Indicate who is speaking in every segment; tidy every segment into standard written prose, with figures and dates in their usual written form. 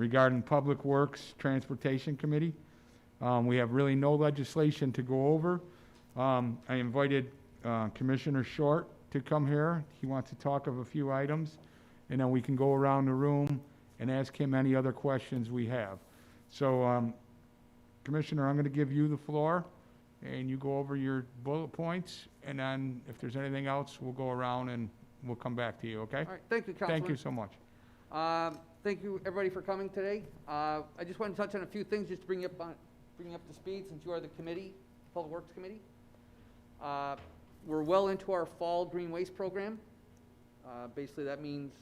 Speaker 1: regarding Public Works Transportation Committee. We have really no legislation to go over. I invited Commissioner Short to come here. He wants to talk of a few items, and then we can go around the room and ask him any other questions we have. So, Commissioner, I'm going to give you the floor, and you go over your bullet points, and then if there's anything else, we'll go around and we'll come back to you, okay?
Speaker 2: All right, thank you, Councilman.
Speaker 1: Thank you so much.
Speaker 2: Thank you, everybody, for coming today. I just want to touch on a few things just to bring you up to speed, since you are the committee, Public Works Committee. We're well into our fall green waste program. Basically, that means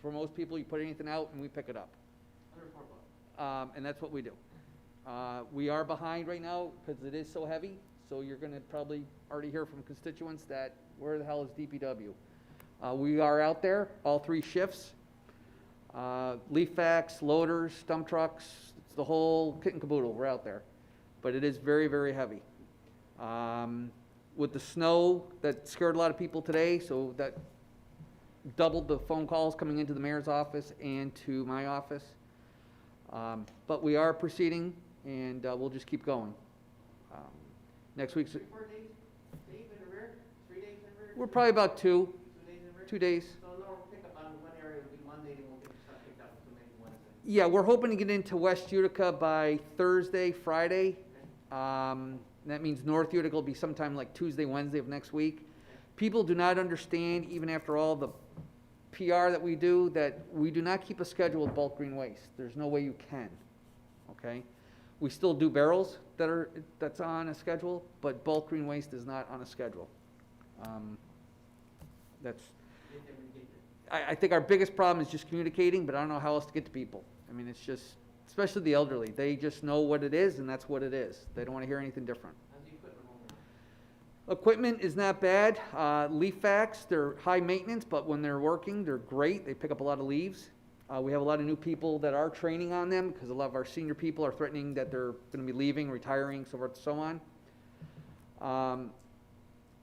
Speaker 2: for most people, you put anything out and we pick it up. And that's what we do. We are behind right now because it is so heavy, so you're going to probably already hear from constituents that where the hell is DPW? We are out there, all 3 shifts. Leaf vacs, loaders, dump trucks, it's the whole kit and caboodle, we're out there. But it is very, very heavy. With the snow, that scared a lot of people today, so that doubled the phone calls coming into the mayor's office and to my office. But we are proceeding, and we'll just keep going. Next week's...
Speaker 3: 4 days in arrears? 3 days in arrears?
Speaker 2: We're probably about 2.
Speaker 3: 2 days in arrears?
Speaker 2: 2 days.
Speaker 3: So no, we'll pick up on one area, it'll be Monday, then we'll get the stuff picked up, so maybe Wednesday.
Speaker 2: Yeah, we're hoping to get into West Utica by Thursday, Friday. That means North Utica will be sometime like Tuesday, Wednesday of next week. People do not understand, even after all the PR that we do, that we do not keep a schedule of bulk green waste. There's no way you can, okay? We still do barrels that's on a schedule, but bulk green waste is not on a schedule. I think our biggest problem is just communicating, but I don't know how else to get to people. I mean, it's just, especially the elderly, they just know what it is, and that's what it is. They don't want to hear anything different.
Speaker 3: How's the equipment over?
Speaker 2: Equipment is not bad. Leaf vacs, they're high maintenance, but when they're working, they're great. They pick up a lot of leaves. We have a lot of new people that are training on them because a lot of our senior people are threatening that they're going to be leaving, retiring, so forth and so on.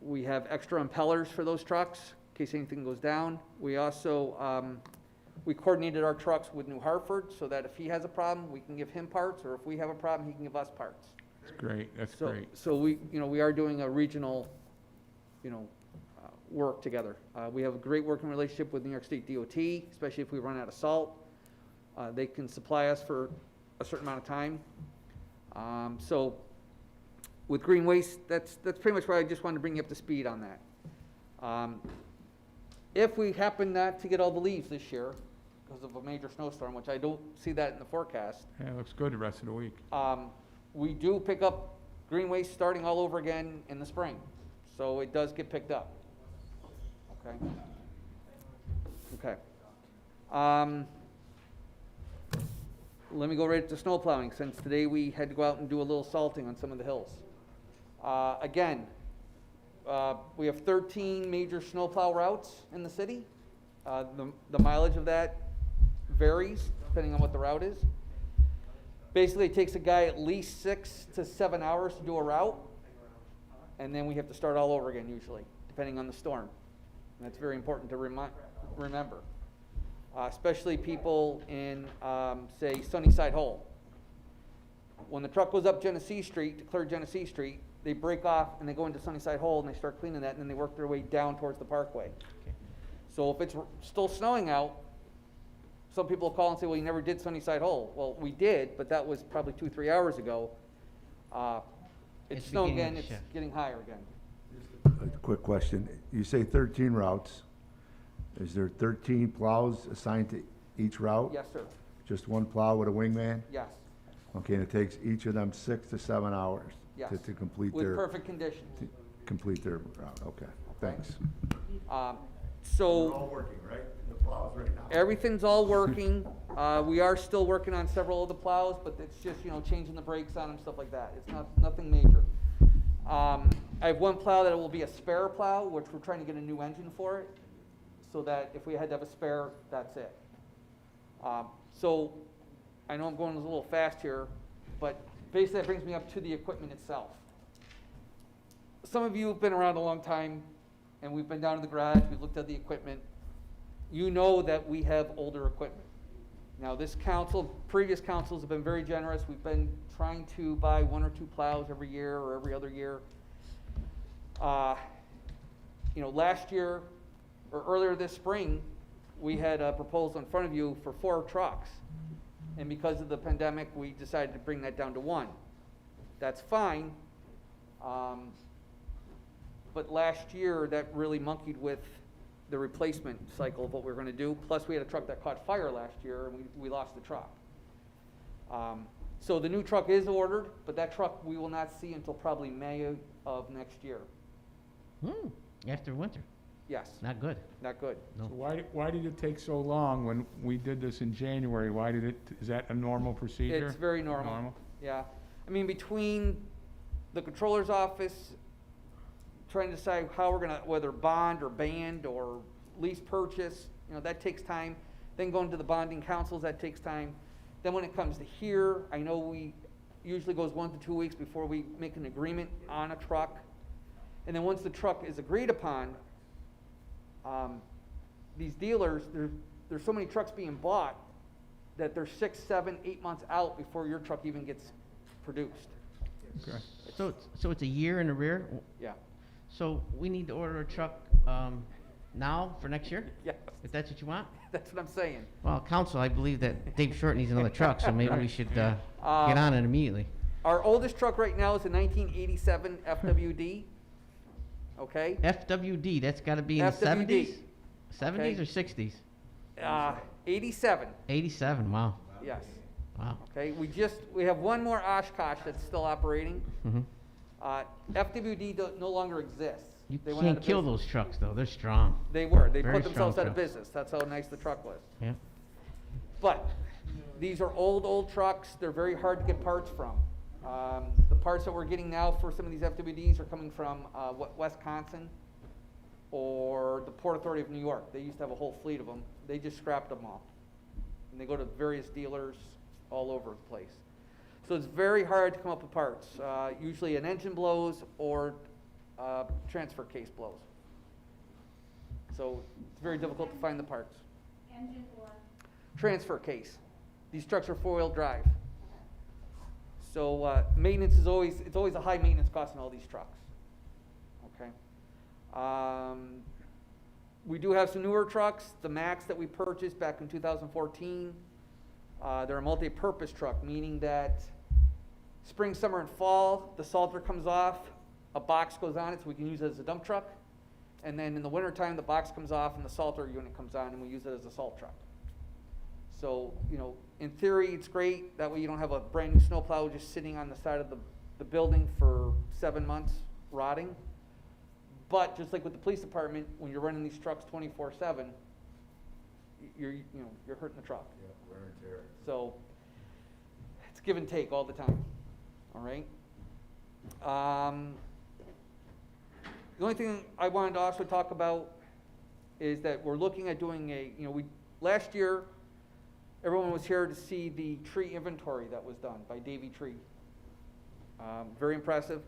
Speaker 2: We have extra impellers for those trucks in case anything goes down. We also, we coordinated our trucks with New Hartford so that if he has a problem, we can give him parts, or if we have a problem, he can give us parts.
Speaker 1: That's great, that's
Speaker 2: So,
Speaker 1: great.
Speaker 2: so we, we are doing a regional, work together. We have a great working relationship with New York State DOT, especially if we run out of salt. They can supply us for a certain amount of time. So with green waste, that's pretty much where I just wanted to bring you up to speed on that. If we happen not to get all the leaves this year because of a major snowstorm, which I don't see that in the forecast,
Speaker 1: Yeah, it looks good the rest of the week.
Speaker 2: we do pick up green waste starting all over again in the spring. So it does get picked up. Okay. Okay. Let me go right to snow plowing, since today we had to go out and do a little salting on some of the hills. Again, we have 13 major snowplow routes in the city. The mileage of that varies depending on what the route is. Basically, it takes a guy at least 6 to 7 hours to do a route, and then we have to start all over again usually, depending on the storm. And that's very important to remember. Especially people in, say, Sunnyside Hole. When the truck goes up Genesee Street to clear Genesee Street, they break off and they go into Sunnyside Hole and they start cleaning that, and then they work their way down towards the parkway.
Speaker 1: Okay.
Speaker 2: So if it's still snowing out, some people will call and say, well, you never did Sunnyside Hole. Well, we did, but that was probably 2-3 hours ago. It's snowing again, it's getting higher again.
Speaker 4: A quick question. You say 13 routes. Is there 13 plows assigned to each route?
Speaker 2: Yes, sir.
Speaker 4: Just one plow with a wingman?
Speaker 2: Yes,
Speaker 4: Okay, and it takes each of them 6 to 7 hours
Speaker 2: yes.
Speaker 4: to complete
Speaker 2: With
Speaker 4: their,
Speaker 2: perfect conditions.
Speaker 4: complete their route. Okay, thanks.
Speaker 2: So.
Speaker 4: They're all working, right? The plows right now?
Speaker 2: Everything's all working. We are still working on several of the plows, but it's just, changing the brakes on them, stuff like that. It's nothing major. I have one plow that will be a spare plow, which we're trying to get a new engine for it, so that if we had to have a spare, that's it. So I know I'm going a little fast here, but basically that brings me up to the equipment itself. Some of you have been around a long time, and we've been down to the garage, we've looked at the equipment. You know that we have older equipment. Now, this council, previous councils have been very generous. We've been trying to buy 1 or 2 plows every year or every other year. Last year, or earlier this spring, we had a proposal in front of you for 4 trucks. And because of the pandemic, we decided to bring that down to 1. That's fine. But last year, that really monkeyed with the replacement cycle of what we were gonna do. Plus, we had a truck that caught fire last year, and we lost the truck. So the new truck is ordered, but that truck we will not see until probably May of next year.
Speaker 5: After winter.
Speaker 2: Yes,
Speaker 5: Not good.
Speaker 2: not good.
Speaker 5: No.
Speaker 1: So why did it take so long when we did this in January? Is that a normal procedure?
Speaker 2: It's very normal. Yeah. I mean, between the controller's office, trying to decide how we're gonna, whether bond or band or lease purchase, that takes time. Then going to the bonding councils, that takes time. Then when it comes to here, I know we usually goes 1 to 2 weeks before we make an agreement on a truck. And then once the truck is agreed upon, these dealers, there's so many trucks being bought that they're 6, 7, 8 months out before your truck even gets produced.
Speaker 1: Okay.
Speaker 5: So it's a year in arrear?
Speaker 2: Yeah.
Speaker 5: So we need to order a truck now for next year?
Speaker 2: Yes,
Speaker 5: If that's what you want?
Speaker 2: that's what I'm saying.
Speaker 5: Well, council, I believe that Dave Short needs another truck, so maybe we should get on it immediately.
Speaker 2: Our oldest truck right now is a 1987 FWD. Okay?
Speaker 5: FWD, that's gotta be in the
Speaker 2: FWD.
Speaker 5: 70s? 70s or 60s?
Speaker 2: 87,
Speaker 5: 87, wow,
Speaker 2: yes.
Speaker 5: wow.
Speaker 2: Okay, we have one more Oshkosh that's still operating.
Speaker 5: Mhm.
Speaker 2: FWD no longer exists.
Speaker 5: You
Speaker 2: They went out
Speaker 5: can't
Speaker 2: of
Speaker 5: kill
Speaker 2: business.
Speaker 5: those trucks, though, they're strong.
Speaker 2: They
Speaker 5: Very
Speaker 2: put themselves
Speaker 5: strong
Speaker 2: out of
Speaker 5: trucks.
Speaker 2: business. That's how nice the truck was.
Speaker 5: Yeah.
Speaker 2: But these are old trucks. They're very hard to get parts from. The parts that we're getting now for some of these FWDs are coming from Wisconsin or the Port Authority of New York. They used to have a whole fleet of them. They just scrapped them all. And they go to various dealers all over the place. So it's very hard to come up with parts. Usually an engine blows or transfer case blows. So it's very difficult to find the parts.
Speaker 6: Engine or?
Speaker 2: Transfer case. These trucks are 4-wheel drive. So maintenance is always a high maintenance cost in all these trucks. Okay. We do have some newer trucks. The Max that we purchased back in 2014, they're a multi-purpose truck, meaning that spring, summer, and fall, the salter comes off, a box goes on it so we can use it as a dump truck. And then in the wintertime, the box comes off and the salter unit comes on and we use it as a salt truck. So, in theory, it's great. That way you don't have a brand new snowplow just sitting on the side of the building for 7 months rotting. But just like with the police department, when you're running these trucks 24/7, you're hurting the truck.
Speaker 4: Yeah, wear and tear.
Speaker 2: So it's give and take all the time. All right. The only thing I wanted to also talk about is that we're looking at doing last year, everyone was here to see the tree inventory that was done by Davy Tree. Very impressive.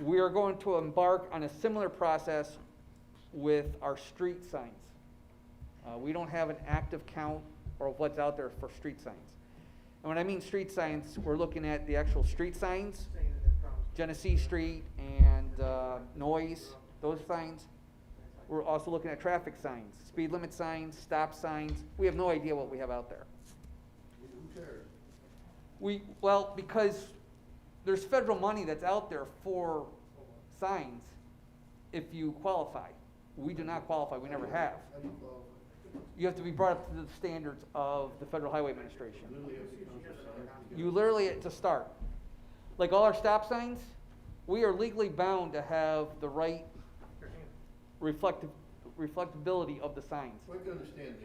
Speaker 2: We are going to embark on a similar process with our street signs. We don't have an active count or what's out there for street signs. And when I mean street signs, we're looking at the actual street signs, Genesee Street and Noise, those signs. We're also looking at traffic signs, speed limit signs, stop signs. We have no idea what we have out there.
Speaker 4: Who cares?
Speaker 2: Because there's federal money that's out there for signs if you qualify. We do not qualify, we never have. You have to be brought up to the standards of the Federal Highway Administration. You literally, to start. Like all our stop signs, we are legally bound to have the right reflectability of the signs.
Speaker 4: I can understand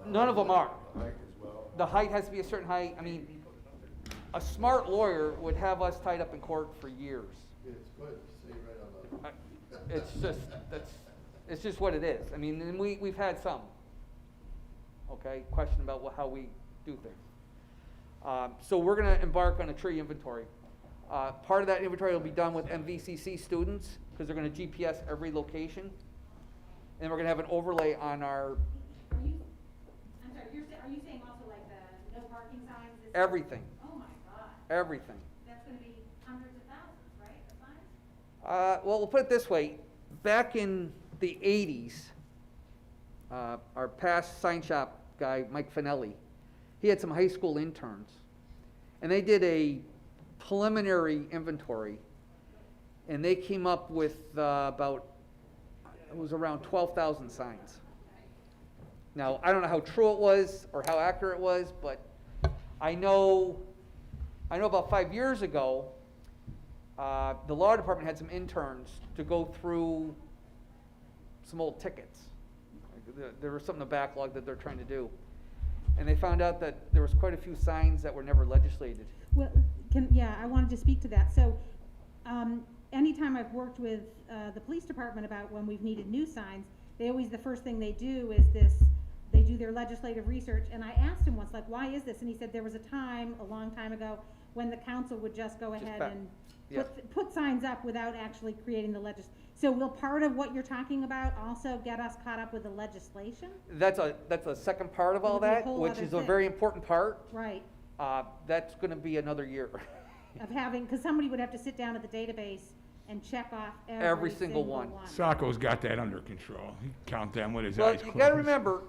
Speaker 4: the.
Speaker 2: None of them are.
Speaker 4: Height as well.
Speaker 2: The height has to be a certain height. I mean, a smart lawyer would have us tied up in court for years.
Speaker 4: It's good, say right on the.
Speaker 2: It's just what it is. I mean, and we've had some, okay, question about how we do things. So we're gonna embark on a tree inventory. Part of that inventory will be done with MVCC students, because they're gonna GPS every location. And we're gonna have an overlay on our,
Speaker 6: I'm sorry, are you saying also like the
Speaker 2: everything,
Speaker 6: Oh my God,
Speaker 2: everything.
Speaker 6: that's gonna be hundreds of thousands, right, of signs?
Speaker 2: Well, we'll put it this way, back in the 80s, our past sign shop guy, Mike Finelli, he had some high school interns, and they did a preliminary inventory, and they came up with it was around 12,000 signs. Now, I don't know how true it was or how accurate it was, but I know about 5 years ago, the law department had some interns to go through some old tickets. There was something in the backlog that they're trying to do. And they found out that there was quite a few signs that were never legislated.
Speaker 6: Well, I wanted to speak to that. So, anytime I've worked with, the police department about when we've needed new signs, the first thing they do is they do their legislative research. And I asked him once, like, why is this? And he said there was a time, a long time ago, when the council would just go ahead and put signs up without actually creating the So will part of what you're talking about also get us caught up with the legislation?
Speaker 2: That's a second part of all
Speaker 6: It'll be a
Speaker 2: that,
Speaker 6: whole
Speaker 2: which
Speaker 6: other
Speaker 2: is a
Speaker 6: thing.
Speaker 2: very important part.
Speaker 6: Right,
Speaker 2: That's gonna be another year.
Speaker 6: of having, because somebody would have to sit down at the database and check off
Speaker 2: Every
Speaker 6: every
Speaker 2: single
Speaker 6: single
Speaker 2: one.
Speaker 6: one.
Speaker 1: Sacco's got that under control. He can count them with his
Speaker 2: Well,
Speaker 1: eyes
Speaker 2: you
Speaker 1: closed.
Speaker 2: gotta remember,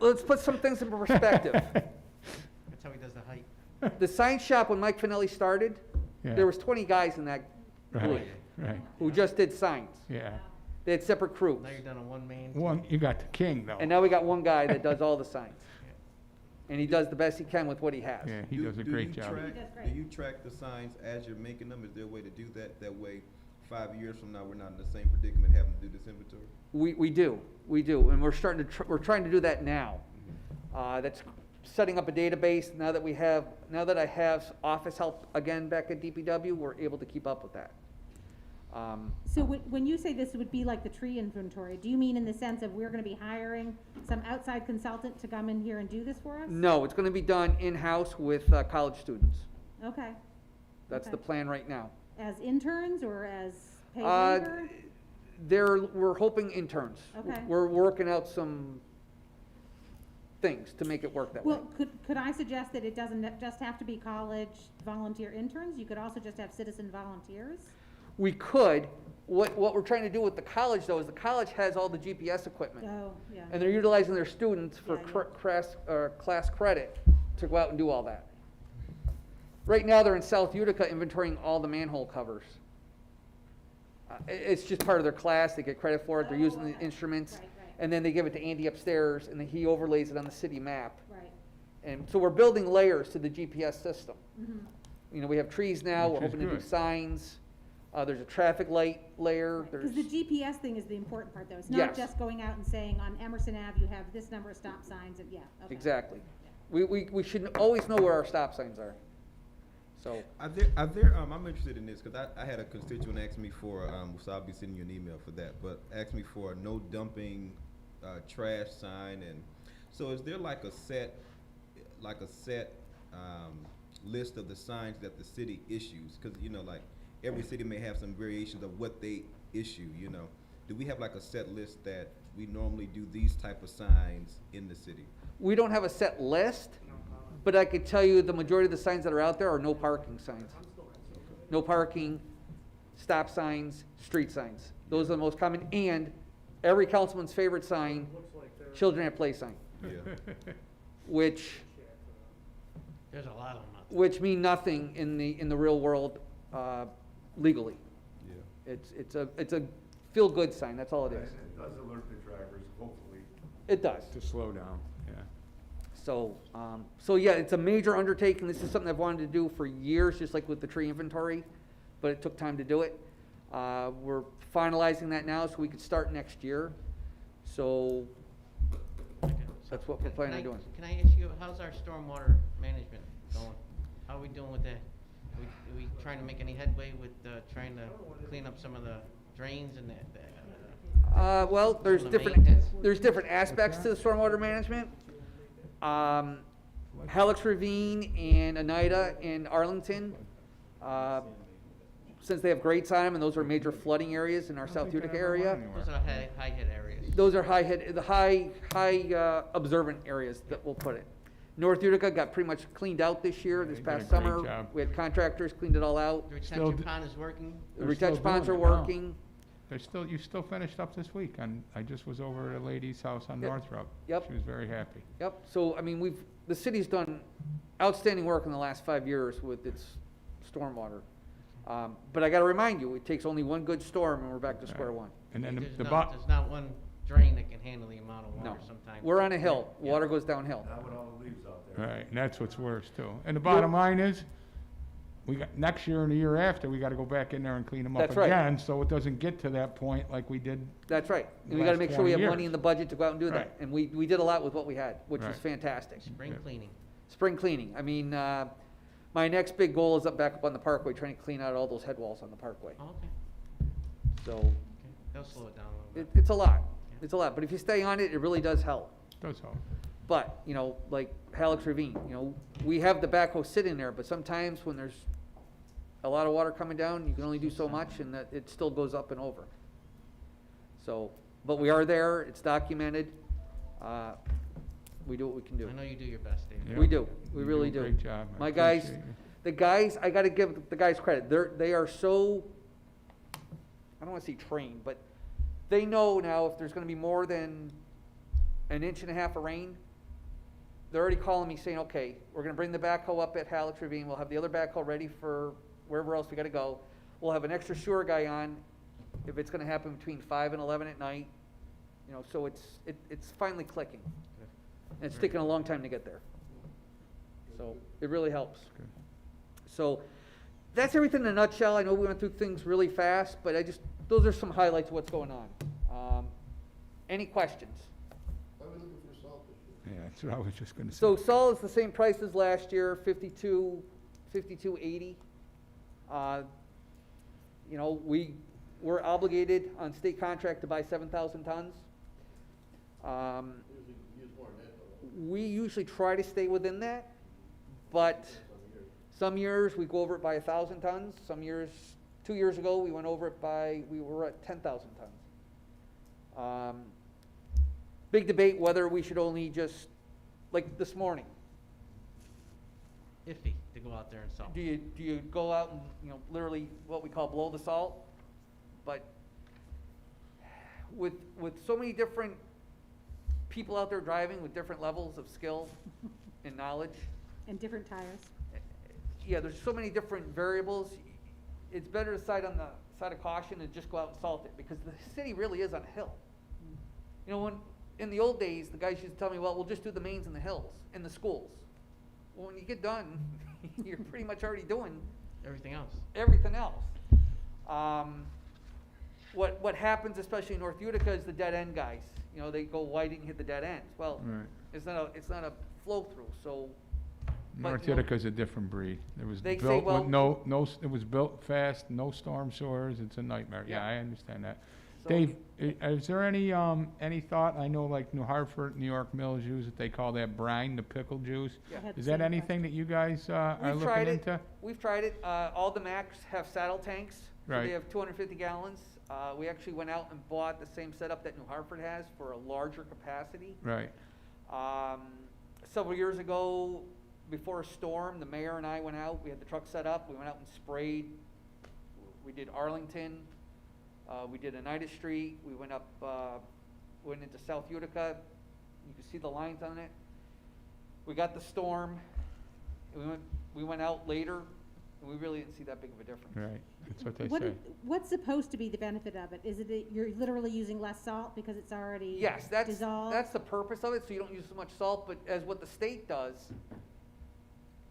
Speaker 2: let's put some things in perspective.
Speaker 5: That's how he does the height.
Speaker 2: The sign shop, when Mike Finelli started,
Speaker 1: Yeah.
Speaker 2: there was 20 guys in that group
Speaker 1: Right,
Speaker 2: who just did signs.
Speaker 1: yeah.
Speaker 2: They had separate crews.
Speaker 5: Now you're down to one man.
Speaker 1: One, you got the king though.
Speaker 2: And now we got one guy that does all the signs. And he does the best he can with what he has.
Speaker 1: Yeah, he does a great job.
Speaker 6: He does great.
Speaker 7: Do you track the signs as you're making them? Is there a way to do that? That way, 5 years from now, we're not in the same predicament having to do this inventory?
Speaker 2: We do, and we're starting to, we're trying to do that now. That's setting up a database, now that I have office help again back at DPW, we're able to keep up with that.
Speaker 6: So when you say this would be like the tree inventory, do you mean in the sense of we're gonna be hiring some outside consultant to come in here and do this for us?
Speaker 2: No, it's gonna be done in-house with college students.
Speaker 6: Okay,
Speaker 2: That's the
Speaker 6: Okay.
Speaker 2: plan right now.
Speaker 6: as interns or as paid
Speaker 2: Uh,
Speaker 6: labor?
Speaker 2: we're hoping interns.
Speaker 6: Okay.
Speaker 2: We're working out some things to make it work that way.
Speaker 6: Well, could I suggest that it doesn't just have to be college volunteer interns? You could also just have citizen volunteers?
Speaker 2: We could, what we're trying to do with the college though, is the college has all the GPS equipment.
Speaker 6: Oh, yeah.
Speaker 2: And they're utilizing their students for
Speaker 6: Yeah, yeah.
Speaker 2: class credit to go out and do all that. Right now, they're in South Utica inventorying all the manhole covers. It's just part of their class, they get credit for it, they're using the instruments,
Speaker 6: Right, right.
Speaker 2: and then they give it to Andy upstairs, and then he overlays it on the city map.
Speaker 6: Right.
Speaker 2: And so we're building layers to the GPS system.
Speaker 6: Mhm.
Speaker 2: You know, we have trees now, we're
Speaker 1: Which is
Speaker 2: hoping to do
Speaker 1: good.
Speaker 2: signs, there's a traffic light layer, there's.
Speaker 6: Because the GPS thing is the important part, though. It's not
Speaker 2: Yes.
Speaker 6: just going out and saying, on Emerson Ave, you have this number of stop signs, and, yeah, okay.
Speaker 2: Exactly. We should always know where our stop signs are. So,
Speaker 7: I'm interested in this, because I had a constituent ask me for, so I'll be sending you an email for that, but asked me for a no dumping, trash sign, and so is there like a set, list of the signs that the city issues? Because, you know, like, every city may have some variations of what they issue, you know. Do we have like a set list that we normally do these type of signs in the city?
Speaker 2: we don't have a set list, but I could tell you the majority of the signs that are out there are no parking signs. No parking, stop signs, street signs. Those are the most common, and every councilman's favorite sign, children at play sign,
Speaker 7: Yeah.
Speaker 2: which
Speaker 5: There's a lot of them out there.
Speaker 2: which mean nothing in the real world, legally.
Speaker 7: Yeah.
Speaker 2: It's a feel-good sign, that's all it is.
Speaker 4: It does alert the drivers, hopefully.
Speaker 2: It does.
Speaker 1: To slow down, yeah.
Speaker 2: So yeah, it's a major undertaking. This is something I've wanted to do for years, just like with the tree inventory, but it took time to do it. We're finalizing that now so we could start next year. So
Speaker 5: Okay,
Speaker 2: that's what we're planning on doing.
Speaker 5: Can I ask you, how's our stormwater management going? How are we doing with that? Are we trying to make any headway with, trying to clean up some of the drains and
Speaker 2: Well, there's
Speaker 5: The
Speaker 2: different,
Speaker 5: maintenance.
Speaker 2: there's different aspects to the stormwater management. Halleck's Ravine and Oneida and Arlington, since they have grades on them, and those are major flooding areas in our South Utica area.
Speaker 5: those are the high hit areas?
Speaker 2: Those are high observant areas that we'll put it. North Utica got pretty much cleaned out this year,
Speaker 1: Yeah,
Speaker 2: this
Speaker 1: they did a
Speaker 2: past
Speaker 1: great
Speaker 2: summer.
Speaker 1: job.
Speaker 2: We had contractors cleaned it all out.
Speaker 5: The
Speaker 1: Still
Speaker 5: retention
Speaker 1: d-
Speaker 5: pond is working?
Speaker 2: The
Speaker 1: They're
Speaker 2: retention
Speaker 1: still
Speaker 2: ponds are
Speaker 1: doing it now.
Speaker 2: working.
Speaker 1: You still finished up this week, and I just was over at a lady's house on
Speaker 2: Yep.
Speaker 1: Northrop.
Speaker 2: Yep.
Speaker 1: She was very happy.
Speaker 2: Yep, so, I mean, the city's done outstanding work in the last 5 years with its stormwater. But I gotta remind you, it takes only one good storm and we're back to square one.
Speaker 1: And then
Speaker 5: There's
Speaker 1: the
Speaker 5: not, there's not one drain that can handle the amount of
Speaker 2: No,
Speaker 5: water sometimes.
Speaker 2: we're on a hill,
Speaker 5: Yeah.
Speaker 2: water goes downhill.
Speaker 4: Not with all the leaves out there.
Speaker 1: right, and that's what's worse too. And the bottom line is, we got, next year and the year after, we gotta go back in there and clean them up
Speaker 2: That's right.
Speaker 1: again, so it doesn't get to that point like we did.
Speaker 2: That's right,
Speaker 1: The
Speaker 2: and we gotta
Speaker 1: last
Speaker 2: make sure we
Speaker 1: 20
Speaker 2: have money
Speaker 1: years.
Speaker 2: in the budget to go out and do that.
Speaker 1: Right.
Speaker 2: And we did a lot with what we had, which was
Speaker 1: Right.
Speaker 2: fantastic.
Speaker 5: Spring
Speaker 1: Yeah.
Speaker 5: cleaning.
Speaker 2: Spring cleaning, I mean, my next big goal is back up on the Parkway, trying to clean out all those head walls on the Parkway.
Speaker 5: Oh, okay,
Speaker 2: So,
Speaker 5: okay. They'll slow it down a little bit.
Speaker 2: it's a lot, it's a lot, but if you stay on it, it really does help.
Speaker 1: Does help.
Speaker 2: But, you know, like Halleck's Ravine, you know, we have the backhoe sitting there, but sometimes when there's a lot of water coming down, you can only do so much and that it still goes up and over. So, but we are there, it's documented, we do what we can do.
Speaker 5: I know you do your best, Dave.
Speaker 1: Yeah.
Speaker 2: We do, we
Speaker 1: You
Speaker 2: really
Speaker 1: do
Speaker 2: do.
Speaker 1: a great job. I
Speaker 2: My guys,
Speaker 1: appreciate you.
Speaker 2: the guys, I gotta give the guys credit, they are so, I don't wanna say trained, but they know now if there's gonna be more than an inch and a half of rain, they're already calling me saying, okay, we're gonna bring the backhoe up at Halleck's Ravine, we'll have the other backhoe ready for wherever else we gotta go. We'll have an extra sewer guy on if it's gonna happen between 5 and 11 at night, you know, so it's finally clicking. And it's taken a long time to get there. So, it really helps.
Speaker 1: Good.
Speaker 2: So, that's everything in a nutshell. I know we went through things really fast, but those are some highlights of what's going on. Any questions?
Speaker 1: Yeah, that's what I was just gonna say.
Speaker 2: So salt is the same price as last year, 52.80. You know, we're obligated on state contract to buy 7,000 tons. We usually try to stay within that, but some years we go over it by 1,000 tons. Some years, 2 years ago, we went over it we were at 10,000 tons. Big debate whether we should only just, like this morning,
Speaker 5: Iffy to go out there and salt.
Speaker 2: do you go out and, you know, literally what we call blow the salt? But with so many different people out there driving with different levels of skill and knowledge,
Speaker 6: And different tires.
Speaker 2: yeah, there's so many different variables. It's better to side on the side of caution and just go out and salt it, because the city really is on a hill. You know, in the old days, the guys used to tell me, well, we'll just do the mains and the hills and the schools. Well, when you get done, you're pretty much already doing
Speaker 5: Everything else.
Speaker 2: everything else. What happens, especially in North Utica, is the dead end guys. You know, they go, why didn't you hit the dead ends? Well,
Speaker 1: Right.
Speaker 2: it's not a flow through, so. but,
Speaker 1: North
Speaker 2: you know,
Speaker 1: Utica's a different breed. It was
Speaker 2: They say,
Speaker 1: built
Speaker 2: well-
Speaker 1: with it was built fast, no storm sewers, it's a nightmare. Yeah,
Speaker 2: Yeah.
Speaker 1: I understand that.
Speaker 2: So-
Speaker 1: Dave, is there any thought, I know like New Hartford, New York Mills use it, they call that brine, the pickle juice.
Speaker 2: Yeah.
Speaker 6: I had the
Speaker 1: Is that
Speaker 6: same
Speaker 1: anything that you guys, are
Speaker 2: We've
Speaker 1: looking
Speaker 2: tried it.
Speaker 1: into?
Speaker 2: We've tried it. All the Macs have saddle tanks. So
Speaker 1: Right.
Speaker 2: they have 250 gallons. We actually went out and bought the same setup that New Hartford has for a larger capacity.
Speaker 1: Right,
Speaker 2: Several years ago, before a storm, the mayor and I went out. We had the truck set up. We went out and sprayed. We did Arlington. We did Oneida Street. We went up, went into South Utica. You can see the lines on it. We got the storm. We went out later, and we really didn't see that big of a difference.
Speaker 1: right, that's what they
Speaker 6: What
Speaker 1: say.
Speaker 6: what's supposed to be the benefit of it? Is it that you're literally using less salt because it's already
Speaker 2: Yes,
Speaker 6: dissolved?
Speaker 2: that's the purpose of it, so you don't use so much salt, but as what the state does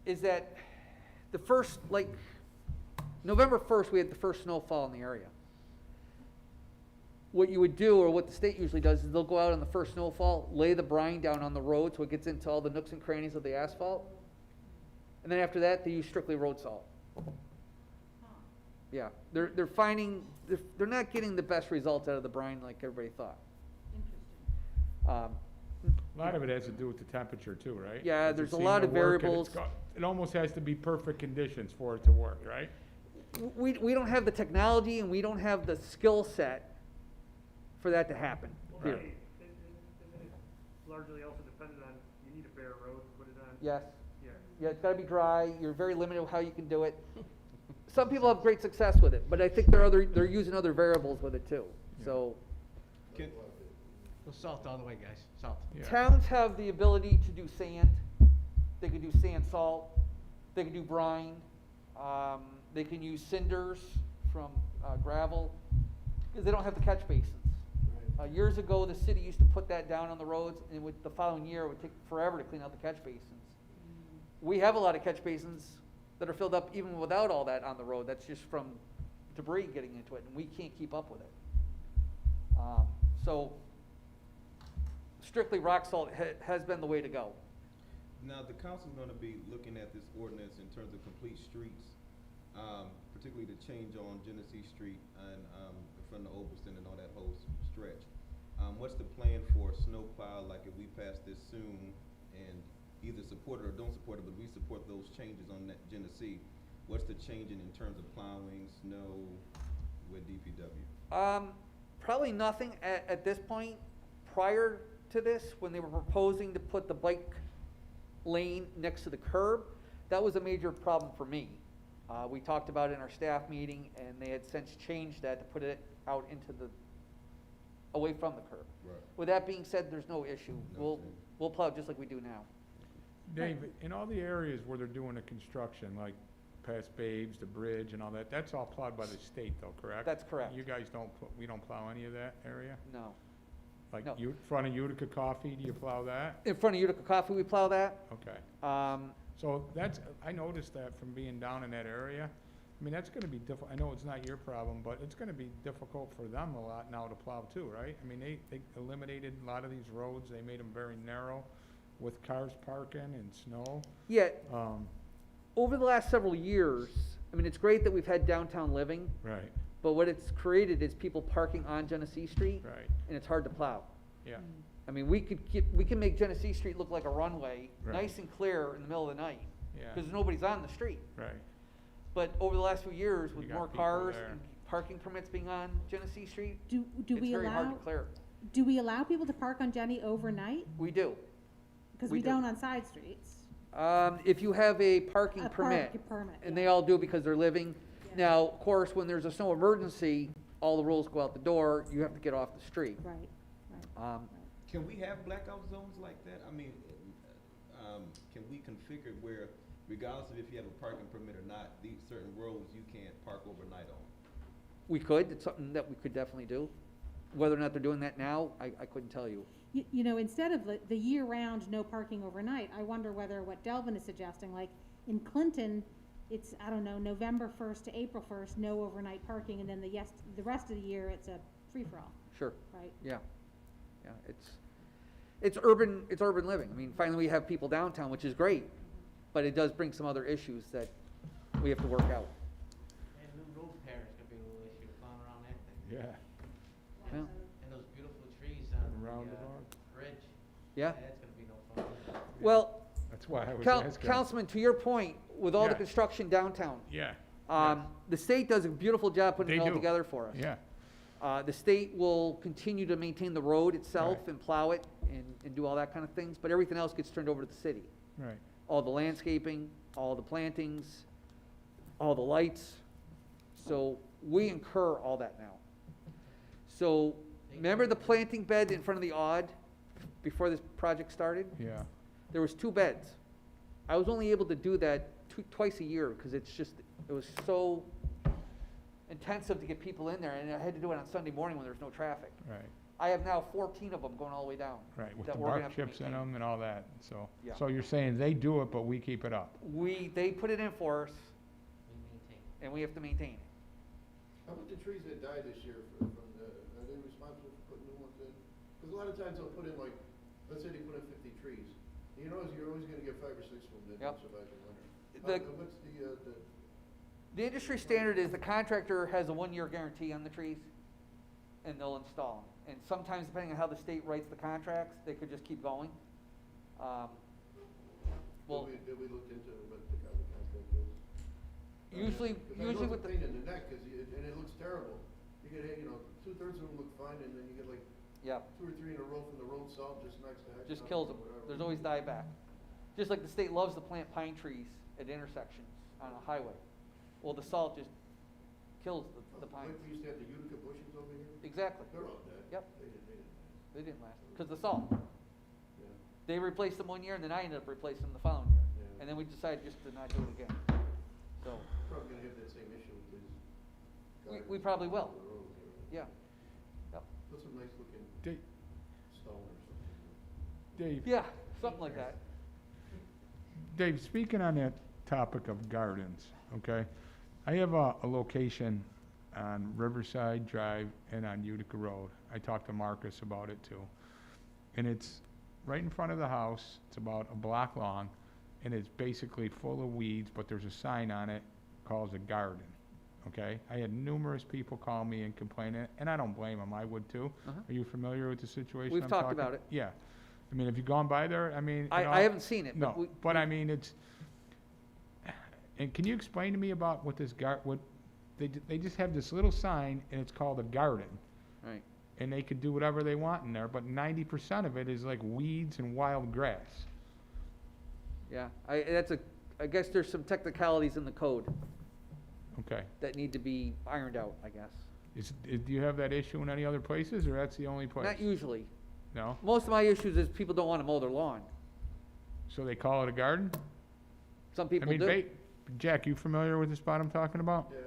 Speaker 2: is that the first, like, November 1st, we had the first snowfall in the area. What you would do, or what the state usually does, is they'll go out on the first snowfall, lay the brine down on the road so it gets into all the nooks and crannies of the asphalt. And then after that, they use strictly road salt. Yeah, they're finding, they're not getting the best results out of the brine like everybody thought.
Speaker 6: Interesting.
Speaker 1: A lot of it has to do with the temperature too, right?
Speaker 2: Yeah,
Speaker 1: Does it
Speaker 2: there's a
Speaker 1: seem
Speaker 2: lot
Speaker 1: to
Speaker 2: of
Speaker 1: work and
Speaker 2: variables.
Speaker 1: it almost has to be perfect conditions for it to work, right?
Speaker 2: We don't have the technology and we don't have the skill set for that to happen,
Speaker 1: Right.
Speaker 2: period.
Speaker 3: Isn't it largely also dependent on, you need a bare road to put it on
Speaker 2: Yes.
Speaker 1: Yeah.
Speaker 2: Yeah, it's gotta be dry, you're very limited with how you can do it. Some people have great success with it, but I think they're using other variables with it too, so.
Speaker 7: Can,
Speaker 5: Well, salt all the way, guys, salt.
Speaker 1: Yeah.
Speaker 2: Towns have the ability to do sand, they can do sand salt, they can do brine, they can use cinders from gravel, because they don't have the catch basins. Years ago, the city used to put that down on the roads, and with the following year, it would take forever to clean out the catch basins. We have a lot of catch basins that are filled up even without all that on the road, that's just from debris getting into it, and we can't keep up with it. So, strictly rock salt has been the way to go.
Speaker 7: now, the council's gonna be looking at this ordinance in terms of complete streets, particularly the change on Genesee Street and, in front of Overston and all that whole stretch. What's the plan for snowplow, like if we pass this soon and either support it or don't support it, but we support those changes on that Genesee, what's the changing in terms of plowing, snow with DPW?
Speaker 2: Probably nothing at this point. Prior to this, when they were proposing to put the bike lane next to the curb, that was a major problem for me. We talked about it in our staff meeting, and they had since changed that to put it out into away from the curb.
Speaker 7: Right.
Speaker 2: With that being said, there's no issue.
Speaker 7: No,
Speaker 2: We'll plow just like we do now.
Speaker 1: Dave, in all the areas where they're doing the construction, like past Babes, the bridge and all that, that's all plowed by the state though, correct?
Speaker 2: That's correct.
Speaker 1: You guys we don't plow any of that area?
Speaker 2: No.
Speaker 1: Like
Speaker 2: No.
Speaker 1: front of Utica Coffee, do you plow that?
Speaker 2: In front of Utica Coffee, we plow that.
Speaker 1: Okay.
Speaker 2: Um,
Speaker 1: So I noticed that from being down in that area. I mean, that's gonna be I know it's not your problem, but it's gonna be difficult for them a lot now to plow too, right? I mean, they eliminated a lot of these roads, they made them very narrow with cars parking and snow.
Speaker 2: yeah,
Speaker 1: Um,
Speaker 2: over the last several years, I mean, it's great that we've had downtown living,
Speaker 1: right,
Speaker 2: but what it's created is people parking on Genesee Street,
Speaker 1: right,
Speaker 2: and it's hard to plow.
Speaker 1: yeah,
Speaker 2: I mean, we can make Genesee Street look like a runway,
Speaker 1: Right.
Speaker 2: nice and clear in the middle of the night,
Speaker 1: yeah,
Speaker 2: because nobody's on the street.
Speaker 1: right,
Speaker 2: But over the last few years,
Speaker 1: You
Speaker 2: with
Speaker 1: got
Speaker 2: more
Speaker 1: people
Speaker 2: cars
Speaker 1: there.
Speaker 2: and parking permits being on Genesee Street,
Speaker 6: Do
Speaker 2: it's
Speaker 6: we
Speaker 2: very hard to
Speaker 6: allow,
Speaker 2: clear.
Speaker 6: do we allow people to park on Jenny overnight?
Speaker 2: We do.
Speaker 6: Because
Speaker 2: We
Speaker 6: we
Speaker 2: do.
Speaker 6: don't on side streets.
Speaker 2: If you have a parking
Speaker 6: A
Speaker 2: permit,
Speaker 6: permit,
Speaker 2: and
Speaker 6: yeah.
Speaker 2: they all do because they're living.
Speaker 6: Yeah.
Speaker 2: Now, of course, when there's a snow emergency, all the rules go out the door, you have to get off the street.
Speaker 6: Right, right.
Speaker 7: Can we have blackout zones like that? I mean, can we configure where, regardless of if you have a parking permit or not, these certain roads you can't park overnight on?
Speaker 2: We could, it's something that we could definitely do. Whether or not they're doing that now, I couldn't tell you.
Speaker 6: You know, instead of the year-round no parking overnight, I wonder whether what Delvin is suggesting, like in Clinton, it's, I don't know, November 1st to April 1st, no overnight parking, and then the rest of the year, it's a free-for-all,
Speaker 2: Sure,
Speaker 6: right?
Speaker 2: yeah. Yeah, it's urban living. I mean, finally we have people downtown, which is great, but it does bring some other issues that we have to work out.
Speaker 5: And new road repair is gonna be a little issue, plowing around that thing.
Speaker 1: yeah,
Speaker 2: Yeah.
Speaker 5: And those beautiful trees on the,
Speaker 1: roundabout,
Speaker 5: bridge.
Speaker 2: Yeah?
Speaker 5: That's gonna be no fun.
Speaker 2: Well,
Speaker 1: that's why I was asking.
Speaker 2: Councilman, to your point, with all the
Speaker 1: Yeah.
Speaker 2: construction downtown,
Speaker 1: Yeah,
Speaker 2: the state does a beautiful job putting
Speaker 1: They
Speaker 2: it all
Speaker 1: do.
Speaker 2: together for us.
Speaker 1: yeah,
Speaker 2: The state will continue to maintain the road itself
Speaker 1: Right.
Speaker 2: and plow it and do all that kind of things, but everything else gets turned over to the city.
Speaker 1: right,
Speaker 2: All the landscaping, all the plantings, all the lights. So we incur all that now. So remember the planting bed in front of the Odd before this project started?
Speaker 1: yeah,
Speaker 2: There was 2 beds. I was only able to do that twice a year because it was so intensive to get people in there, and I had to do it on Sunday morning when there was no traffic.
Speaker 1: right,
Speaker 2: I have now 14 of them going all the way down.
Speaker 1: right, with
Speaker 2: that
Speaker 1: the
Speaker 2: we're gonna
Speaker 1: bark
Speaker 2: have to
Speaker 1: chips in
Speaker 2: maintain.
Speaker 1: them and all that, so.
Speaker 2: Yeah.
Speaker 1: So you're saying they do it, but we keep it up?
Speaker 2: They put it in for us,
Speaker 5: We maintain.
Speaker 2: and we have to maintain it.
Speaker 8: How about the trees that died this year are they responsible for putting new ones in? Because a lot of times they'll put in like, let's say they put in 50 trees. You know, you're always gonna get 5 or 6 of them that
Speaker 2: Yep.
Speaker 8: don't survive the winter.
Speaker 2: The-
Speaker 8: What's the,
Speaker 2: The industry standard is the contractor has a 1-year guarantee on the trees, and they'll install them. And sometimes, depending on how the state writes the contracts, they could just keep going. Well,
Speaker 8: did we look into what the kind of contract is?
Speaker 2: usually,
Speaker 8: 'Cause I know
Speaker 2: usually
Speaker 8: it's
Speaker 2: with
Speaker 8: a
Speaker 2: the,
Speaker 8: pain in the neck, and it looks terrible. You get, 2/3 of them look fine, and then you get like
Speaker 2: yeah,
Speaker 8: 2 or 3 in a row from the road salt, just knocks the heck
Speaker 2: just
Speaker 8: out
Speaker 2: kills
Speaker 8: or
Speaker 2: them.
Speaker 8: whatever.
Speaker 2: There's always dieback. Just like the state loves to plant pine trees at intersections on a highway. Well, the salt just kills the pines.
Speaker 8: Like we used to have the Utica bushes over here,
Speaker 2: Exactly.
Speaker 8: they're all dead.
Speaker 2: Yep.
Speaker 8: They didn't.
Speaker 2: They didn't last, because the salt.
Speaker 8: Yeah.
Speaker 2: They replaced them one year, and then I ended up replacing them the following year.
Speaker 8: Yeah.
Speaker 2: And then we decided just to not do it again. So,
Speaker 8: Probably gonna have that same issue with this.
Speaker 2: we probably will.
Speaker 8: The road there.
Speaker 2: Yeah. Yep.
Speaker 8: Put some nice looking
Speaker 1: Dave,
Speaker 8: stone or something.
Speaker 1: Dave,
Speaker 2: Yeah, something like that.
Speaker 1: Dave, speaking on that topic of gardens, okay? I have a location on Riverside Drive and on Utica Road. I talked to Marcus about it too. And it's right in front of the house. It's about a block long, and it's basically full of weeds, but there's a sign on it calls a garden, okay? I had numerous people call me and complain, and I don't blame them. I would too.
Speaker 2: Uh-huh.
Speaker 1: Are you familiar with the situation
Speaker 2: We've
Speaker 1: I'm
Speaker 2: talked
Speaker 1: talking?
Speaker 2: about it.
Speaker 1: Yeah. I mean, have you gone by there? I mean,
Speaker 2: I haven't seen it,
Speaker 1: no,
Speaker 2: but
Speaker 1: but I mean, it's, and can you explain to me about what this what, they just have this little sign and it's called a garden.
Speaker 2: Right.
Speaker 1: And they could do whatever they want in there, but 90% of it is like weeds and wild grass.
Speaker 2: Yeah, I guess there's some technicalities in the code
Speaker 1: Okay.
Speaker 2: that need to be ironed out, I guess.
Speaker 1: Do you have that issue in any other places, or that's the only place?
Speaker 2: Not usually.
Speaker 1: No?
Speaker 2: Most of my issues is people don't want to mow their lawn.
Speaker 1: So they call it a garden?
Speaker 2: Some
Speaker 1: I
Speaker 2: people
Speaker 1: mean,
Speaker 2: do.
Speaker 1: Jack, you familiar with the spot I'm talking about?
Speaker 8: Yeah,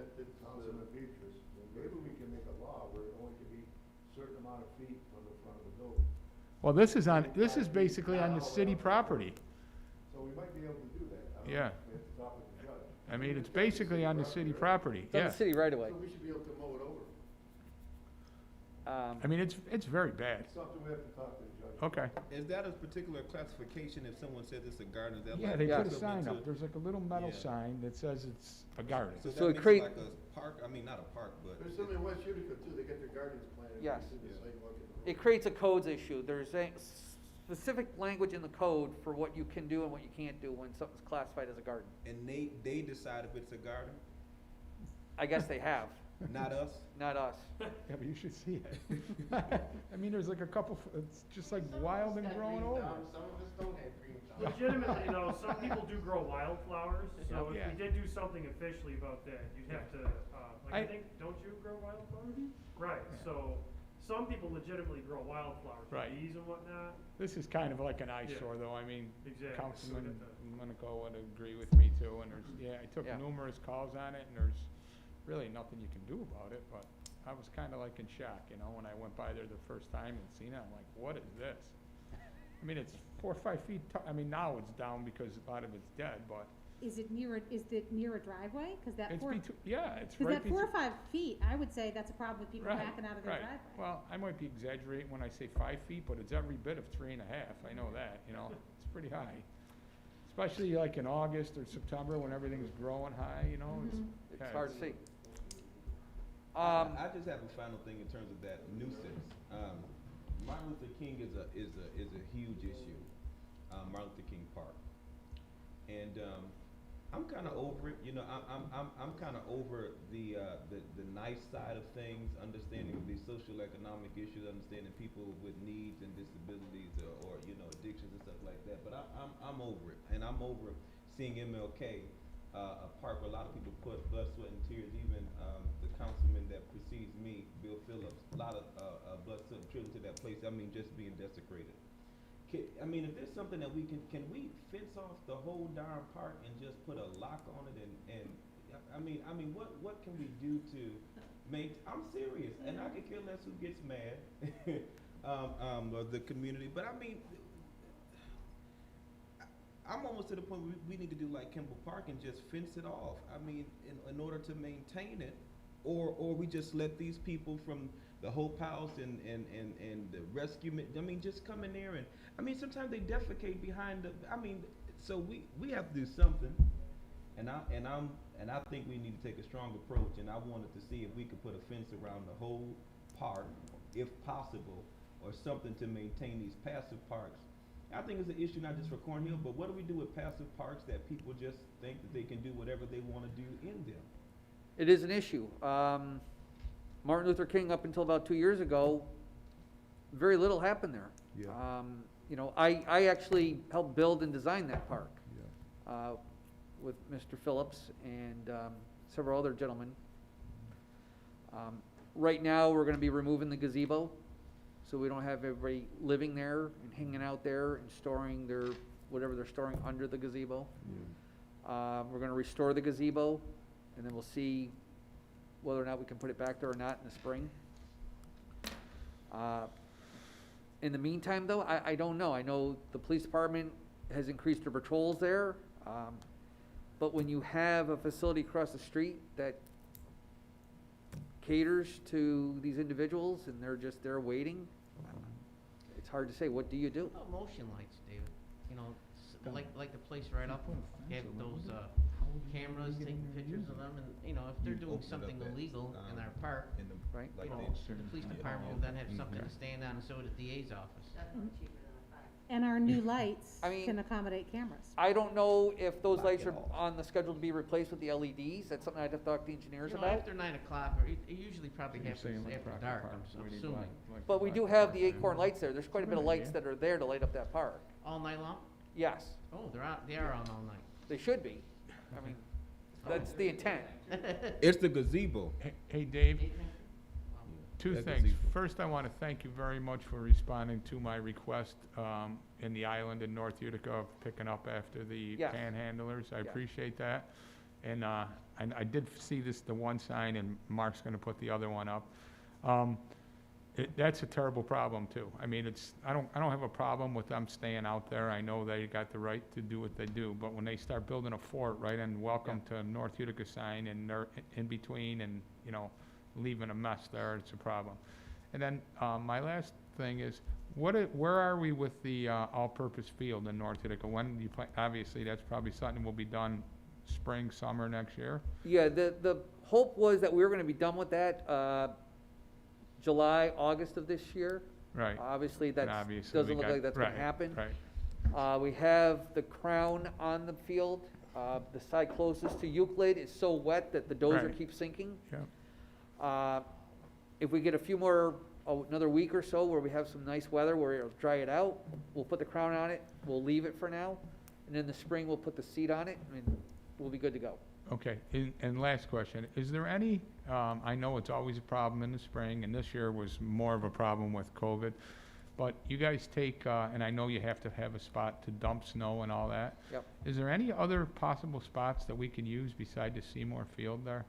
Speaker 8: Councilman Beatrice, maybe we can make a law where it only can be a certain amount of feet from the front of the building.
Speaker 1: Well, this is basically on the city property.
Speaker 8: So we might be able to do that. I don't know.
Speaker 1: Yeah.
Speaker 8: We have to talk with the judge.
Speaker 1: I mean, it's basically on the city property,
Speaker 2: It's on
Speaker 1: yeah.
Speaker 2: the city right away.
Speaker 8: So we should be able to mow it over.
Speaker 1: I mean, it's very bad.
Speaker 8: It's something we have to talk to the judge.
Speaker 1: Okay.
Speaker 7: Is that a particular classification if someone says it's a garden? Is that
Speaker 1: Yeah,
Speaker 7: like
Speaker 1: they
Speaker 2: Yeah.
Speaker 1: put a
Speaker 7: something
Speaker 1: sign
Speaker 7: to-
Speaker 1: up. There's like a little metal
Speaker 7: Yeah.
Speaker 1: sign that says it's a garden.
Speaker 7: So
Speaker 2: So
Speaker 7: that
Speaker 2: it
Speaker 7: makes
Speaker 2: create-
Speaker 7: it like a park, I mean, not a park, but.
Speaker 8: There's some in West Utica too, they get their gardens planted.
Speaker 2: Yes.
Speaker 8: in the sidewalk and the road.
Speaker 2: It creates a codes issue. There's a specific language in the code for what you can do and what you can't do when something's classified as a garden.
Speaker 7: And they decide if it's a garden,
Speaker 2: I guess they have,
Speaker 7: not us?
Speaker 2: not us.
Speaker 1: Yeah, but you should see it. I mean, there's like a couple, it's just like wild and growing over.
Speaker 3: Some of us don't have green thumbs.
Speaker 9: Legitimately, though, some people do grow wildflowers, so if
Speaker 1: Yeah.
Speaker 9: we did do something officially about that, you'd have to, I
Speaker 1: I-
Speaker 9: think, don't you grow wildflowers? Right, so some people legitimately grow wildflowers, for
Speaker 1: Right.
Speaker 9: bees and whatnot.
Speaker 1: This is kind of like an eyesore, though. I mean,
Speaker 9: Exactly.
Speaker 1: Councilman
Speaker 9: So
Speaker 1: Monaco would agree with me too, and there's, I took
Speaker 2: Yeah.
Speaker 1: numerous calls on it, and there's really nothing you can do about it, but I was kind of like in shock, when I went by there the first time and seen it, I'm like, what is this? I mean, it's 4 or 5 feet tall. I mean, now it's down because a lot of it's dead, but
Speaker 6: Is it near a driveway? Cause that
Speaker 1: it's
Speaker 6: four,
Speaker 1: between, yeah, it's
Speaker 6: cause
Speaker 1: right
Speaker 6: that 4 or
Speaker 1: between.
Speaker 6: 5 feet, I would say that's a problem with people
Speaker 1: Right,
Speaker 6: backing out of their
Speaker 1: right.
Speaker 6: driveway.
Speaker 1: Well, I might be exaggerating when I say 5 feet, but it's every bit of 3.5. I know that, it's pretty high. Especially like in August or September when everything's growing high,
Speaker 2: It's hard to see.
Speaker 7: I just have a final thing in terms of that nuisance. Martin Luther King is a huge issue, Martin Luther King Park. And, I'm kinda over it, I'm kinda over the nice side of things, understanding the social economic issues, understanding people with needs and disabilities or addictions and stuff like that, but I'm over it. And I'm over seeing MLK, a park where a lot of people put blood, sweat, and tears, even, the councilman that precedes me, Bill Phillips, a lot of, blood, sweat, and tears into that place, just being desecrated. If there's something that can we fence off the whole darn park and just put a lock on it what can we do to make, I'm serious, and I could care less who gets mad, of the community, but I'm almost to the point where we need to do like Kimball Park and just fence it off, in order to maintain it, or we just let these people from the Hope House and the rescue, just come in there and, sometimes they defecate behind so we have to do something, and I think we need to take a strong approach, and I wanted to see if we could put a fence around the whole park, if possible, or something to maintain these passive parks. I think it's an issue not just for Cornhill, but what do we do with passive parks that people just think that they can do whatever they want to do in them?
Speaker 2: It is an issue. Martin Luther King, up until about 2 years ago, very little happened there.
Speaker 4: Yeah.
Speaker 2: you know, I actually helped build and design that park, with Mr. Phillips and, several other gentlemen. Right now, we're gonna be removing the gazebo, so we don't have everybody living there and hanging out there and storing their, whatever they're storing under the gazebo. We're gonna restore the gazebo, and then we'll see whether or not we can put it back there or not in the spring. In the meantime, though, I don't know. I know the police department has increased their patrols there, but when you have a facility across the street that caters to these individuals and they're just there waiting, it's hard to say. What do you do?
Speaker 5: What about motion lights, David? You know, like the place right up, have those, cameras taking pictures of them, and, you know, if they're doing
Speaker 7: Open it
Speaker 5: something
Speaker 7: up at,
Speaker 5: illegal in our park,
Speaker 7: in the,
Speaker 2: Right.
Speaker 7: like
Speaker 5: you know,
Speaker 7: the-
Speaker 5: the police department will then have something to stand on, and so would the DA's office.
Speaker 3: That's much cheaper than a fire.
Speaker 6: And our new lights
Speaker 2: I mean-
Speaker 6: can accommodate cameras.
Speaker 2: I don't know if those
Speaker 7: Knock
Speaker 2: lights
Speaker 7: it
Speaker 2: are
Speaker 7: off.
Speaker 2: on the schedule to be replaced with the LEDs. That's something I'd have to talk to the engineers
Speaker 5: You know,
Speaker 2: about.
Speaker 5: after 9 o'clock, or it usually probably happens after dark, I'm assuming.
Speaker 2: But we do have the Acorn lights there. There's quite a bit of lights that are there to light up that park.
Speaker 5: All night long?
Speaker 2: Yes,
Speaker 5: Oh, they are on all night.
Speaker 2: they should be. I mean, that's the intent.
Speaker 7: It's the gazebo.
Speaker 1: Hey, Dave,
Speaker 5: Evening?
Speaker 1: two
Speaker 7: That
Speaker 1: things.
Speaker 7: gazebo.
Speaker 1: First, I want to thank you very much for responding to my request in the island in North Utica of picking up after the
Speaker 2: Yes.
Speaker 1: panhandlers. I
Speaker 2: Yeah.
Speaker 1: appreciate that. And I did see the one sign, and Mark's going to put the other one up. That's a terrible problem, too. I mean, I don't have a problem with them staying out there. I know they got the right to do what they do, but when they start building a fort right in welcome to North Utica sign and they're in between and, you know, leaving a mess there, it's a problem. And then, my last thing is, where are we with the, all-purpose field in North Utica? When do you plan, obviously, that's probably something will be done spring, summer next year?
Speaker 2: Yeah, the hope was that we were gonna be done with that, July, August of this year.
Speaker 1: Right.
Speaker 2: Obviously,
Speaker 1: And
Speaker 2: that
Speaker 1: obviously
Speaker 2: doesn't
Speaker 1: we
Speaker 2: look
Speaker 1: got-
Speaker 2: like that's gonna
Speaker 1: right,
Speaker 2: happen.
Speaker 1: Right.
Speaker 2: We have the crown on the field. The side closest to Euclid is so wet that the dozer
Speaker 1: Right.
Speaker 2: keeps sinking.
Speaker 1: Yeah.
Speaker 2: If we get a few more, another week or so where we have some nice weather where it'll dry it out, we'll put the crown on it, we'll leave it for now, and in the spring, we'll put the seat on it, and we'll be good to go.
Speaker 1: Okay, and last question, is there any, I know it's always a problem in the spring, and this year was more of a problem with COVID, but you guys take, and I know you have to have a spot to dump snow and all that.
Speaker 2: Yep.
Speaker 1: Is there any other possible spots that we could use beside the Seymour Field there?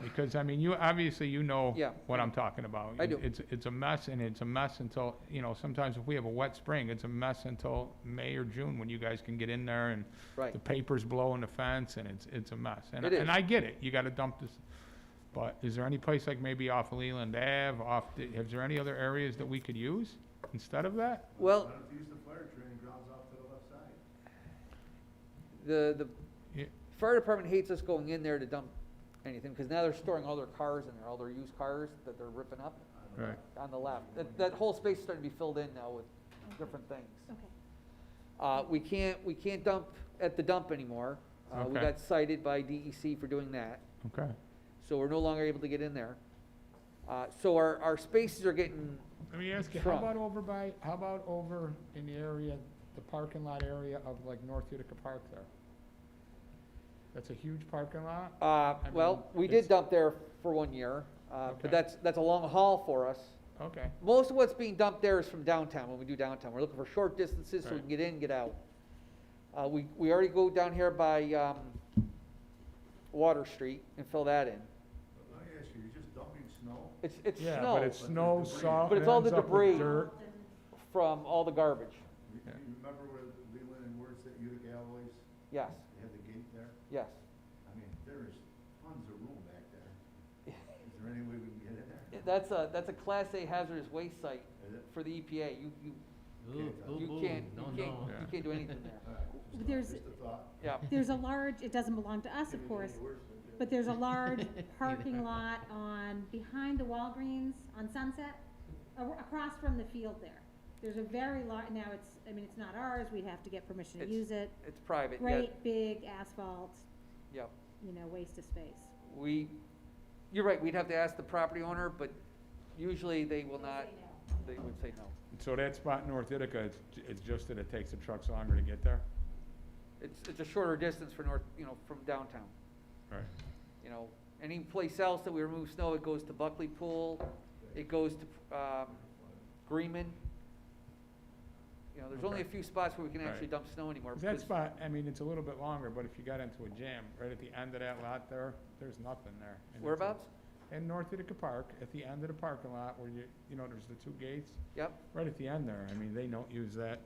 Speaker 1: Because, I mean, obviously you know
Speaker 2: Yeah.
Speaker 1: what I'm talking about.
Speaker 2: I do.
Speaker 1: It's a mess, and it's a mess until, you know, sometimes if we have a wet spring, it's a mess until May or June when you guys can get in there and
Speaker 2: Right.
Speaker 1: the paper's blowing the fence, and it's a mess. And
Speaker 2: It is.
Speaker 1: and I get it, you gotta dump this, but is there any place like maybe off Leland Ave, is there any other areas that we could use instead of that?
Speaker 2: Well,
Speaker 4: Why don't you use the fire training grounds off to the left side?
Speaker 2: the
Speaker 1: Yeah.
Speaker 2: fire department hates us going in there to dump anything, because now they're storing all their cars in there, all their used cars that they're ripping up
Speaker 1: Right.
Speaker 2: on the left. That whole space is starting to be filled in now with different things.
Speaker 6: Okay.
Speaker 2: We can't dump at the dump anymore. We
Speaker 1: Okay.
Speaker 2: got cited by DEC for doing that,
Speaker 1: Okay.
Speaker 2: so we're no longer able to get in there. So our spaces are getting,
Speaker 1: Let me ask you,
Speaker 2: Trump.
Speaker 1: how about over in the area, the parking lot area of like North Utica Park there? That's a huge parking lot?
Speaker 2: well, we
Speaker 1: it's-
Speaker 2: did dump there for 1 year,
Speaker 1: Okay.
Speaker 2: but that's a long haul for us.
Speaker 1: Okay,
Speaker 2: Most of what's being dumped there is from downtown, when we do downtown. We're looking for short distances so we
Speaker 1: Right.
Speaker 2: can get in, get out. We already go down here by, Water Street and fill that in.
Speaker 4: Let me ask you, you're just dumping snow?
Speaker 2: It's
Speaker 1: yeah,
Speaker 2: snow
Speaker 1: but it's snow, salt,
Speaker 2: But
Speaker 1: it
Speaker 2: it's all
Speaker 1: ends
Speaker 2: the
Speaker 1: up with
Speaker 2: debris.
Speaker 1: dirt.
Speaker 2: from all the garbage.
Speaker 4: You
Speaker 1: Yeah.
Speaker 4: you remember where Leland and Words at Utica Alloys,
Speaker 2: Yes,
Speaker 4: they had the gate there?
Speaker 2: yes.
Speaker 4: I mean, there is tons of room back there. Is there any way we can get in there?
Speaker 2: That's a Class A hazardous waste site
Speaker 4: Is it?
Speaker 2: for the EPA. You
Speaker 5: Ooh, boo,
Speaker 2: you
Speaker 5: boo.
Speaker 2: can't,
Speaker 5: No,
Speaker 2: you can't,
Speaker 5: no.
Speaker 1: Yeah.
Speaker 2: you can't do anything there.
Speaker 4: All right,
Speaker 6: There's-
Speaker 4: just a thought.
Speaker 2: Yeah.
Speaker 6: There's a large, it doesn't belong to us, of course, but there's a large parking lot behind the Walgreens on Sunset, across from the field there. There's a very large, now it's not ours, we'd have to get permission to
Speaker 2: It's-
Speaker 6: use it.
Speaker 2: It's private, yeah.
Speaker 6: Great, big asphalt,
Speaker 2: Yep.
Speaker 6: waste of space.
Speaker 2: You're right, we'd have to ask the property owner, but usually they will not, they would say no.
Speaker 1: So that spot in North Utica, it's just that it takes the trucks longer to get there?
Speaker 2: It's a shorter distance for north, from downtown.
Speaker 1: Right.
Speaker 2: Any place else that we remove snow, it goes to Buckley Pool, it goes to, Greenman. There's only a
Speaker 1: Okay.
Speaker 2: few spots where we can
Speaker 1: Right.
Speaker 2: actually dump snow anymore.
Speaker 1: 'Cause that
Speaker 2: because-
Speaker 1: spot, I mean, it's a little bit longer, but if you got into a jam, right at the end of that lot there, there's nothing there. And it's a-
Speaker 2: Whereabouts?
Speaker 1: In North Utica Park, at the end of the parking lot where there's the two gates,
Speaker 2: Yep.
Speaker 1: right at the end there. I mean, they don't use that.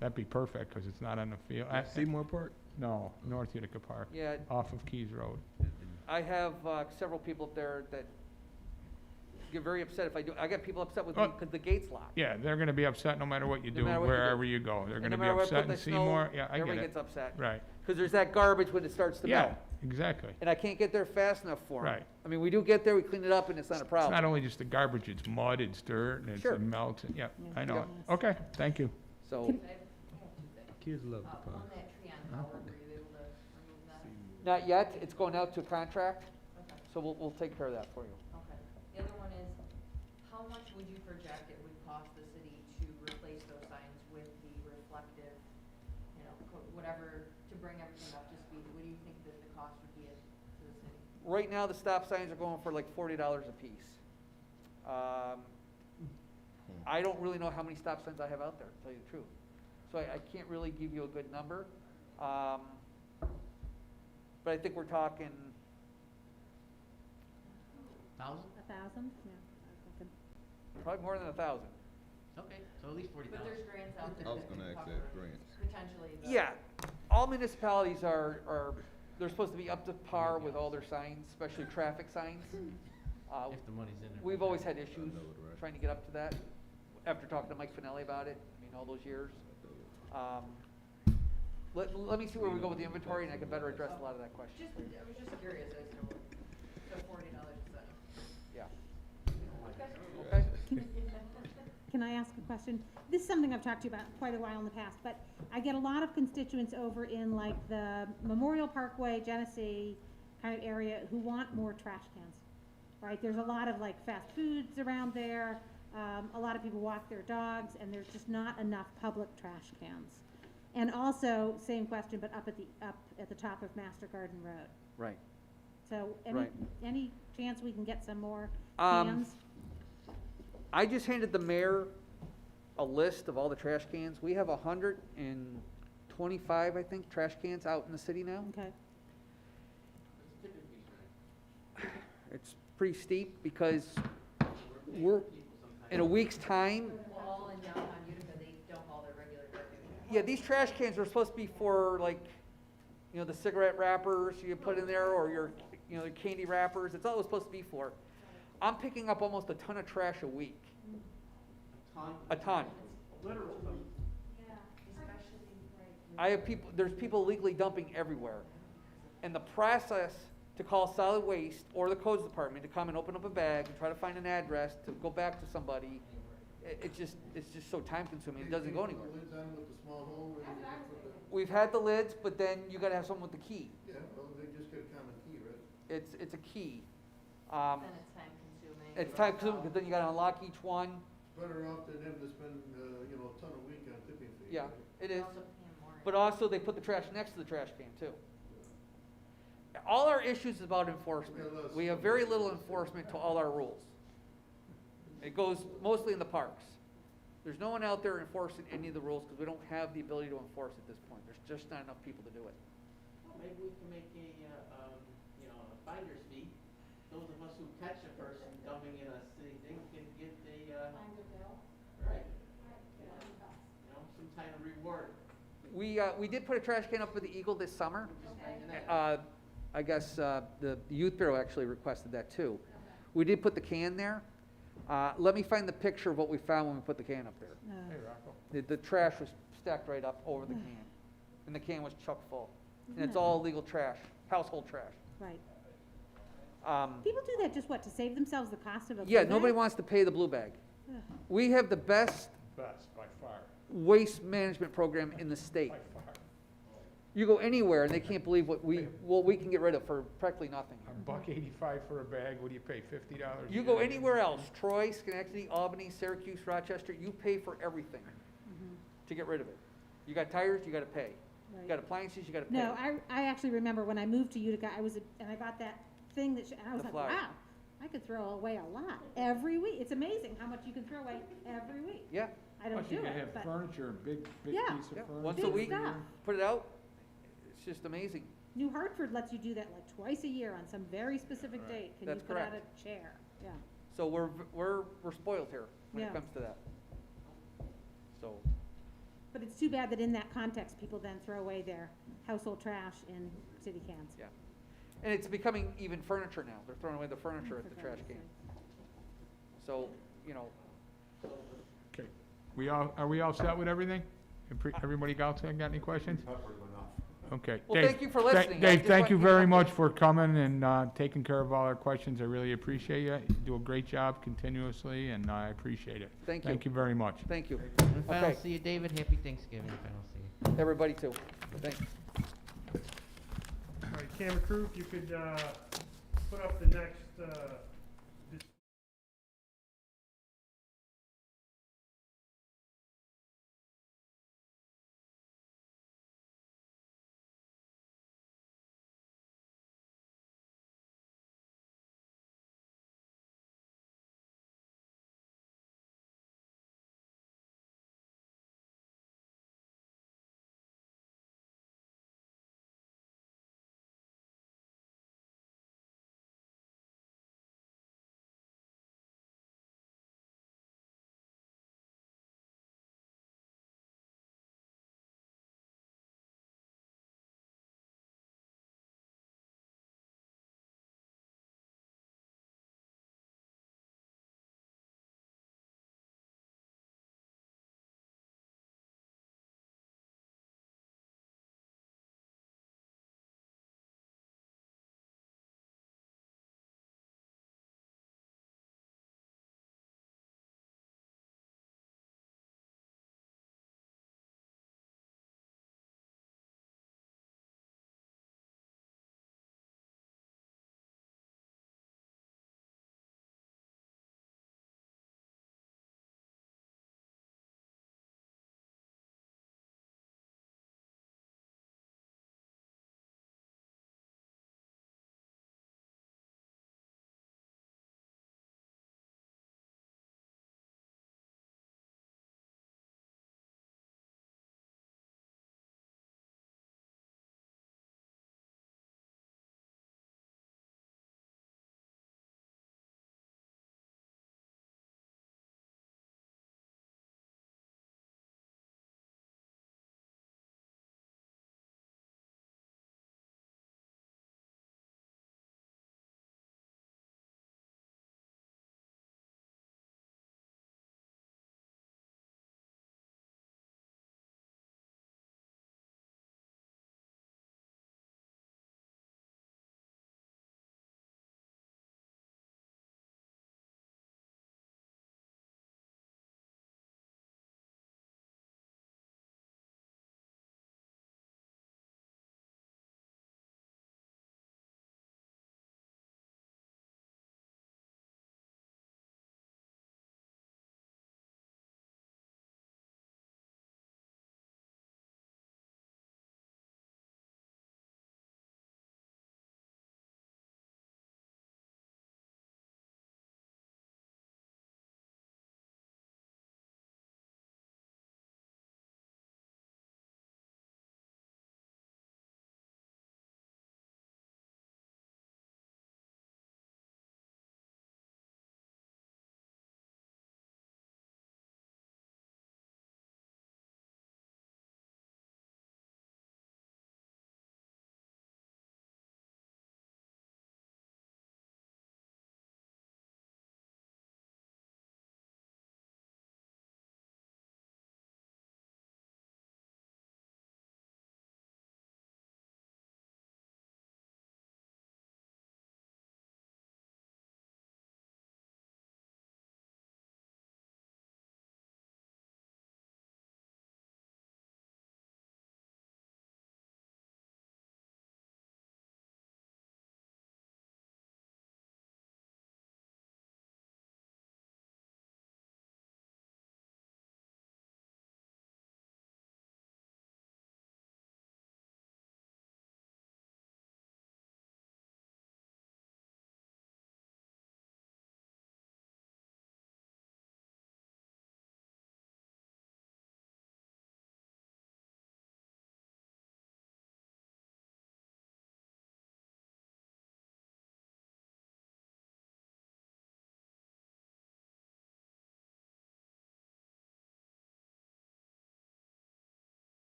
Speaker 1: That'd be perfect, cause it's not on the field.
Speaker 7: Seymour Park?
Speaker 1: No, North Utica Park,
Speaker 2: Yeah,
Speaker 1: off of Keys Road.
Speaker 2: I have, several people up there that get very upset if I do. I get people upset with me
Speaker 1: Oh.
Speaker 2: because the gate's locked.
Speaker 1: Yeah, they're gonna be upset no matter what you
Speaker 2: No
Speaker 1: do,
Speaker 2: matter what you do.
Speaker 1: wherever you go. They're
Speaker 2: And
Speaker 1: gonna
Speaker 2: no
Speaker 1: be
Speaker 2: matter where I
Speaker 1: upset
Speaker 2: put
Speaker 1: in
Speaker 2: the snow,
Speaker 1: Seymour. Yeah, I get
Speaker 2: everybody
Speaker 1: it.
Speaker 2: gets upset.
Speaker 1: Right.
Speaker 2: Because there's that garbage when it starts to
Speaker 1: Yeah,
Speaker 2: melt.
Speaker 1: exactly.
Speaker 2: And I can't get there fast enough for 'em.
Speaker 1: Right.
Speaker 2: I mean, we do get there, we clean it up, and it's not a
Speaker 1: It's
Speaker 2: problem.
Speaker 1: not only just the garbage, it's mud, it's dirt, and
Speaker 2: Sure.
Speaker 1: it melts, and, yeah,
Speaker 6: Yeah.
Speaker 1: I know it.
Speaker 2: Yeah.
Speaker 1: Okay, thank you.
Speaker 2: So,
Speaker 6: Can-
Speaker 7: Kids love the
Speaker 10: On
Speaker 7: park.
Speaker 10: that tree on Howard, were you able to remove that?
Speaker 2: not yet, it's going out to contract,
Speaker 10: Okay,
Speaker 2: so we'll take care of that for you.
Speaker 10: okay. The other one is, how much would you project it would cost the city to replace those signs with the reflective, whatever, to bring everything up to speed? What do you think that the cost would be to the city?
Speaker 2: Right now, the stop signs are going for like $40 a piece. I don't really know how many stop signs I have out there, to tell you the truth. So I can't really give you a good number. But I think we're talking,
Speaker 5: 1,000?
Speaker 6: 1,000? Yeah. I was thinking-
Speaker 2: probably more than 1,000.
Speaker 5: Okay, so at least
Speaker 10: But
Speaker 5: 40,000.
Speaker 10: there's grants out there
Speaker 7: I was
Speaker 10: that
Speaker 7: gonna
Speaker 10: could
Speaker 7: ask
Speaker 10: cover
Speaker 7: that, grants.
Speaker 10: potentially the.
Speaker 2: Yeah, all municipalities they're supposed to be up to par with all their signs, especially traffic signs.
Speaker 5: If the money's in there.
Speaker 2: We've always had issues
Speaker 7: know it, right?
Speaker 2: trying to get up to that, after talking to Mike Finelli about it, all those years. Let me see where we go with the inventory, and I can better address a lot of that question.
Speaker 10: I was just curious as to what, so $40 a sign.
Speaker 2: Yeah.
Speaker 10: Okay.
Speaker 2: Okay?
Speaker 6: Can I ask a question? This is something I've talked to you about quite a while in the past, but I get a lot of constituents over in like the Memorial Parkway, Genesee kind of area who want more trash cans, right? There's a lot of like fast foods around there. A lot of people walk their dogs, and there's just not enough public trash cans. And also, same question, but up at the top of Master Garden Road.
Speaker 2: Right.
Speaker 6: So
Speaker 2: Right.
Speaker 6: any chance we can get some more
Speaker 2: Um,
Speaker 6: cans?
Speaker 2: I just handed the mayor a list of all the trash cans. We have 125, I think, trash cans out in the city now.
Speaker 6: Okay.
Speaker 2: It's pretty steep because we're, in a week's time,
Speaker 10: Well, all in downtown Utica, they dump all their regular garbage.
Speaker 2: yeah, these trash cans are supposed to be for like, the cigarette wrappers you put in there, or your, the candy wrappers. It's all it's supposed to be for. I'm picking up almost a ton of trash a week. A ton.
Speaker 9: Literal stuff.
Speaker 10: Yeah, especially, right.
Speaker 2: I have there's people legally dumping everywhere. And the process to call solid waste or the codes department to come and open up a bag and try to find an address to go back to somebody, it's just so time consuming, it doesn't go
Speaker 8: Can you
Speaker 2: anywhere.
Speaker 8: put the lids on with the small hole where you can put the,
Speaker 2: We've had the lids, but then you gotta have someone with the key.
Speaker 8: yeah, well, they just get a common key, right?
Speaker 2: It's a key.
Speaker 10: Then it's time consuming.
Speaker 2: It's time consuming, because then you gotta unlock each one.
Speaker 8: Better off than them to spend, a ton a week on tipping fees.
Speaker 2: Yeah,
Speaker 8: right?
Speaker 2: it is.
Speaker 10: Also paying more.
Speaker 2: But also, they put the trash next to the trash can too. All our issues is about enforcement. We have very little enforcement to all our rules. It goes mostly in the parks. There's no one out there enforcing any of the rules because we don't have the ability to enforce at this point. There's just not enough people to do it.
Speaker 5: Maybe we can make a finder's fee. Those of us who catch a person dumping in a city thing can get right. Some kind of reward.
Speaker 2: We did put a trash can up for the Eagle this summer.
Speaker 5: Just imagine that.
Speaker 2: I guess the Youth Bureau actually requested that too. We did put the can there. Let me find the picture of what we found when we put the can up there.
Speaker 1: Hey, Rocco.
Speaker 2: The trash was stacked right up over the can, and the can was chock full. And
Speaker 6: Isn't
Speaker 2: it's
Speaker 6: that-
Speaker 2: all legal trash, household trash.
Speaker 6: Right.
Speaker 2: Um,
Speaker 6: People do that just what, to save themselves the cost of a
Speaker 2: Yeah,
Speaker 6: blue
Speaker 2: nobody
Speaker 6: bag?
Speaker 2: wants to pay the blue bag.
Speaker 6: Ugh.
Speaker 2: We have the best
Speaker 1: Best, by far,
Speaker 2: waste management program in the state.
Speaker 1: by far.
Speaker 2: You go anywhere and they can't believe what we can get rid of for practically nothing.
Speaker 1: $1.85 for a bag, what do you pay, $50?
Speaker 2: You go anywhere else, Troy, Schenectady, Albany, Syracuse, Rochester, you pay for everything to get rid of it. You got tires, you gotta pay. You
Speaker 6: Right.
Speaker 2: got appliances, you gotta pay.
Speaker 6: No, I actually remember when I moved to Utica, and I got that thing that, and I was
Speaker 2: The
Speaker 6: like,
Speaker 2: flyer.
Speaker 6: wow, I could throw away a lot every week. It's amazing how much you can throw away every week.
Speaker 2: Yeah,
Speaker 6: I don't
Speaker 1: Plus you
Speaker 6: do
Speaker 1: can
Speaker 6: it,
Speaker 1: have
Speaker 6: but,
Speaker 1: furniture, big
Speaker 6: Yeah.
Speaker 1: piece of
Speaker 2: yeah,
Speaker 1: furniture.
Speaker 2: once a
Speaker 6: Big
Speaker 2: week,
Speaker 6: stuff.
Speaker 2: put it out, it's just amazing.
Speaker 6: New Hartford lets you do that like twice a year on some very specific date. Can you
Speaker 2: That's
Speaker 6: put out
Speaker 2: correct.
Speaker 6: a chair? Yeah.
Speaker 2: So we're spoiled here when
Speaker 6: Yeah.
Speaker 2: it comes to that. So,
Speaker 6: But it's too bad that in that context, people then throw away their household trash in city cans.
Speaker 2: yeah. And it's becoming even furniture now. They're throwing away the furniture at
Speaker 6: For
Speaker 2: the trash
Speaker 6: God's
Speaker 2: can.
Speaker 6: sake.
Speaker 2: So, you know,
Speaker 1: Okay, are we all set with everything? Everybody got any questions? Okay.
Speaker 2: Well,
Speaker 1: Dave,
Speaker 2: thank you for listening. I
Speaker 1: Dave,
Speaker 2: just
Speaker 1: thank
Speaker 2: want
Speaker 1: you
Speaker 2: you to
Speaker 1: very
Speaker 2: know-
Speaker 1: much for coming and taking care of all our questions. I really appreciate you. You do a great job continuously, and I appreciate it.
Speaker 2: Thank you.
Speaker 1: Thank you very much.
Speaker 2: Thank you.
Speaker 5: If I don't
Speaker 2: Okay,
Speaker 5: see you, David, happy Thanksgiving if I don't see you.
Speaker 2: everybody too. Thanks.
Speaker 9: All right, camera crew, if you could, put up the next,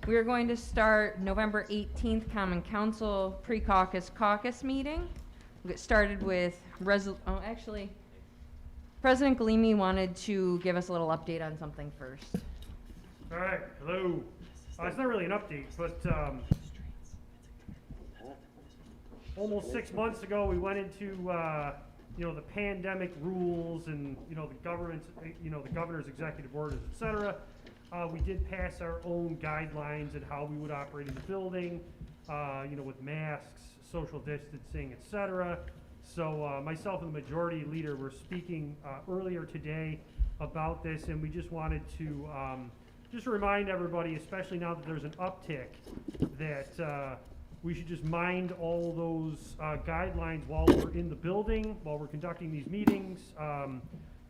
Speaker 11: We are going to start November 18th Common Council pre-caucus caucus meeting. We'll get started with actually, President Galimi wanted to give us a little update on something first.
Speaker 9: All right, hello. It's not really an update, but almost 6 months ago, we went into the pandemic rules and the governor's executive orders, et cetera. We did pass our own guidelines and how we would operate in the building, with masks, social distancing, et cetera. So myself and the majority leader were speaking earlier today about this, and we just wanted to just remind everybody, especially now that there's an uptick, that we should just mind all those guidelines while we're in the building, while we're conducting these meetings,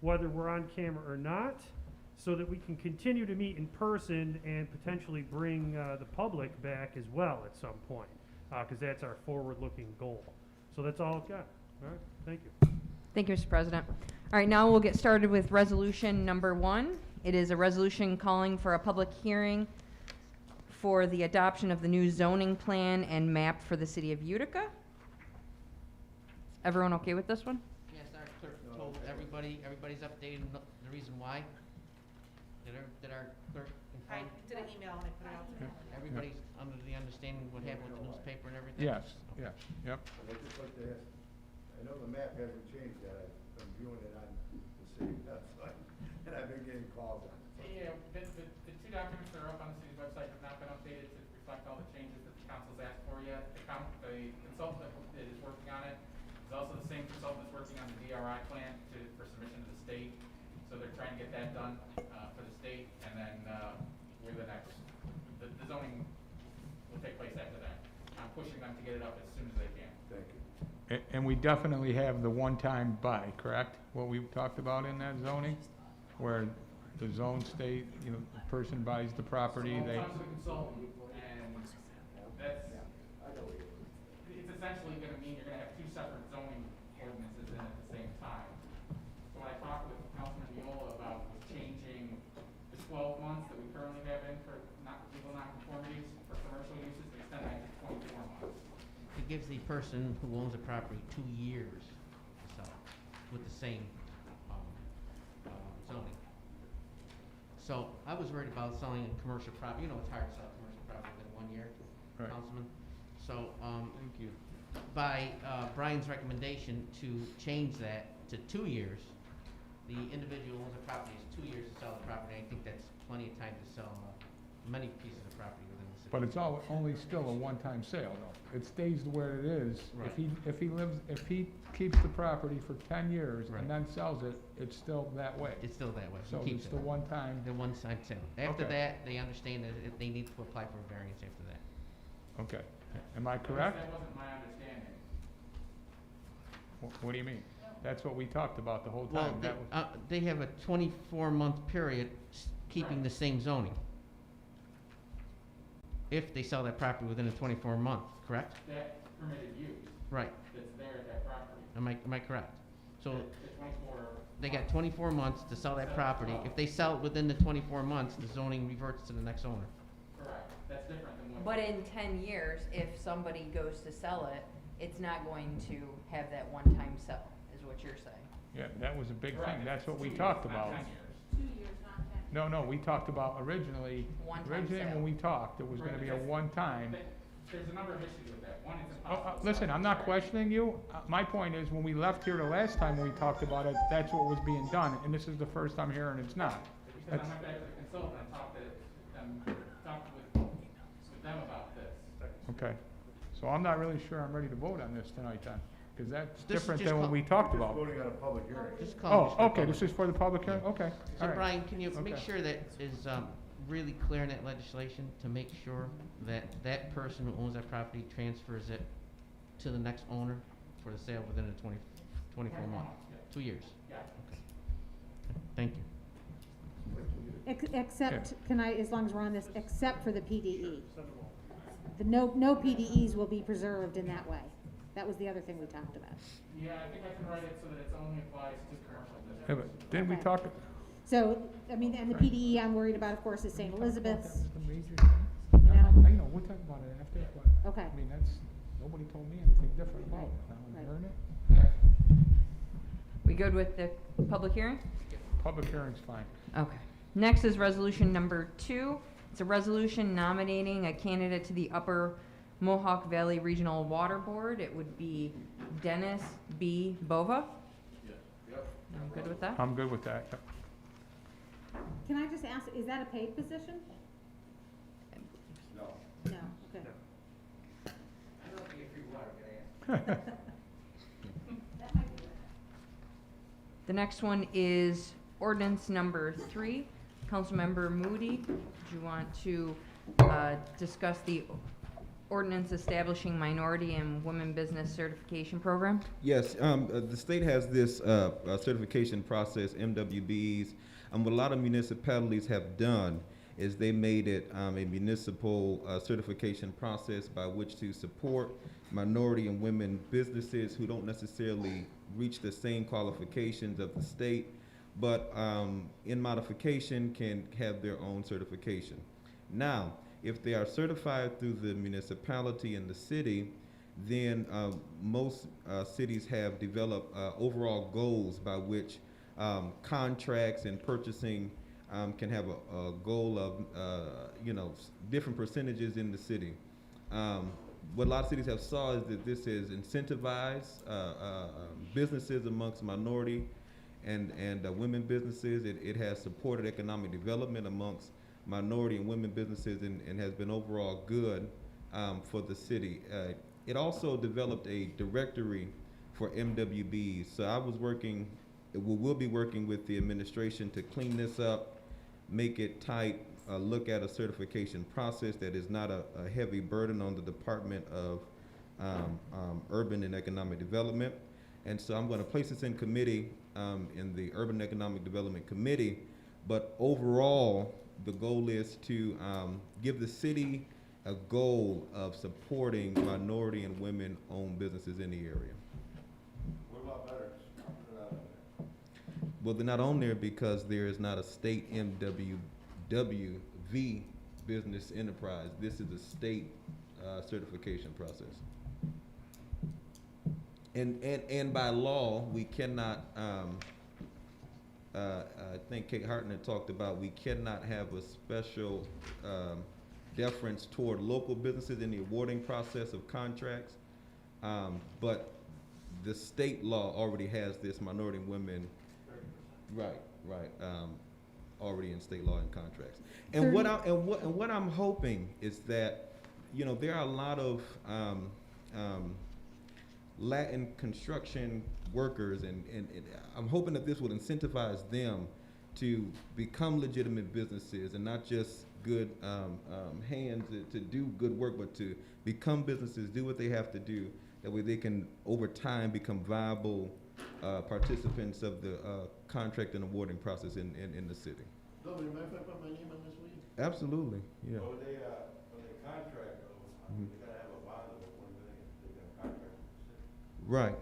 Speaker 9: whether we're on camera or not, so that we can continue to meet in person and potentially bring the public back as well at some point, because that's our forward-looking goal. So that's all I've got. All right, thank you.
Speaker 11: Thank you, Mr. President. All right, now we'll get started with resolution number 1. It is a resolution calling for a public hearing for the adoption of the new zoning plan and map for the city of Utica. Everyone okay with this one?
Speaker 5: Yes, our clerk told everybody's updated the reason why. Did our clerk
Speaker 3: I
Speaker 5: inform?
Speaker 3: did an email and I put it out today.
Speaker 5: Everybody's under the understanding what happened with the newspaper and everything?
Speaker 1: Yes, yes, yep.
Speaker 4: But I'd just like to ask, I know the map hasn't changed yet, I'm viewing it on the city website, and I've been getting calls on it.
Speaker 12: Yeah, the two documents that are up on the city's website have not been updated to reflect all the changes that the council's asked for yet. The consultant that is working on it is also the same consultant that's working on the DRI plan for submission to the state. So they're trying to get that done for the state, and then we're the next. The zoning will take place after that. I'm pushing them to get it up as soon as they can.
Speaker 4: Thank you.
Speaker 1: And we definitely have the one-time buy, correct? What we talked about in that zoning, where the zone state, the person buys the property,
Speaker 12: So
Speaker 1: they.
Speaker 12: comes the consultant, and that's, it's essentially gonna mean you're gonna have two separate zoning ordinances in at the same time. So what I talked with Councilman Viola about was changing the 12 months that we currently have in for legal nonconformities for commercial uses, to extend that to 24 months.
Speaker 5: It gives the person who owns the property 2 years to sell with the same zoning. So I was worried about selling a commercial property. It's hard to sell a commercial property within 1 year,
Speaker 1: Right.
Speaker 5: Councilman. So
Speaker 1: Thank you.
Speaker 5: by Brian's recommendation to change that to 2 years, the individual who owns the property has 2 years to sell the property. I think that's plenty of time to sell many pieces of property within the city.
Speaker 1: But it's only still a one-time sale, though. It stays where it is.
Speaker 5: Right.
Speaker 1: If he keeps the property for 10 years
Speaker 5: Right.
Speaker 1: and then sells it, it's still that way.
Speaker 5: It's still that way. He
Speaker 1: So
Speaker 5: keeps
Speaker 1: it's
Speaker 5: it.
Speaker 1: the one-time,
Speaker 5: The one-time sale. After
Speaker 1: Okay.
Speaker 5: that, they understand that they need to apply for a variance after that.
Speaker 1: okay. Am I correct?
Speaker 12: That wasn't my understanding.
Speaker 1: What do you mean? That's what we talked about the whole
Speaker 5: Well,
Speaker 1: time. That was-
Speaker 5: they have a 24-month period keeping the same zoning. If they sell that property within a 24-month, correct?
Speaker 12: That permitted use
Speaker 5: Right.
Speaker 12: that's there at that property.
Speaker 5: Am I correct? So
Speaker 12: The 24.
Speaker 5: they got 24 months to sell that property. If they sell it within the 24 months, the zoning reverts to the next owner.
Speaker 12: Correct. That's different than what.
Speaker 11: But in 10 years, if somebody goes to sell it, it's not going to have that one-time sell, is what you're saying.
Speaker 1: Yeah, that was a big thing.
Speaker 12: Correct.
Speaker 1: That's what we
Speaker 12: 2 years,
Speaker 1: talked
Speaker 12: not
Speaker 1: about.
Speaker 12: 10 years.
Speaker 6: 2 years, not 10.
Speaker 1: No, we talked about originally
Speaker 11: One-time
Speaker 1: when
Speaker 11: sale.
Speaker 1: we talked, it was gonna be a one-time.
Speaker 12: There's a number of issues with that. One, it's
Speaker 1: Oh,
Speaker 12: impossible. to
Speaker 1: listen,
Speaker 12: sell
Speaker 1: I'm not
Speaker 12: it.
Speaker 1: questioning you. My point is, when we left here the last time we talked about it, that's what was being done, and this is the first I'm hearing it's not.
Speaker 12: Because
Speaker 1: That's-
Speaker 12: I went back to the consultant and talked with them about this.
Speaker 1: Okay, so I'm not really sure I'm ready to vote on this tonight then, because that's
Speaker 5: This is
Speaker 1: different
Speaker 5: just
Speaker 1: than what
Speaker 5: call-
Speaker 1: we talked
Speaker 4: Just
Speaker 1: about.
Speaker 4: voting on a public hearing.
Speaker 5: Just call
Speaker 1: Oh, okay, this is for the public hearing, okay,
Speaker 5: So
Speaker 1: all right.
Speaker 5: Brian, can you make
Speaker 1: Okay.
Speaker 5: sure that is really clear in that legislation to make sure that that person who owns that property transfers it to the next owner for the sale within a 24 month, 2 years?
Speaker 12: Yeah.
Speaker 5: Okay. Thank you.
Speaker 6: Except, can I, as long as we're on this, except for the PDE.
Speaker 9: Send them all.
Speaker 6: The no PDEs will be preserved in that way. That was the other thing we talked about.
Speaker 12: Yeah, I think I can write it so that it only applies to commercial
Speaker 1: Yeah,
Speaker 12: districts.
Speaker 1: but didn't we
Speaker 6: Okay.
Speaker 1: talk?
Speaker 6: So, I mean, and the PDE I'm worried about, of course, is St. Elizabeth's. You know?
Speaker 1: I know, we'll talk about it after, but,
Speaker 6: Okay.
Speaker 1: I mean, nobody told me anything different about it. Now I'm
Speaker 6: Right.
Speaker 1: hearing it.
Speaker 11: We good with the public hearing?
Speaker 1: Public hearing's fine.
Speaker 11: Okay. Next is resolution number 2. It's a resolution nominating a candidate to the Upper Mohawk Valley Regional Water Board. It would be Dennis B. Bova. I'm good with that.
Speaker 1: I'm good with that, yep.
Speaker 6: Can I just ask, is that a paid position?
Speaker 7: No.
Speaker 6: No, okay.
Speaker 3: I don't think if you water, can I ask?
Speaker 6: That might be it.
Speaker 11: The next one is ordinance number 3. Councilmember Moody, do you want to discuss the ordinance establishing minority and women business certification program?
Speaker 7: Yes, the state has this certification process, MWBs. What a lot of municipalities have done is they made it a municipal certification process by which to support minority and women businesses who don't necessarily reach the same qualifications of the state, but in modification can have their own certification. Now, if they are certified through the municipality and the city, then most cities have developed overall goals by which contracts and purchasing can have a goal of, different percentages in the city. What a lot of cities have saw is that this has incentivized businesses amongst minority and women businesses. It has supported economic development amongst minority and women businesses and has been overall good for the city. It also developed a directory for MWBs. So I was working, we'll be working with the administration to clean this up, make it tight, look at a certification process that is not a heavy burden on the Department of Urban and Economic Development. And so I'm going to place this in committee, in the Urban and Economic Development Committee. But overall, the goal is to give the city a goal of supporting minority and women-owned businesses in the area.
Speaker 8: What about better?
Speaker 7: Well, they're not on there because there is not a state MWV business enterprise. This is a state certification process. And by law, we cannot, I think Kate Hartnett talked about, we cannot have a special deference toward local businesses in the awarding process of contracts. But the state law already has this minority and women, right, already in state law and contracts. And what I'm hoping is that, there are a lot of Latin construction workers, and I'm hoping that this would incentivize them to become legitimate businesses and not just good hands to do good work, but to become businesses, do what they have to do. That way they can, over time, become viable participants of the contract and awarding process in the city.
Speaker 8: No, but you mind if I put my name on this week?
Speaker 7: Absolutely, yeah.
Speaker 8: When they contract though, they gotta have a bond of $1 million, they got a contract with the city.
Speaker 7: Right.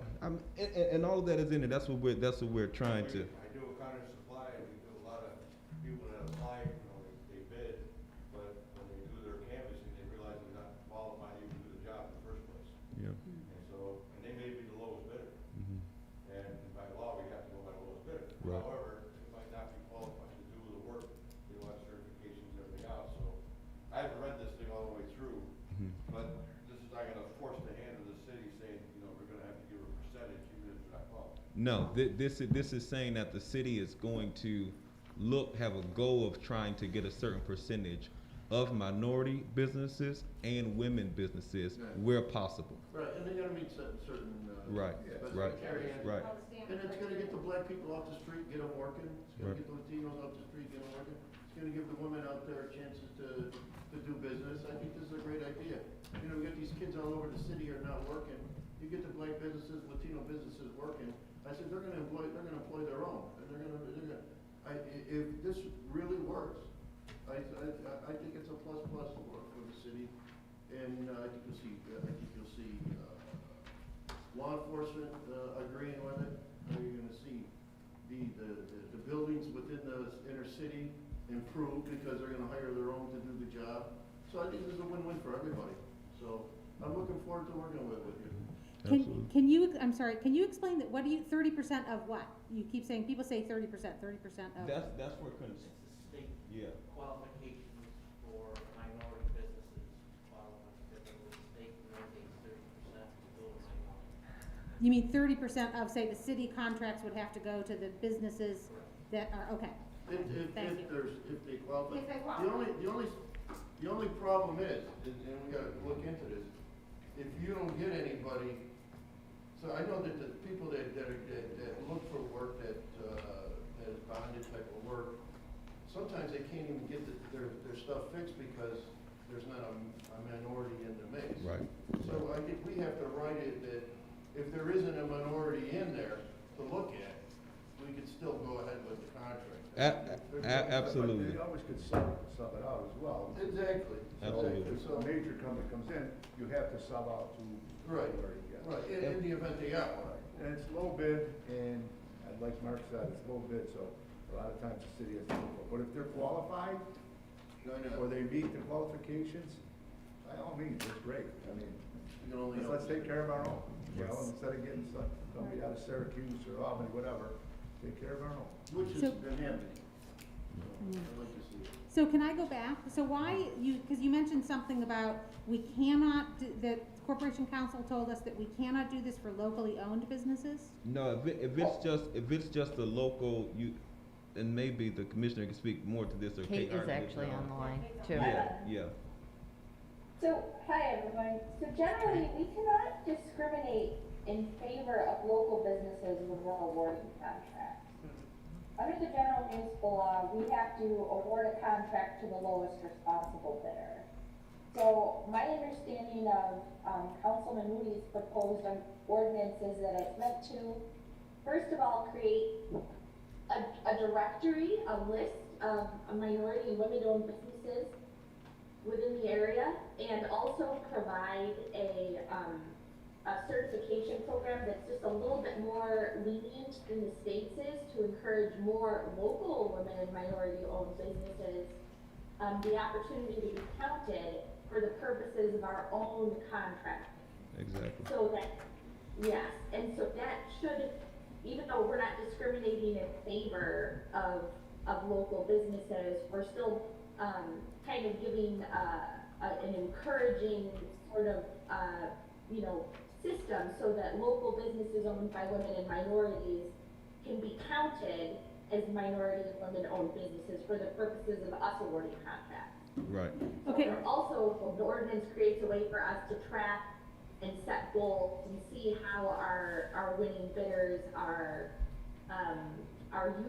Speaker 7: And all of that is in it. That's what we're trying to.
Speaker 8: I do a kind of supply, and we do a lot of people that apply, they bid, but when they do their canvassing, they realize they're not qualified to even do the job in the first place.
Speaker 7: Yeah.
Speaker 8: And so, and they may be the lowest bidder,
Speaker 7: Mhm.
Speaker 8: and by law, we have to go by the lowest bidder.
Speaker 7: Right.
Speaker 8: However, they might not be qualified to do the work, they want certifications and everything else, so I haven't read this thing all the way through,
Speaker 7: Mhm.
Speaker 8: but this is not gonna force the hand of the city saying, we're gonna have to give a percentage even if they're not qualified.
Speaker 7: No, this is saying that the city is going to have a goal of trying to get a certain percentage of minority businesses and women businesses
Speaker 8: Right.
Speaker 7: where possible.
Speaker 8: Right, and they gotta meet certain,
Speaker 7: Right, right,
Speaker 8: specifications.
Speaker 7: right.
Speaker 8: And it's gonna get the black people off the street, get them working, it's gonna
Speaker 7: Right.
Speaker 8: get the Latinos off the street, get them working, it's gonna give the women out there chances to do business. I think this is a great idea. We get these kids all over the city are not working, you get the black businesses, Latino businesses working, I said, they're gonna employ their own, and if this really works, I think it's a plus for the city, and I think you'll see law enforcement agreeing with it. You're gonna see the buildings within the inner city improve because they're gonna hire their own to do the job. So So I think this is a win-win for everybody. So I'm looking forward to working with you.
Speaker 6: Can you, I'm sorry, can you explain that, what do you, 30% of what? You keep saying, people say 30% of.
Speaker 7: That's for,
Speaker 3: It's the state
Speaker 7: yeah.
Speaker 3: qualifications for minority businesses qualifying, that the state mandates 30% to build a minority.
Speaker 6: You mean 30% of, say, the city contracts would have to go to the businesses that are, okay. Thank you.
Speaker 8: If they qualify.
Speaker 6: If they qualify.
Speaker 8: The only problem is, and we gotta look into this, if you don't get anybody, so I know that the people that look for work, that is bonded type of work, sometimes they can't even get their stuff fixed because there's not a minority in the mix.
Speaker 7: Right.
Speaker 8: So I think we have to write it that if there isn't a minority in there to look at, we could still go ahead with the contract.
Speaker 7: Absolutely.
Speaker 4: They always could sub it out as well.
Speaker 8: Exactly.
Speaker 7: Absolutely.
Speaker 4: So if a major company comes in, you have to sub out to.
Speaker 8: Right,
Speaker 4: whoever you get.
Speaker 8: right, in the event they got one.
Speaker 4: And it's low bid, and like Mark said, it's low bid, so a lot of times the city has to go. But if they're qualified, or they meet the qualifications, by all means, it's great. I mean,
Speaker 8: You can only
Speaker 4: let's take care of our own. You know,
Speaker 1: Yes.
Speaker 4: instead of getting somebody out of Syracuse or Albany, whatever, take care of our own.
Speaker 8: Which has
Speaker 6: So-
Speaker 8: been happening. So, I'd like to see it.
Speaker 6: So can I go back? So why, because you mentioned something about we cannot, that Corporation Council told us that we cannot do this for locally owned businesses?
Speaker 7: No, if it's just a local, and maybe the commissioner can speak more to this, or
Speaker 11: Kate is
Speaker 7: already did
Speaker 11: actually
Speaker 7: now.
Speaker 11: on the line, too.
Speaker 7: Yeah.
Speaker 13: So, hi everyone. So generally, we cannot discriminate in favor of local businesses when we're awarding contracts. Under the general municipal law, we have to award a contract to the lowest responsible bidder. So my understanding of Councilman Moody's proposed ordinance is that it's meant to, first of all, create a directory, a list of minority and women-owned businesses within the area, and also provide a certification program that's just a little bit more lenient than the state's is, to encourage more local women and minority-owned businesses the opportunity to be counted for the purposes of our own contract.
Speaker 7: Exactly.
Speaker 13: So that, yes, and so that should, even though we're not discriminating in favor of local businesses, we're still kind of giving an encouraging sort of system so that local businesses owned by women and minorities can be counted as minority and women-owned businesses for the purposes of us awarding contracts.
Speaker 7: Right.
Speaker 6: Okay.
Speaker 13: And also, the ordinance creates a way for us to track and set goals and see how our winning bidders are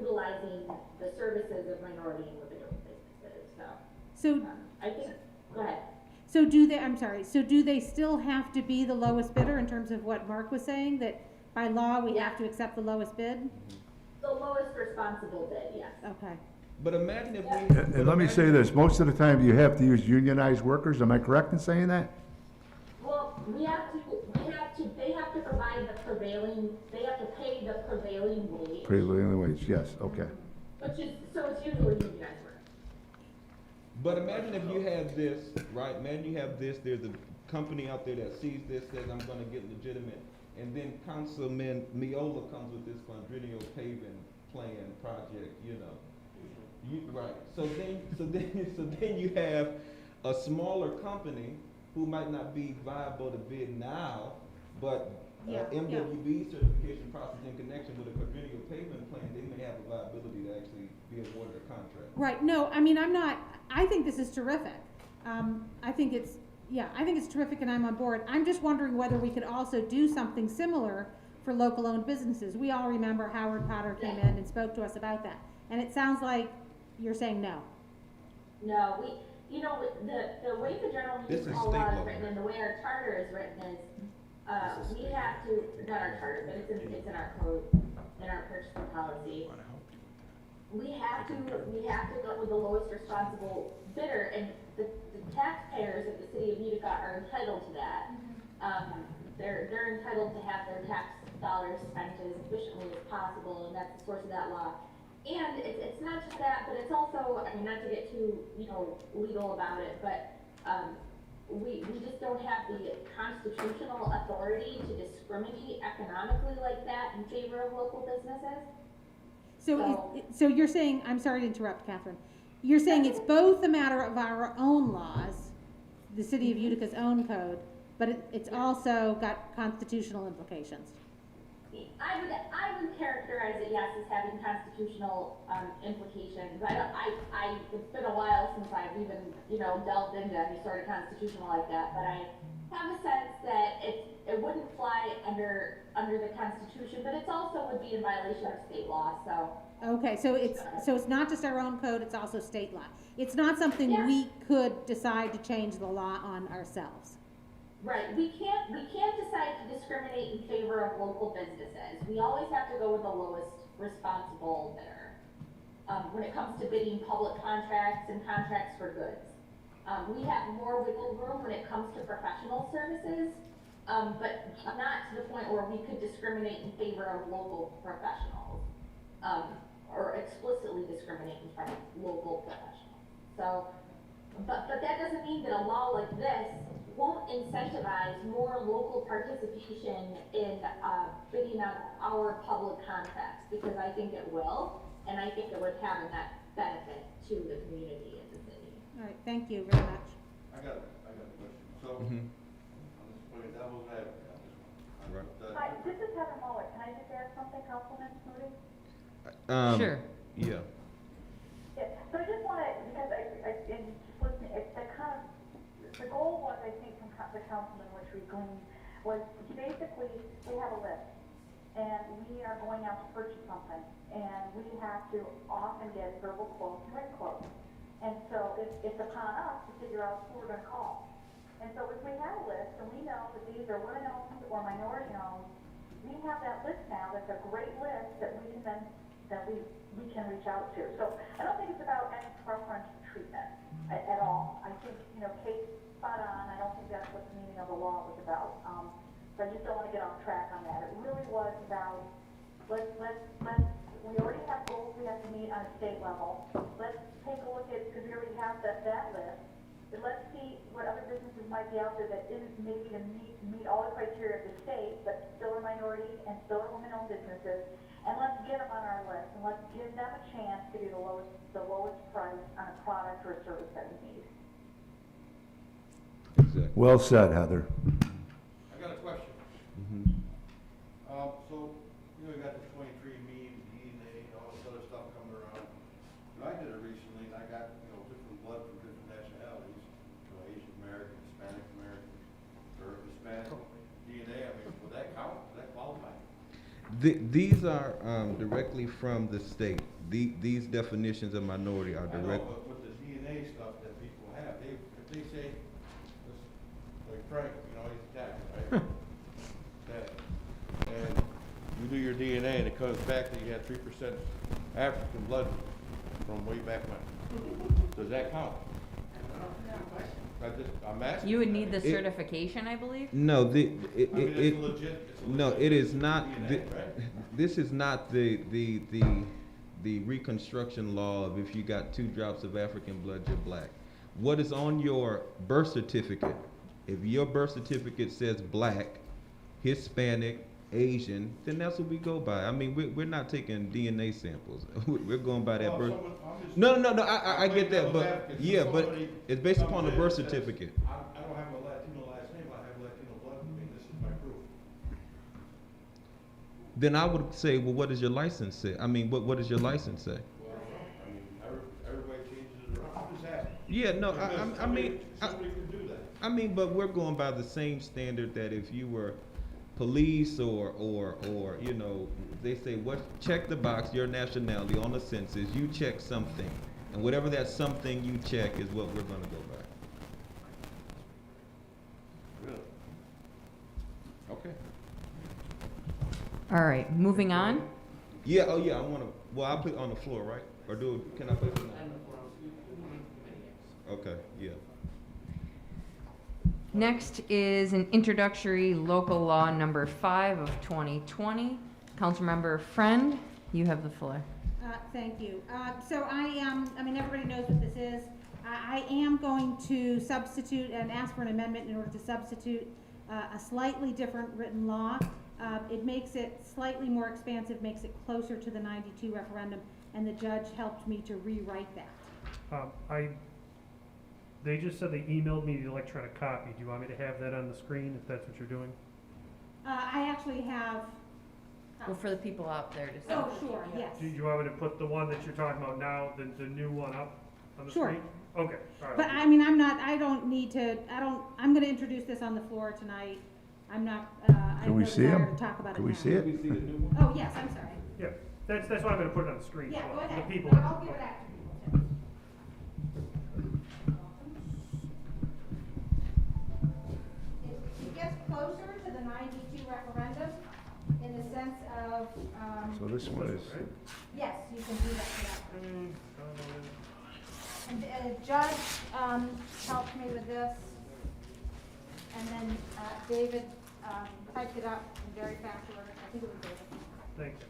Speaker 13: utilizing the services of minority and women-owned businesses.
Speaker 6: So,
Speaker 13: I think, go ahead.
Speaker 6: so do they, I'm sorry, so do they still have to be the lowest bidder in terms of what Mark was saying, that by law we have to accept the lowest bid?
Speaker 13: The lowest responsible bid, yes.
Speaker 6: Okay.
Speaker 7: But imagine if we.
Speaker 4: And let me say this, most of the time you have to use unionized workers, am I correct in saying that?
Speaker 13: Well, they have to provide the prevailing, they have to pay the prevailing wage.
Speaker 4: Prevailing wage, yes, okay.
Speaker 13: Which is, so it's usually unionized work.
Speaker 7: But imagine if you have this, right? Imagine you have this, there's a company out there that sees this, says, I'm gonna get legitimate. And then Councilman Miola comes with this quadrennial paving plan project, right. So then you have a smaller company who might not be viable to bid now, but MWB certification process in connection with a quadrennial pavement plan, they may have a viability to actually be awarded a contract.
Speaker 6: Right, no, I mean, I think this is terrific. I think it's terrific and I'm on board. I'm just wondering whether we could also do something similar for local owned businesses. We all remember Howard Potter came in and spoke to us about that. And it sounds like you're saying no.
Speaker 13: No, the way the general
Speaker 7: This is
Speaker 13: municipal
Speaker 7: state
Speaker 13: law
Speaker 7: law,
Speaker 13: is written
Speaker 7: right?
Speaker 13: and the way our charter is written is, we have to, not our charter, but it's in our code, in our purchasing policy. We have to go with the lowest responsible bidder, and the taxpayers of the city of Utica are entitled to that. They're entitled to have their tax dollars spent as efficiently as possible, and that's the source of that law. And it's not just that, but it's also, I mean, not to get too, legal about it, but, we just don't have the constitutional authority to discriminate economically like that in favor of local businesses.
Speaker 6: So you're saying, I'm sorry to interrupt, Catherine. You're saying it's both a matter of our own laws, the city of Utica's own code, but it's also got constitutional implications.
Speaker 13: I would characterize it, yes, as having constitutional implications. It's been a while since I've even, delved into any sort of constitutional like that, but I have a sense that it wouldn't fly under the Constitution, but it's also would be in violation of state law, so.
Speaker 6: Okay, so it's not just our own code, it's also state law. It's not something
Speaker 13: Yeah.
Speaker 6: we could decide to change the law on ourselves.
Speaker 13: Right, we can't decide to discriminate in favor of local businesses. We always have to go with the lowest responsible bidder. When it comes to bidding public contracts and contracts for goods. We have more wiggle room when it comes to professional services, but not to the point where we could discriminate in favor of local professionals. Or explicitly discriminate in front of local professionals. So, but that doesn't mean that a law like this won't incentivize more local participation in bidding on our public contracts, because I think it will, and I think it would have a net benefit to the community and the city.
Speaker 6: All right, thank you very much.
Speaker 8: I got a question. So,
Speaker 7: Mhm.
Speaker 8: on this point, devil's advocate on this one.
Speaker 7: Right.
Speaker 14: Hi, this is Heather Muller. Can I just add something, Councilman Moody?
Speaker 11: Sure.
Speaker 7: Yeah.
Speaker 14: Yeah, so I just want to, because in listening, the goal was, I think, from the councilman, which we gleaned, was basically, we have a list, and we are going out to purchase something, and we have to often get verbal quotes and written quotes. And so it's upon us to figure out who we're going to call. And so if we have a list, and we know that these are women-owned or minority-owned, we have that list now. That's a great list that we can then, we can reach out to. So I don't think it's about any preference treatment at all. I think, Kate's spot on. I don't think that's what the meaning of the law was about. So I just don't want to get off track on that. It really was about, we already have goals we have to meet on a state level. Let's take a look at, because we already have that list. But let's see what other businesses might be out there that isn't maybe to meet all the criteria of the state, but still are minority and still are women-owned businesses. And let's get them on our list, and let's give them a chance to be the lowest price on a product or a service that we need.
Speaker 7: Exactly.
Speaker 4: Well said, Heather.
Speaker 8: I got a question.
Speaker 7: Mhm.
Speaker 8: So, you got the 23andMe, DNA, all this other stuff coming around. I did it recently, and I got, different blood from different nationalities, Asian American, Hispanic American, or Hispanic DNA. I mean, would that count? Would that qualify?
Speaker 7: These are directly from the state. These definitions of minority are
Speaker 8: I know,
Speaker 7: direct.
Speaker 8: but with the DNA stuff that people have, if they say, like Frank, he's Italian, right? And you do your DNA and it comes back that you had 3% African blood from way back when. Does that count? I'm asking.
Speaker 11: You would need the certification, I believe?
Speaker 7: No,
Speaker 8: It's legit.
Speaker 7: no, it is not.
Speaker 8: DNA, right?
Speaker 7: This is not the Reconstruction law of if you got 2 drops of African blood, you're black. What is on your birth certificate? If your birth certificate says black, Hispanic, Asian, then that's what we go by. I mean, we're not taking DNA samples. We're going by that birth. No, I get that, but yeah, but it's based upon the birth certificate.
Speaker 8: I don't have a Latino last name, I have Latino blood. I mean, this is my proof.
Speaker 7: Then I would say, well, what does your license say? I mean, what does your license say?
Speaker 8: Well, I mean, everybody changes it around. I'm just asking.
Speaker 7: Yeah, no,
Speaker 8: Because
Speaker 7: I mean,
Speaker 8: somebody could do that.
Speaker 7: I mean, but we're going by the same standard that if you were police or they say, check the box, your nationality on the census, you check something. And whatever that something you check is what we're gonna go by.
Speaker 8: Really?
Speaker 7: Okay.
Speaker 11: All right, moving on.
Speaker 7: Yeah, oh yeah, I'll put it on the floor, right? Or can I put it on? Okay, yeah.
Speaker 11: Next is an introductory local law number 5 of 2020. Councilmember Friend, you have the floor.
Speaker 6: Thank you. So I mean, everybody knows what this is. I am going to substitute and ask for an amendment in order to substitute a slightly different written law. It makes it slightly more expansive, makes it closer to the 92 referendum, and the judge helped me to rewrite that.
Speaker 9: They just said they emailed me the electronic copy. Do you want me to have that on the screen if that's what you're doing?
Speaker 6: I actually have.
Speaker 11: Well, for the people out there to see.
Speaker 6: Oh, sure, yes.
Speaker 9: Do you want me to put the one that you're talking about now, the new one up on the
Speaker 6: Sure.
Speaker 9: screen? Okay, all right.
Speaker 6: But I mean, I don't need to, I'm gonna introduce this on the floor tonight. I'm not, I have
Speaker 4: Can we
Speaker 6: no
Speaker 4: see
Speaker 6: desire
Speaker 4: them?
Speaker 6: to talk about it
Speaker 4: Can we
Speaker 6: now.
Speaker 4: see it?
Speaker 6: Oh, yes, I'm sorry.
Speaker 9: Yeah, that's why I'm gonna put it on the screen.
Speaker 6: Yeah,
Speaker 9: so
Speaker 6: go ahead.
Speaker 9: The people.
Speaker 6: I'll give it out to people. It gets closer to the 92 referendum in the sense of,
Speaker 4: So this one is,
Speaker 6: yes, you can do that for that one. And the judge, helped me with this, and then, David, typed it up in very fast order. I think it was David.
Speaker 9: Thanks.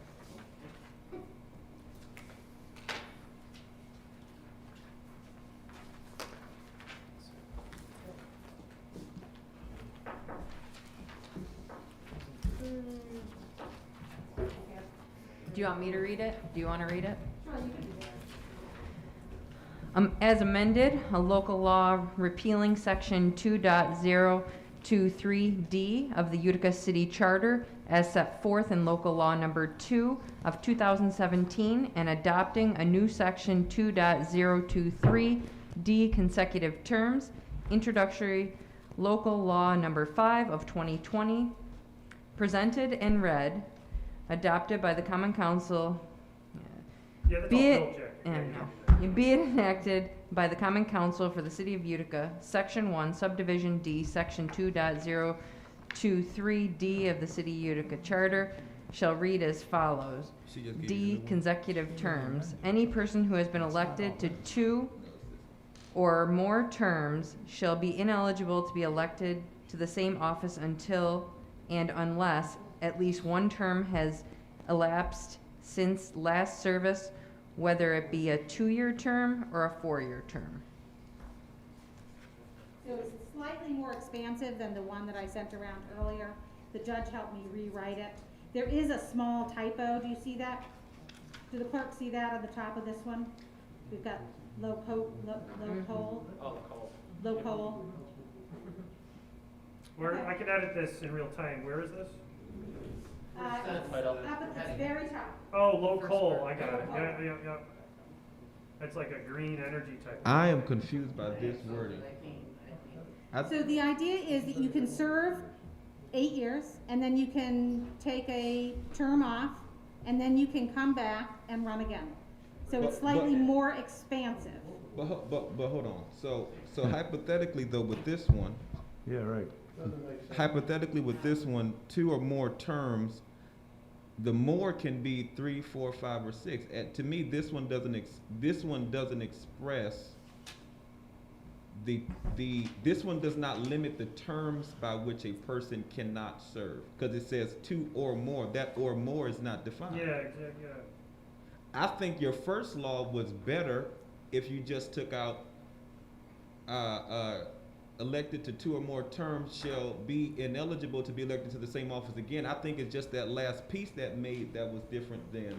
Speaker 11: Do you want me to read it? Do you want to read it?
Speaker 6: Sure, you can do that.
Speaker 11: As amended, a local law repealing section 2.023D of the Utica City Charter as set forth in local law number 2 of 2017 and adopting a new section 2.023D consecutive terms, introductory local law number 5 of 2020, presented and read, adopted by the Common Council.
Speaker 9: Yeah, that's all
Speaker 11: Be it,
Speaker 9: Bill Jack. Yeah, you know.
Speaker 11: be it enacted by the Common Council for the City of Utica, Section 1, Subdivision D, Section 2.023D of the City of Utica Charter shall read as follows.
Speaker 7: She just gave you the
Speaker 11: D,
Speaker 7: new one?
Speaker 11: consecutive terms. Any person who has been elected to 2 or more terms shall be ineligible to be elected to the same office until and unless at least one term has elapsed since last service, whether it be a 2-year term or a 4-year term.
Speaker 6: So it's slightly more expansive than the one that I sent around earlier. The judge helped me rewrite it. There is a small typo. Do you see that? Do the clerk see that on the top of this one? We've got low coal.
Speaker 9: Where,
Speaker 6: Okay.
Speaker 9: I can edit this in real time. Where is this?
Speaker 6: Up at the very top.
Speaker 9: Oh, low coal, I got it. Yeah. That's like a green energy type.
Speaker 7: I am confused by this wording.
Speaker 6: So the idea is that you can serve 8 years, and then you can take a term off, and then you can come back and run again. So it's slightly more expansive.
Speaker 7: But hold on. So hypothetically though, with this one,
Speaker 4: yeah, right.
Speaker 7: hypothetically with this one, 2 or more terms, the more can be 3, 4, 5, or 6. And to me, this one doesn't express this one does not limit the terms by which a person cannot serve, because it says 2 or more. That or more is not defined.
Speaker 9: Yeah, exactly. Yeah.
Speaker 7: I think your first law was better if you just took out elected to 2 or more terms shall be ineligible to be elected to the same office again. I think it's just that last piece that was different than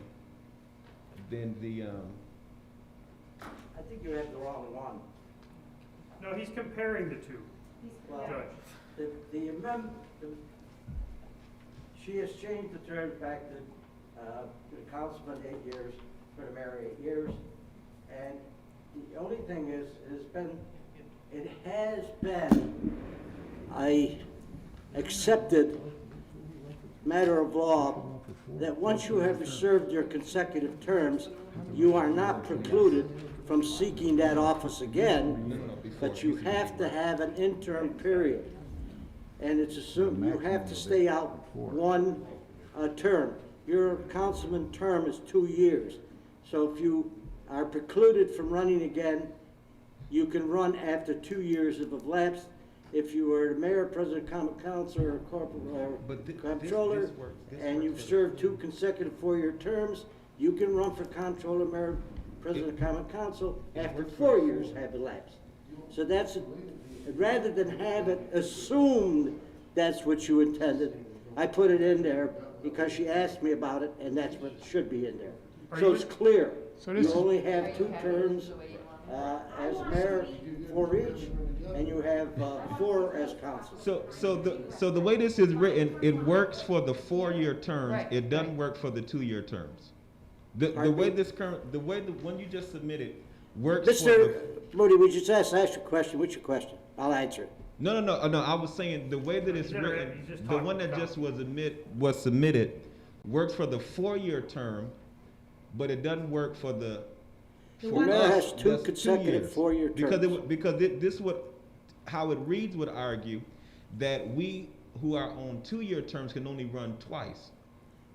Speaker 7: the
Speaker 3: I think you have the wrong one.
Speaker 9: No, he's comparing the two.
Speaker 3: Well,
Speaker 9: Judge.
Speaker 3: she has changed the terms back to the councilman 8 years, for the mayor 8 years. And the only thing is, it has been a accepted matter of law that once you have served your consecutive terms, you are not precluded from seeking that office again, but you have to have an interim period. And it's assumed you have to stay out one term. Your councilman term is 2 years. So if you are precluded from running again, you can run after 2 years if elapsed. If you were the mayor, president, common council, or corporal, or comptroller, and you've served 2 consecutive 4-year terms, you can run for comptroller, mayor, President of Common Council after 4 years have elapsed. So that's, rather than have it assumed that's what you intended, I put it in there because she asked me about it, and that's what should be in there. So it's clear.
Speaker 1: So this
Speaker 3: You
Speaker 1: is-
Speaker 3: only have 2 terms as mayor for each, and you have 4 as council.
Speaker 7: So the way this is written, it works for the 4-year terms,
Speaker 11: Right,
Speaker 7: it doesn't work for the 2-year terms. The way this current, the way the one you just submitted works for
Speaker 3: Mr.
Speaker 7: the.
Speaker 3: Moody, would you just ask a question? What's your question? I'll answer it.
Speaker 7: No, I was saying, the way that it's
Speaker 9: He's never-
Speaker 7: written,
Speaker 9: he's just
Speaker 7: the
Speaker 9: talking
Speaker 7: one that
Speaker 9: about-
Speaker 7: just was submitted, works for the 4-year term, but it doesn't work for the.
Speaker 6: The
Speaker 7: for
Speaker 6: one-
Speaker 3: The mayor
Speaker 7: us,
Speaker 3: has 2
Speaker 7: that's 2
Speaker 3: consecutive
Speaker 7: years.
Speaker 3: 4-year
Speaker 7: Because
Speaker 3: terms.
Speaker 7: this would, how it reads would argue that we who are on 2-year terms can only run twice,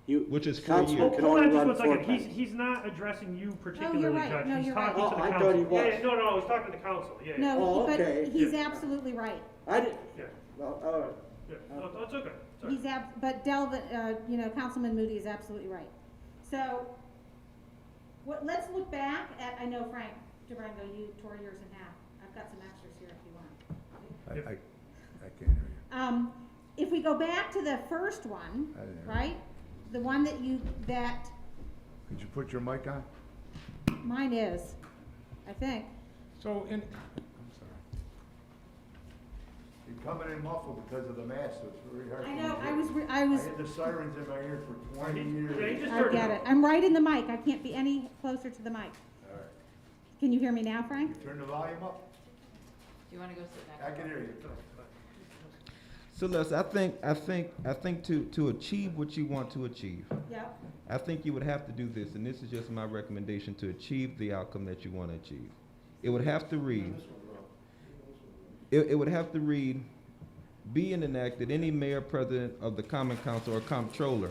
Speaker 3: You-
Speaker 7: which is 4
Speaker 3: Councilman
Speaker 7: years.
Speaker 3: can
Speaker 9: Hold
Speaker 3: only
Speaker 9: on
Speaker 3: run
Speaker 9: just 1
Speaker 3: 4
Speaker 9: second.
Speaker 3: times.
Speaker 9: He's not addressing you
Speaker 6: you're
Speaker 9: particularly,
Speaker 6: right.
Speaker 9: Judge.
Speaker 6: No,
Speaker 9: He's
Speaker 6: you're
Speaker 9: talking
Speaker 3: right.
Speaker 9: to the
Speaker 3: Oh, I
Speaker 9: council.
Speaker 3: thought he was.
Speaker 9: Yeah, no, he's talking to the council. Yeah.
Speaker 6: No,
Speaker 3: Oh, okay.
Speaker 6: but he's absolutely right.
Speaker 3: I did,
Speaker 9: Yeah.
Speaker 3: well, all right.
Speaker 9: Yeah. No, it's okay. It's all right.
Speaker 6: He's but Delvin, Councilman Moody is absolutely right. So, let's look back at, I know Frank Durango, you tore yours in half. I've got some extras here if you want.
Speaker 4: I can't hear you.
Speaker 6: If we go back to the first one,
Speaker 4: I didn't hear.
Speaker 6: right? The one that
Speaker 4: Could you put your mic on?
Speaker 6: mine is, I think.
Speaker 1: So in,
Speaker 4: You're coming in muffled because of the mask, so it's very hard.
Speaker 6: I
Speaker 4: for
Speaker 6: know,
Speaker 4: me to
Speaker 6: I
Speaker 4: hear.
Speaker 6: was,
Speaker 4: I had the sirens in my ear for 20
Speaker 9: Yeah, he
Speaker 4: years.
Speaker 9: just
Speaker 6: I
Speaker 9: turned
Speaker 6: get it. I'm right in the mic. I can't be any closer to the mic.
Speaker 4: All right.
Speaker 6: Can you hear me now, Frank?
Speaker 4: You turn the volume up?
Speaker 11: Do you wanna go sit next?
Speaker 4: I can hear you.
Speaker 7: So Les, I think to achieve what you want to achieve,
Speaker 6: Yep.
Speaker 7: I think you would have to do this, and this is just my recommendation to achieve the outcome that you want to achieve. It would have to read, it would have to read, be and enacted any mayor, president of the common council or comptroller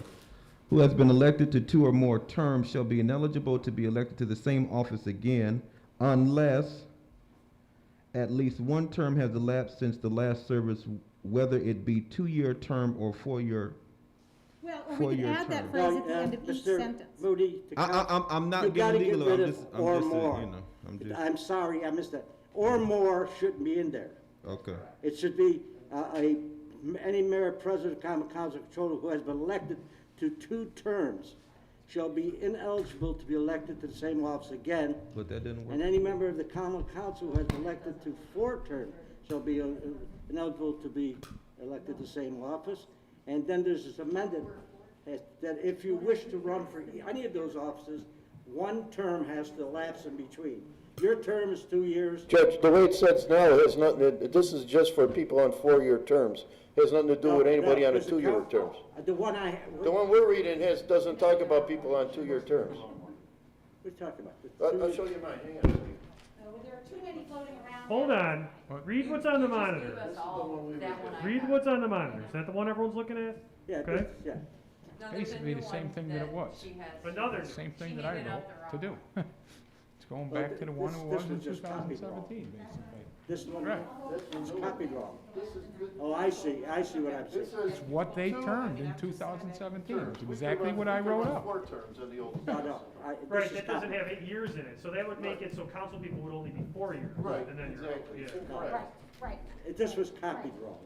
Speaker 7: who has been elected to 2 or more terms shall be ineligible to be elected to the same office again unless at least 1 term has elapsed since the last service, whether it be 2-year term or 4-year.
Speaker 6: Well, or we could
Speaker 7: 4-year
Speaker 6: add that
Speaker 7: term.
Speaker 6: phrase at the end of each
Speaker 3: Mr.
Speaker 6: sentence.
Speaker 3: Moody,
Speaker 7: I'm
Speaker 3: you
Speaker 7: not
Speaker 3: gotta
Speaker 7: getting
Speaker 3: get
Speaker 7: legal,
Speaker 3: rid
Speaker 7: I'm
Speaker 3: of
Speaker 7: just,
Speaker 3: or
Speaker 7: you
Speaker 3: more.
Speaker 7: know, I'm just,
Speaker 3: I'm sorry, I missed that. Or more shouldn't be in there.
Speaker 7: okay.
Speaker 3: It should be any mayor, president, common council, controller who has been elected to 2 terms shall be ineligible to be elected to the same office again.
Speaker 7: But that didn't work.
Speaker 3: And any member of the common council who has been elected to 4 terms shall be ineligible to be elected to the same office. And then there's this amendment that if you wish to run for any of those offices, 1 term has to lapse in between. Your term is 2 years.
Speaker 8: Judge, the way it sets now, it has nothing, this is just for people on 4-year terms. It has nothing to do with anybody on a 2-year terms.
Speaker 3: The one I.
Speaker 8: The one we're reading doesn't talk about people on 2-year terms.
Speaker 3: We're talking about.
Speaker 8: I'll show you mine, hang on.
Speaker 6: There are too many floating around.
Speaker 9: Hold on. Read what's on the
Speaker 10: Give
Speaker 9: monitor.
Speaker 10: us all that one I
Speaker 9: Read
Speaker 10: have.
Speaker 9: what's on the monitor. Is that the one everyone's looking at?
Speaker 3: Yeah,
Speaker 9: Okay.
Speaker 3: yeah.
Speaker 10: No, there's a
Speaker 1: basically
Speaker 10: new
Speaker 1: the same
Speaker 10: one
Speaker 1: thing that it was.
Speaker 10: she has.
Speaker 9: Another.
Speaker 1: Same thing
Speaker 10: She
Speaker 1: that I
Speaker 10: needed
Speaker 1: wrote
Speaker 10: out the
Speaker 1: to do.
Speaker 10: wrong
Speaker 1: It's going
Speaker 3: Well,
Speaker 1: back to the one
Speaker 3: this-
Speaker 1: who
Speaker 3: this
Speaker 1: was in
Speaker 3: was just copied wrong.
Speaker 1: 2017, basically.
Speaker 3: This one,
Speaker 1: Right.
Speaker 3: it's copied wrong. Oh, I see what I'm saying.
Speaker 1: It's what they turned in 2017. It's exactly what I wrote up.
Speaker 8: 4 terms in the old.
Speaker 3: No, no,
Speaker 9: Right,
Speaker 3: this is
Speaker 9: that doesn't
Speaker 3: copied.
Speaker 9: have 8 years in it, so that would make it so council people would only be 4 years.
Speaker 8: Right,
Speaker 9: And then you're,
Speaker 8: exactly.
Speaker 9: yeah.
Speaker 6: Right, right.
Speaker 3: This was copied wrong.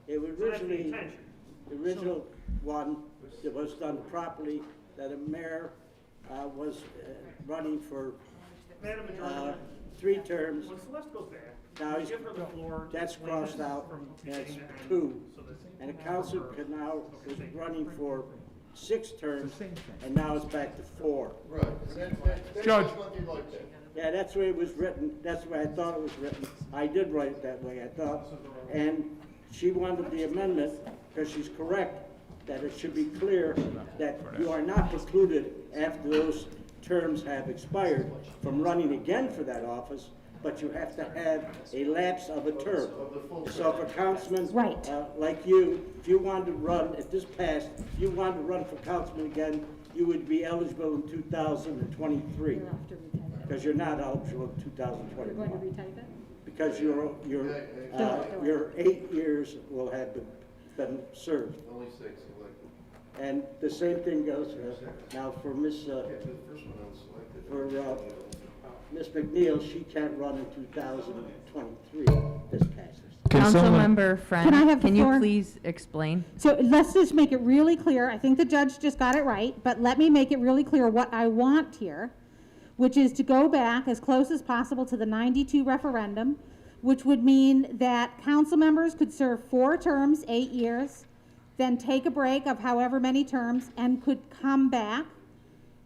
Speaker 3: It was
Speaker 9: So that's the
Speaker 3: originally,
Speaker 9: intention.
Speaker 3: the original one that was done properly, that a mayor was running for
Speaker 9: Madam Attorney,
Speaker 3: 3 terms.
Speaker 9: when Celeste goes back,
Speaker 3: Now he's,
Speaker 9: give her the floor. to
Speaker 3: that's
Speaker 9: explain
Speaker 3: crossed
Speaker 9: this
Speaker 3: out,
Speaker 9: from
Speaker 3: that's
Speaker 9: beginning to end,
Speaker 3: 2.
Speaker 9: so that-
Speaker 3: And the council can now, is running for 6 terms,
Speaker 1: It's the same thing.
Speaker 3: and now it's back to 4.
Speaker 8: Right, and that
Speaker 1: Judge.
Speaker 8: says nothing like that.
Speaker 3: Yeah, that's the way it was written, that's the way I thought it was written. I did write it that way, I thought. And she wanted the amendment, because she's correct, that it should be clear that you are not precluded after those terms have expired from running again for that office, but you have to have a lapse of a term. So if a councilman,
Speaker 6: Right.
Speaker 3: like you, if you wanted to run, if this passed, if you wanted to run for councilman again, you would be eligible in 2023,
Speaker 6: You'll have to retype it.
Speaker 3: because you're not eligible in
Speaker 6: You're going to
Speaker 3: 2021.
Speaker 6: retype it?
Speaker 3: Because your 8 years will have been served.
Speaker 8: Only 6 elected.
Speaker 3: And the same thing goes, now for Miss,
Speaker 8: The first one I was selected.
Speaker 3: for, Ms. McNeil, she can't run in 2023, this passes.
Speaker 11: Councilmember
Speaker 6: Can I have
Speaker 11: Friend,
Speaker 6: the
Speaker 11: can you
Speaker 6: floor?
Speaker 11: please explain?
Speaker 6: So let's just make it really clear. I think the judge just got it right, but let me make it really clear what I want here, which is to go back as close as possible to the 92 referendum, which would mean that council members could serve 4 terms, 8 years, then take a break of however many terms and could come back.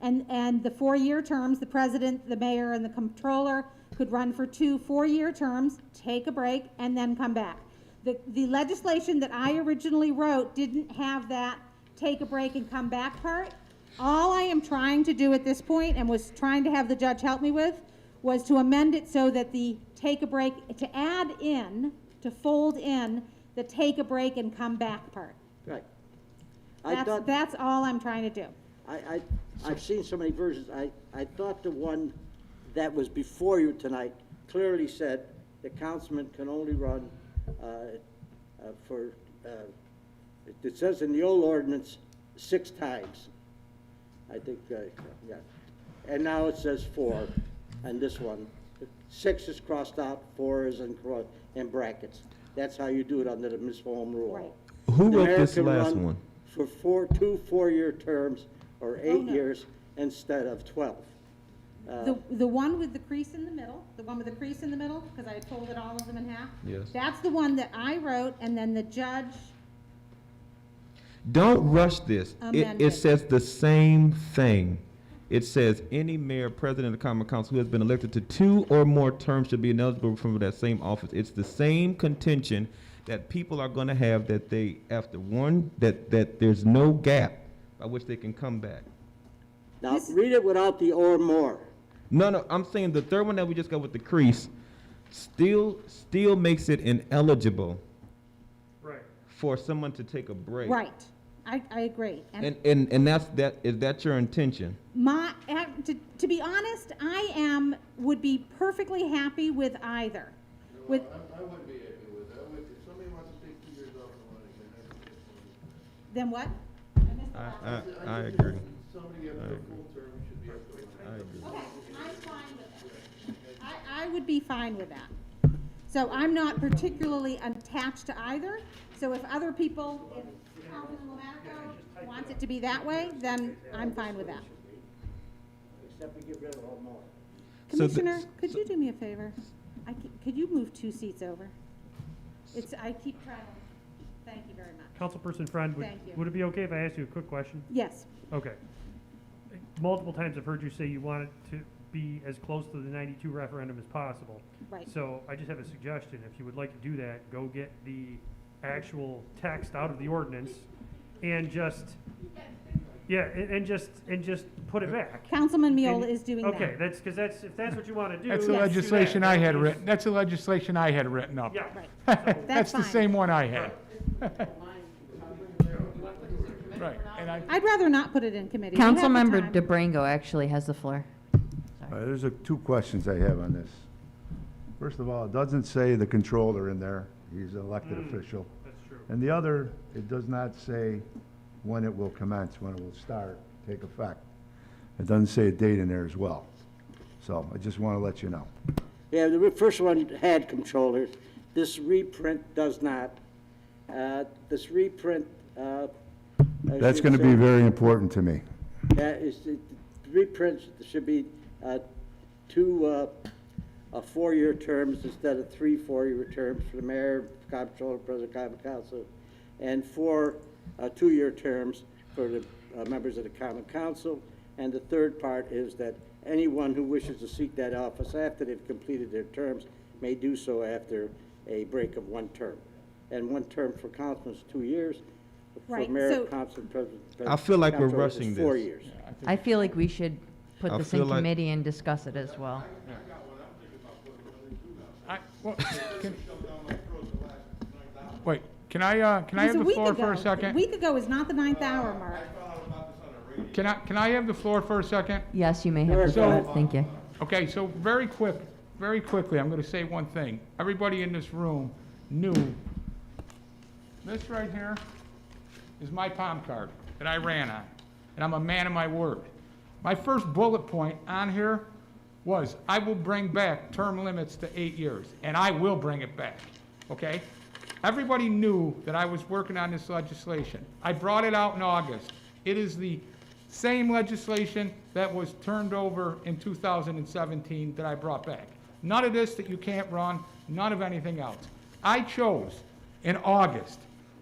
Speaker 6: And the 4-year terms, the president, the mayor, and the comptroller could run for 2 4-year terms, take a break, and then come back. The legislation that I originally wrote didn't have that take a break and come back part. All I am trying to do at this point, and was trying to have the judge help me with, was to amend it so that the take a break, to add in, to fold in the take a break and come back part.
Speaker 3: Right. I thought,
Speaker 6: That's all I'm trying to do.
Speaker 3: I've seen so many versions. I thought the one that was before you tonight clearly said the councilman can only run it says in the old ordinance 6 times. I think, yeah. And now it says 4, and this one. 6 is crossed out, 4 is in brackets. That's how you do it under the municipal home rule.
Speaker 6: Right.
Speaker 7: Who
Speaker 3: The
Speaker 7: wrote
Speaker 3: mayor
Speaker 7: this
Speaker 3: can
Speaker 7: last
Speaker 3: run
Speaker 7: one?
Speaker 3: For 2 4-year terms, or 8
Speaker 6: no.
Speaker 3: years instead of 12.
Speaker 6: The one with the crease in the middle, because I folded all of them in half.
Speaker 7: Yes.
Speaker 6: That's the one that I wrote, and then the judge,
Speaker 7: Don't rush this. It
Speaker 6: Amended.
Speaker 7: says the same thing. It says any mayor, president of the common council who has been elected to 2 or more terms should be ineligible from that same office. It's the same contention that people are gonna have, that they, after one, that there's no gap by which they can come back.
Speaker 3: Now, read it without the or more.
Speaker 7: No, I'm saying the third one that we just got with the crease still makes it ineligible
Speaker 9: Right.
Speaker 7: for someone to take a break.
Speaker 6: right, I agree. And
Speaker 7: And is that your intention?
Speaker 6: to be honest, would be perfectly happy with either. With,
Speaker 8: I wouldn't be happy with that. If somebody wants to take 2 years off and run again, that's okay.
Speaker 6: then what?
Speaker 7: I agree.
Speaker 8: Somebody after a full term should be able to run.
Speaker 7: I agree.
Speaker 6: Okay, I'm fine with that. I would be fine with that. So I'm not particularly attached to either. So if other people, if Councilman Lomatico wants it to be that way, then I'm fine with that.
Speaker 3: Except we get rid of or more.
Speaker 7: So the-
Speaker 6: Commissioner, could you do me a favor? Could you move 2 seats over? I keep trying to, thank you very much.
Speaker 9: Councilperson Friend,
Speaker 6: Thank you.
Speaker 9: would it be okay if I asked you a quick question?
Speaker 6: Yes,
Speaker 9: Okay. Multiple times I've heard you say you want it to be as close to the 92 referendum as possible.
Speaker 6: right.
Speaker 9: So I just have a suggestion. If you would like to do that, go get the actual text out of the ordinance and just, yeah, and just put it back.
Speaker 6: Councilman Miola
Speaker 9: And-
Speaker 6: is doing that.
Speaker 9: Okay, if that's what you want to do.
Speaker 1: That's the
Speaker 9: let's do that.
Speaker 1: legislation I had
Speaker 9: Just-
Speaker 1: written, that's the legislation I had written up.
Speaker 9: Yeah.
Speaker 6: Right.
Speaker 9: So-
Speaker 1: That's the
Speaker 6: fine.
Speaker 1: same one I had. Right, and
Speaker 6: I'd rather not put it in committee. We have the
Speaker 11: Councilmember
Speaker 6: time.
Speaker 11: DeBrango actually has the floor.
Speaker 4: There's 2 questions I have on this. First of all, it doesn't say the controller in there. He's an elected official.
Speaker 9: That's true.
Speaker 4: And the other, it does not say when it will commence, when it will start, take effect. It doesn't say a date in there as well. So I just want to let you know.
Speaker 3: Yeah, the first one had controllers. This reprint does not. This reprint,
Speaker 4: That's going to be very important to me.
Speaker 3: the reprints should be 2 4-year terms instead of 3 4-year terms for the mayor, comptroller, president, common council, and 4 2-year terms for the members of the common council. And the third part is that anyone who wishes to seek that office after they've completed their terms may do so after a break of 1 term. And 1 term for councilman is 2 years. For
Speaker 6: Right,
Speaker 3: mayor,
Speaker 6: so-
Speaker 3: council, president.
Speaker 7: I feel like we're
Speaker 3: comptroller is
Speaker 7: rushing
Speaker 3: 4
Speaker 7: this.
Speaker 3: years.
Speaker 11: I feel like we should put
Speaker 7: I
Speaker 11: this
Speaker 7: feel
Speaker 11: in
Speaker 7: like-
Speaker 11: committee and discuss it as well.
Speaker 1: wait, can I have
Speaker 6: It was a
Speaker 1: the
Speaker 6: week
Speaker 1: floor for a
Speaker 6: ago.
Speaker 1: second?
Speaker 6: A week ago is not the 9th hour mark.
Speaker 1: Can I have the floor for a second?
Speaker 11: Yes, you may have the
Speaker 3: Sure, go
Speaker 11: floor.
Speaker 3: ahead.
Speaker 11: Thank you.
Speaker 1: Okay, so very quickly, I'm gonna say one thing. Everybody in this room knew this right here is my palm card that I ran on, and I'm a man of my word. My first bullet point on here was, I will bring back term limits to 8 years, and I will bring it back, okay? Everybody knew that I was working on this legislation. I brought it out in August. It is the same legislation that was turned over in 2017 that I brought back. None of this that you can't run, none of anything else. I chose in August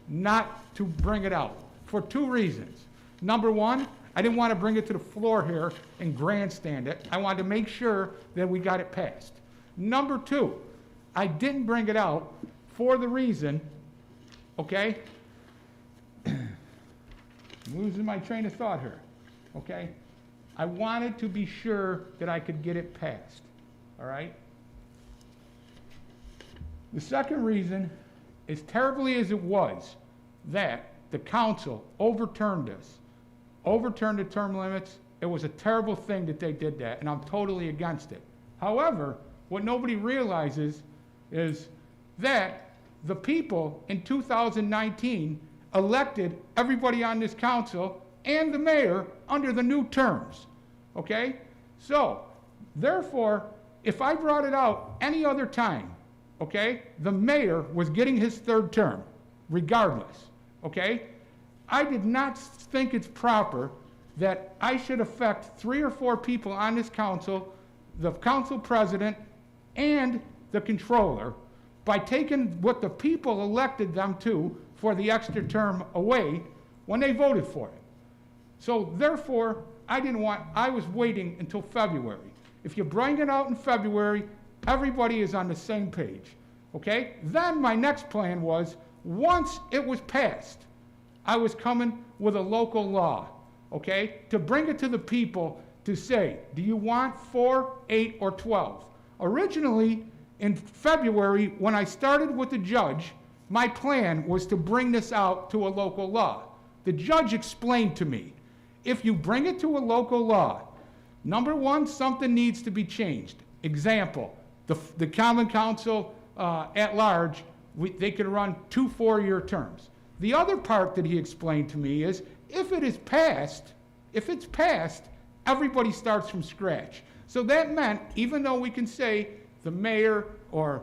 Speaker 1: not to bring it out for 2 reasons. Number one, I didn't want to bring it to the floor here and grandstand it. I wanted to make sure that we got it passed. Number 2, I didn't bring it out for the reason, okay? I'm losing my train of thought here, okay? I wanted to be sure that I could get it passed, all right? The second reason, as terribly as it was, that the council overturned this, overturned the term limits. It was a terrible thing that they did that, and I'm totally against it. However, what nobody realizes is that the people in 2019 elected everybody on this council and the mayor under the new terms, okay? So, therefore, if I brought it out any other time, okay, the mayor was getting his 3rd term, regardless, okay? I did not think it's proper that I should affect 3 or 4 people on this council, the council president and the controller, by taking what the people elected them to for the extra term away when they voted for it. So therefore, I was waiting until February. If you bring it out in February, everybody is on the same page, okay? Then my next plan was, once it was passed, I was coming with a local law, okay? To bring it to the people to say, do you want 4, 8, or 12? Originally, in February, when I started with the judge, my plan was to bring this out to a local law. The judge explained to me, if you bring it to a local law, number one, something needs to be changed. Example, the common council at large, they could run 2 4-year terms. The other part that he explained to me is, if it's passed, everybody starts from scratch. So that meant, even though we can say the mayor or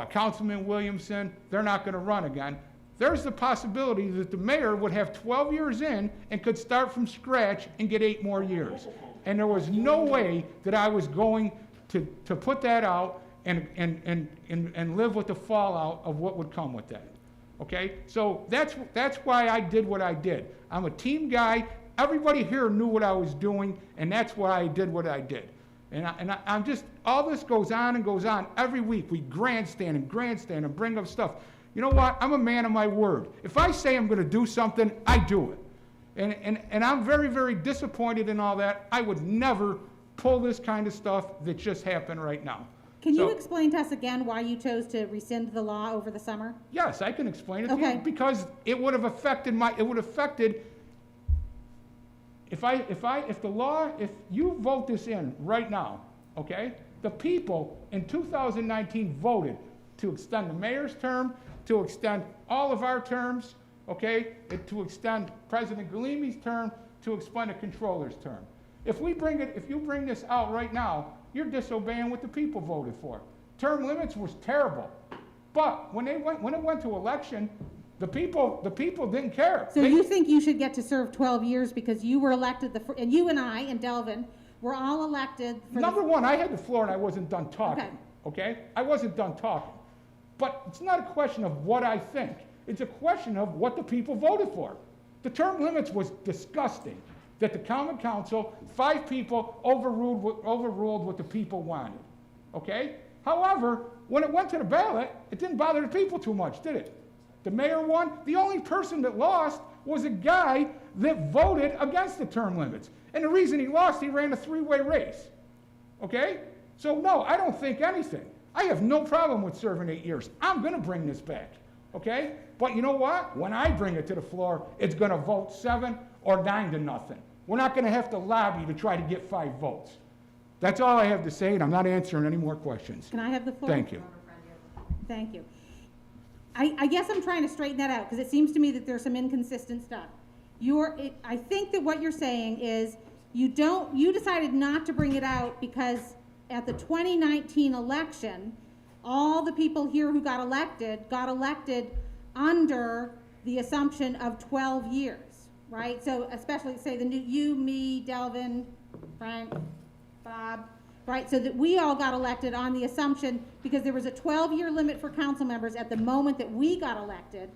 Speaker 1: Councilman Williamson, they're not going to run again, there's the possibility that the mayor would have 12 years in and could start from scratch and get 8 more years. And there was no way that I was going to put that out and live with the fallout of what would come with that. Okay? So that's why I did what I did. I'm a team guy. Everybody here knew what I was doing, and that's why I did what I did. I'm just, all this goes on and goes on. Every week we grandstand and bring up stuff. You know what? I'm a man of my word. If I say I'm going to do something, I do it. And I'm very, very disappointed in all that. I would never pull this kind of stuff that just happened right now.
Speaker 6: Can you explain to us again why you chose to rescind the law over the summer?
Speaker 1: Yes, I can explain it to
Speaker 6: Okay.
Speaker 1: you, because it would have affected if you vote this in right now, okay, the people in 2019 voted to extend the mayor's term, to extend all of our terms, okay, and to extend President Galimi's term, to extend the controller's term. If you bring this out right now, you're disobeying what the people voted for. Term limits was terrible, but when it went to election, the people didn't care.
Speaker 6: So you think you should get to serve 12 years because you were elected, and you and I and Delvin were all elected for
Speaker 1: Number one, I had the floor and I wasn't done talking,
Speaker 6: Okay.
Speaker 1: okay? I wasn't done talking. But it's not a question of what I think. It's a question of what the people voted for. The term limits was disgusting, that the common council, 5 people overruled what the people wanted, okay? However, when it went to the ballot, it didn't bother the people too much, did it? The mayor won. The only person that lost was a guy that voted against the term limits. And the reason he lost, he ran a 3-way race, okay? So no, I don't think anything. I have no problem with serving 8 years. I'm going to bring this back, okay? But you know what? When I bring it to the floor, it's going to vote 7 or 9-0. We're not going to have to lobby to try to get 5 votes. That's all I have to say, and I'm not answering any more questions.
Speaker 6: Can I have the floor?
Speaker 1: Thank you.
Speaker 6: Thank you. I guess I'm trying to straighten that out, because it seems to me that there's some inconsistent stuff. I think that what you're saying is you decided not to bring it out because at the 2019 election, all the people here who got elected under the assumption of 12 years, right? So especially say you, me, Delvin, Frank, Bob, right? So that we all got elected on the assumption, because there was a 12-year limit for council members at the moment that we got elected.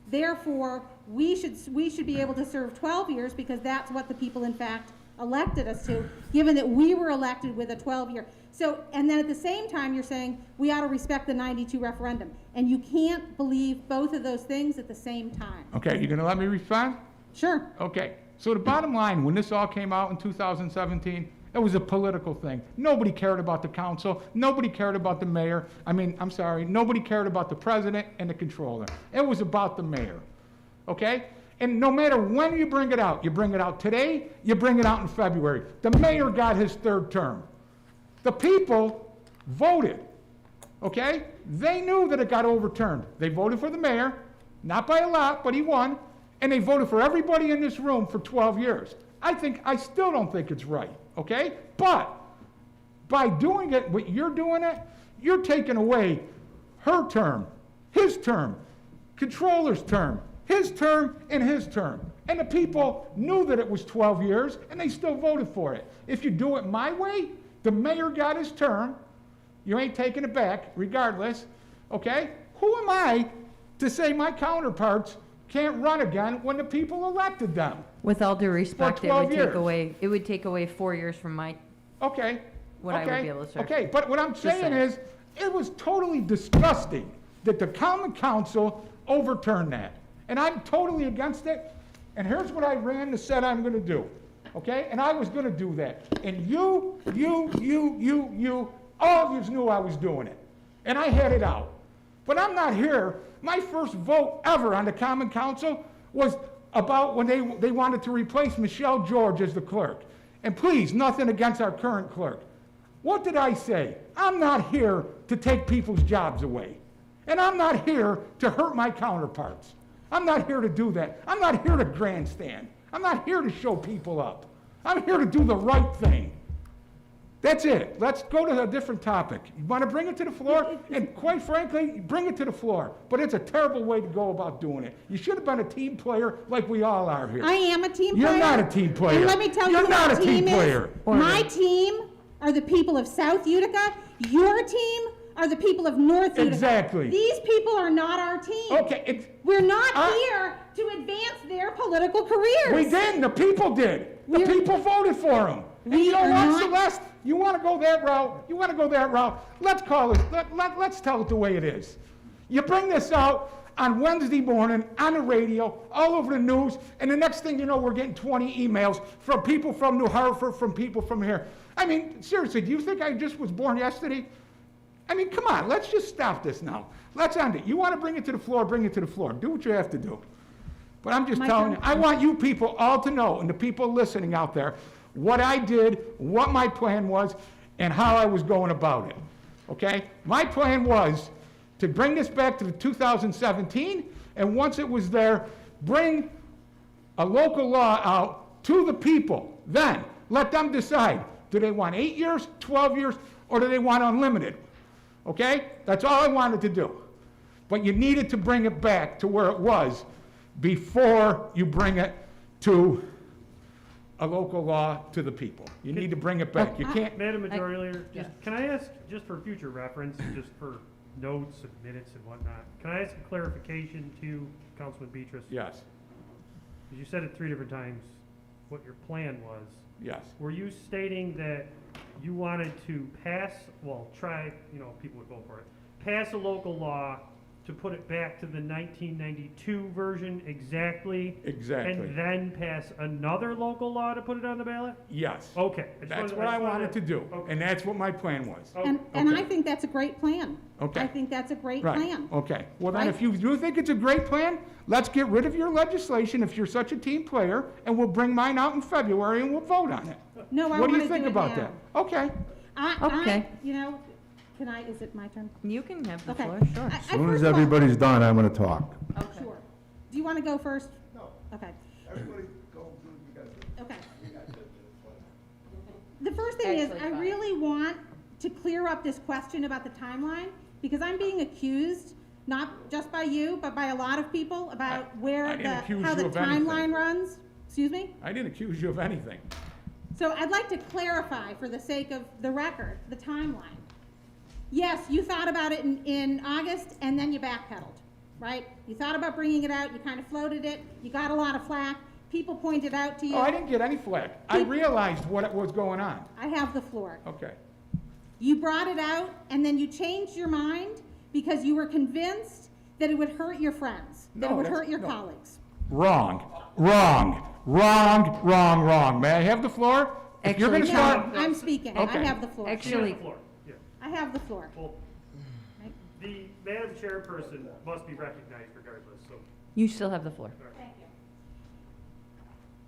Speaker 6: Therefore, we should be able to serve 12 years, because that's what the people in fact elected us to, given that we were elected with a 12-year. So, and then at the same time, you're saying we ought to respect the 92 referendum. And you can't believe both of those things at the same time.
Speaker 1: Okay, you gonna let me respond?
Speaker 6: Sure.
Speaker 1: Okay, so the bottom line, when this all came out in 2017, it was a political thing. Nobody cared about the council. Nobody cared about the mayor. Nobody cared about the president and the controller. It was about the mayor, okay? And no matter when you bring it out today, you bring it out in February. The mayor got his third term. The people voted, okay? They knew that it got overturned. They voted for the mayor, not by a lot, but he won, and they voted for everybody in this room for 12 years. I still don't think it's right, okay? But by doing it, what you're doing it, you're taking away her term, his term, controller's term, his term, and his term. And the people knew that it was 12 years, and they still voted for it. If you do it my way, the mayor got his term, you ain't taking it back, regardless, okay? Who am I to say my counterparts can't run again when the people elected them?
Speaker 11: With all due respect,
Speaker 1: 12 years.
Speaker 11: it would take away 4 years from my,
Speaker 1: Okay.
Speaker 11: what I would be able to serve.
Speaker 1: Okay, but what I'm saying
Speaker 11: saying.
Speaker 1: is, it was totally disgusting that the common council overturned that. And I'm totally against it, and here's what I ran and said I'm gonna do, okay? And I was gonna do that. And you, all of you knew I was doing it. And I had it out. But I'm not here. My first vote ever on the common council was about when they wanted to replace Michelle George as the clerk. And please, nothing against our current clerk. What did I say? I'm not here to take people's jobs away. And I'm not here to hurt my counterparts. I'm not here to do that. I'm not here to grandstand. I'm not here to show people up. I'm here to do the right thing. That's it. Let's go to a different topic. You want to bring it to the floor? And quite frankly, bring it to the floor. But it's a terrible way to go about doing it. You should have been a team player like we all are here.
Speaker 6: I am a team player.
Speaker 1: You're not a team player.
Speaker 6: And let me tell you
Speaker 1: You're
Speaker 6: who
Speaker 1: not
Speaker 6: my
Speaker 1: a team
Speaker 6: team
Speaker 1: player.
Speaker 6: is. My team are the people of South Utica. Your team are the people of North Utica.
Speaker 1: Exactly.
Speaker 6: These people are not our team.
Speaker 1: Okay.
Speaker 6: We're not here to advance their political careers.
Speaker 1: We didn't. The people did. The
Speaker 6: We're-
Speaker 1: people voted for him. And
Speaker 6: We
Speaker 1: you know
Speaker 6: are
Speaker 1: what,
Speaker 6: not-
Speaker 1: Celeste? You want to go that route? You want to go that route? Let's call it. Let's tell it the way it is. You bring this out on Wednesday morning on the radio, all over the news, and the next thing you know, we're getting 20 emails from people from New Hartford, from people from here. I mean, seriously, do you think I just was born yesterday? I mean, come on, let's just stop this now. Let's end it. You want to bring it to the floor, bring it to the floor. Do what you have to do. But I'm just
Speaker 6: My
Speaker 1: telling you,
Speaker 6: turn?
Speaker 1: I want you people all to know, and the people listening out there, what I did, what my plan was, and how I was going about it, okay? My plan was to bring this back to the 2017, and once it was there, bring a local law out to the people. Then, let them decide, do they want 8 years, 12 years, or do they want unlimited? Okay? That's all I wanted to do. But you needed to bring it back to where it was before you bring it to a local law to the people. You need to bring it back. You can't,
Speaker 9: Madam Majority Leader, can I ask, just for future reference, just for notes and minutes and whatnot, can I ask a clarification to Councilman Beatrice?
Speaker 1: yes,
Speaker 9: Because you said it 3 different times what your plan was.
Speaker 1: yes.
Speaker 9: Were you stating that you wanted to pass, people would vote for it, pass a local law to put it back to the 1992 version exactly?
Speaker 1: Exactly.
Speaker 9: And then pass another local law to put it on the ballot?
Speaker 1: Yes.
Speaker 9: Okay.
Speaker 1: That's what I wanted to do,
Speaker 9: Okay.
Speaker 1: and that's what my plan was.
Speaker 9: Oh,
Speaker 6: And
Speaker 1: Okay.
Speaker 6: I think that's a great plan.
Speaker 1: Okay.
Speaker 6: I think that's a great
Speaker 1: Right,
Speaker 6: plan.
Speaker 1: okay. Well, then,
Speaker 6: Right?
Speaker 1: if you do think it's a great plan, let's get rid of your legislation if you're such a team player, and we'll bring mine out in February and we'll vote on it.
Speaker 6: No, I
Speaker 1: What do
Speaker 6: want
Speaker 1: you
Speaker 6: to
Speaker 1: think
Speaker 6: do it
Speaker 1: about
Speaker 6: now.
Speaker 1: that? Okay.
Speaker 11: Okay.
Speaker 6: Is it my turn?
Speaker 11: You can have the
Speaker 6: Okay.
Speaker 11: floor, sure.
Speaker 6: I-
Speaker 4: As soon
Speaker 6: first
Speaker 4: as
Speaker 6: of all-
Speaker 4: everybody's done, I'm gonna talk.
Speaker 6: Sure. Do you want to go first?
Speaker 4: No.
Speaker 6: Okay.
Speaker 4: Everybody go, do what you gotta do.
Speaker 6: Okay. The first thing is,
Speaker 10: Actually,
Speaker 6: I
Speaker 10: fine.
Speaker 6: really want to clear up this question about the timeline, because I'm being accused, not just by you, but by a lot of people about
Speaker 1: I didn't accuse
Speaker 6: how
Speaker 1: you
Speaker 6: the
Speaker 1: of anything.
Speaker 6: timeline runs. Excuse me?
Speaker 1: I didn't accuse you of anything.
Speaker 6: So I'd like to clarify, for the sake of the record, the timeline. Yes, you thought about it in August, and then you backpedaled, right? You thought about bringing it out, you kind of floated it, you got a lot of flack, people pointed out to you.
Speaker 1: Oh, I didn't get any flack. I realized what was going on.
Speaker 6: I have the floor.
Speaker 1: Okay.
Speaker 6: You brought it out, and then you changed your mind because you were convinced that it would hurt your friends, that it
Speaker 1: No,
Speaker 6: would
Speaker 1: that's-
Speaker 6: hurt your
Speaker 1: no.
Speaker 6: colleagues.
Speaker 1: Wrong. May I have the floor? If you're gonna
Speaker 11: Actually,
Speaker 1: start,
Speaker 6: I'm speaking, I
Speaker 1: Okay.
Speaker 6: have the floor.
Speaker 9: She has
Speaker 11: Actually,
Speaker 9: the floor. Yeah.
Speaker 6: I have the floor.
Speaker 9: Well,
Speaker 6: Right?
Speaker 9: the Madam Chairperson must be recognized regardless, so.
Speaker 11: you still have the floor.
Speaker 14: Thank you.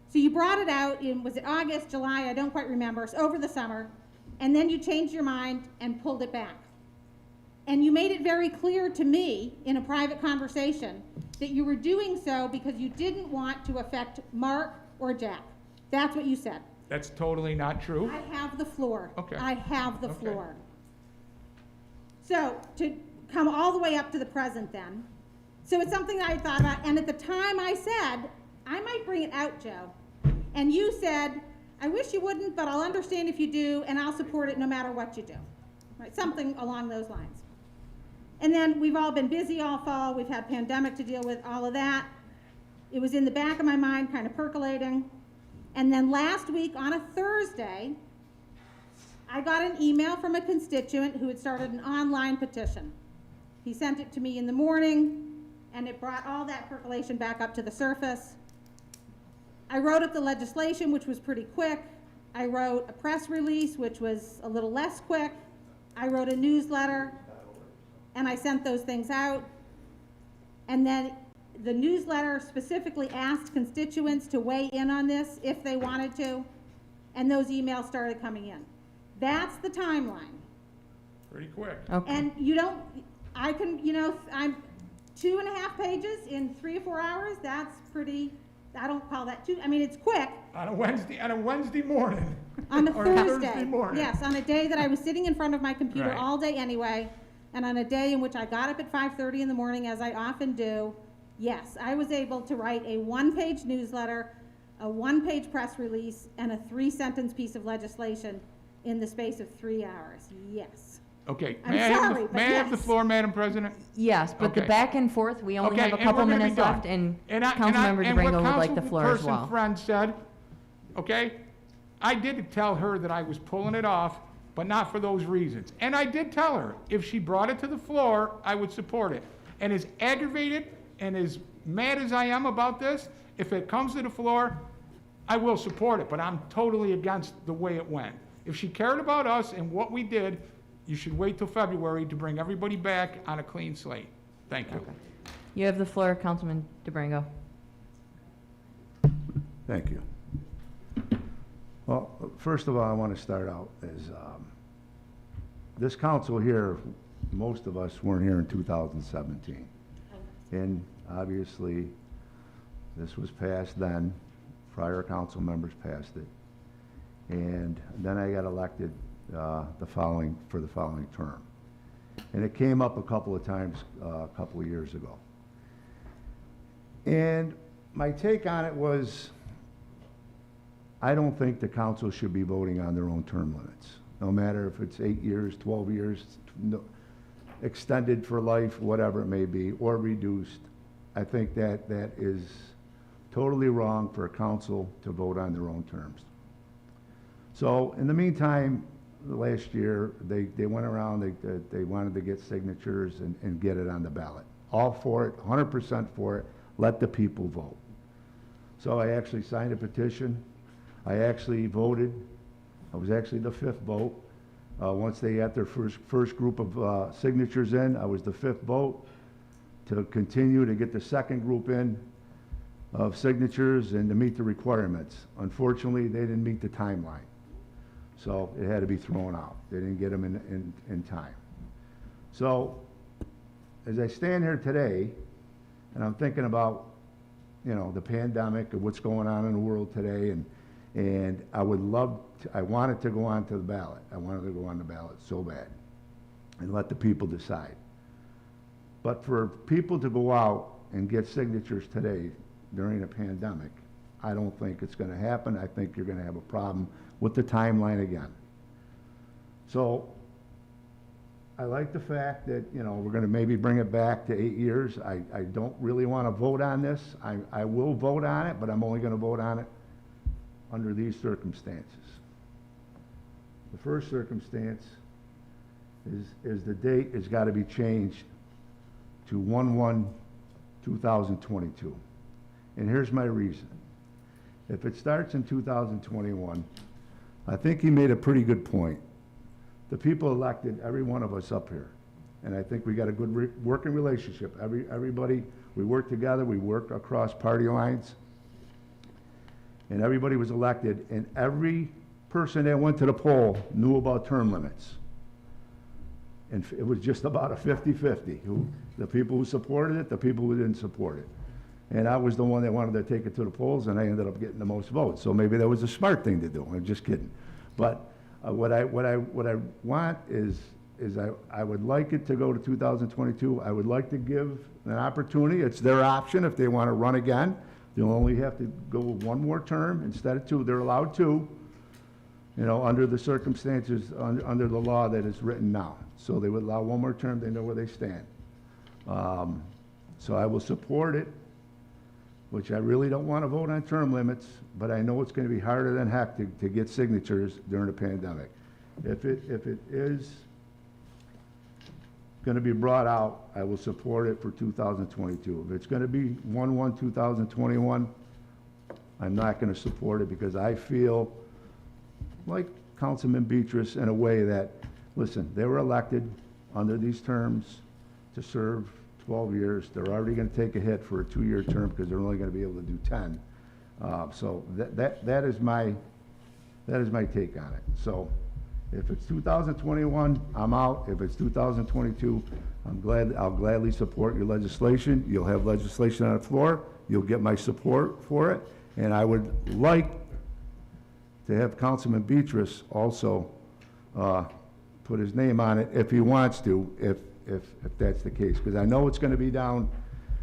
Speaker 6: So you brought it out in, was it August, July, I don't quite remember, it's over the summer, and then you changed your mind and pulled it back. And you made it very clear to me in a private conversation that you were doing so because you didn't want to affect Mark or Jack. That's what you said.
Speaker 1: that's totally not true.
Speaker 6: I have the floor.
Speaker 1: Okay.
Speaker 6: I have the
Speaker 1: Okay.
Speaker 6: floor. So, to come all the way up to the present then, so it's something that I thought about, and at the time I said, I might bring it out, Joe. And you said, I wish you wouldn't, but I'll understand if you do, and I'll support it no matter what you do. Right, something along those lines. And then we've all been busy all fall, we've had pandemic to deal with, all of that. It was in the back of my mind, kind of percolating. And then last week on a Thursday, I got an email from a constituent who had started an online petition. He sent it to me in the morning, and it brought all that percolation back up to the surface. I wrote up the legislation, which was pretty quick. I wrote a press release, which was a little less quick. I wrote a newsletter, and I sent those things out. And then the newsletter specifically asked constituents to weigh in on this if they wanted to, and those emails started coming in. That's the timeline.
Speaker 1: Pretty quick.
Speaker 11: Okay.
Speaker 6: And you don't, I can, I'm 2.5 pages in 3 or 4 hours. That's pretty, I don't call that too, I mean, it's quick.
Speaker 1: On a Wednesday morning.
Speaker 6: On a
Speaker 1: Or
Speaker 6: Thursday,
Speaker 1: morning.
Speaker 6: yes, on a day that I was sitting in front of my computer
Speaker 1: Right.
Speaker 6: all day anyway, and on a day in which I got up at 5:30 in the morning, as I often do, yes, I was able to write a 1-page newsletter, a 1-page press release, and a 3-sentence piece of legislation in the space of 3 hours, yes.
Speaker 1: Okay,
Speaker 6: I'm
Speaker 1: may I have
Speaker 6: sorry,
Speaker 1: the,
Speaker 6: but
Speaker 1: may I have the
Speaker 6: yes.
Speaker 1: floor, Madam President?
Speaker 11: Yes, but the
Speaker 1: Okay.
Speaker 11: back and forth, we only
Speaker 1: Okay,
Speaker 11: have a
Speaker 1: and
Speaker 11: couple
Speaker 1: we're gonna be
Speaker 11: minutes
Speaker 1: done.
Speaker 11: left, and
Speaker 1: And
Speaker 11: Councilmember
Speaker 1: and what
Speaker 11: DeBrango would like the floor as
Speaker 1: Councilperson
Speaker 11: well.
Speaker 1: Friend said, okay, I did tell her that I was pulling it off, but not for those reasons. And I did tell her, if she brought it to the floor, I would support it. And as aggravated and as mad as I am about this, if it comes to the floor, I will support it, but I'm totally against the way it went. If she cared about us and what we did, you should wait till February to bring everybody back on a clean slate. Thank you.
Speaker 11: You have the floor, Councilman DeBrango.
Speaker 4: Thank you. Well, first of all, I want to start out as, this council here, most of us weren't here in 2017. And obviously, this was passed then, prior council members passed it. And then I got elected for the following term. And it came up a couple of times, a couple of years ago. And my take on it was, I don't think the council should be voting on their own term limits. No matter if it's 8 years, 12 years, extended for life, whatever it may be, or reduced. I think that is totally wrong for a council to vote on their own terms. So in the meantime, last year, they went around, they wanted to get signatures and get it on the ballot. All for it, 100% for it, let the people vote. So I actually signed a petition. I actually voted. I was actually the 5th vote. Once they got their first group of signatures in, I was the 5th vote to continue to get the second group in of signatures and to meet the requirements. Unfortunately, they didn't meet the timeline. So it had to be thrown out. They didn't get them in time. So as I stand here today, and I'm thinking about, the pandemic and what's going on in the world today, And I would love, I want it to go on to the ballot. I wanted to go on the ballot so bad. And let the people decide. But for people to go out and get signatures today during a pandemic, I don't think it's gonna happen. I think you're gonna have a problem with the timeline again. So, I like the fact that, you know, we're gonna maybe bring it back to 8 years. I don't really wanna vote on this. I will vote on it, but I'm only gonna vote on it under these circumstances. The first circumstance is the date has gotta be changed to 1/1/2022. And here's my reason. If it starts in 2021, I think he made a pretty good point. The people elected every one of us up here, and I think we got a good working relationship. Everybody, we work together, we work across party lines, and everybody was elected, and every person that went to the poll knew about term limits. And it was just about a 50-50, the people who supported it, the people who didn't support it. And I was the one that wanted to take it to the polls, and I ended up getting the most votes. So maybe that was a smart thing to do. I'm just kidding. But what I want is I would like it to go to 2022. I would like to give an opportunity. It's their option if they want to run again. They'll only have to go one more term instead of 2. They're allowed 2, you know, under the circumstances, under the law that is written now. So they would allow one more term. They know where they stand. So I will support it, which I really don't want to vote on term limits, but I know it's going to be harder than heck to get signatures during a pandemic. If it is going to be brought out, I will support it for 2022. If it's going to be 1/1/2021, I'm not going to support it because I feel like Councilman Beatrice in a way that, listen, they were elected under these terms to serve 12 years. They're already going to take a hit for a 2-year term because they're only going to be able to do 10. So that is my take on it. So if it's 2021, I'm out. If it's 2022, I'll gladly support your legislation. You'll have legislation on the floor. You'll get my support for it. And I would like to have Councilman Beatrice also put his name on it if he wants to, if that's the case, because I know it's going to be down,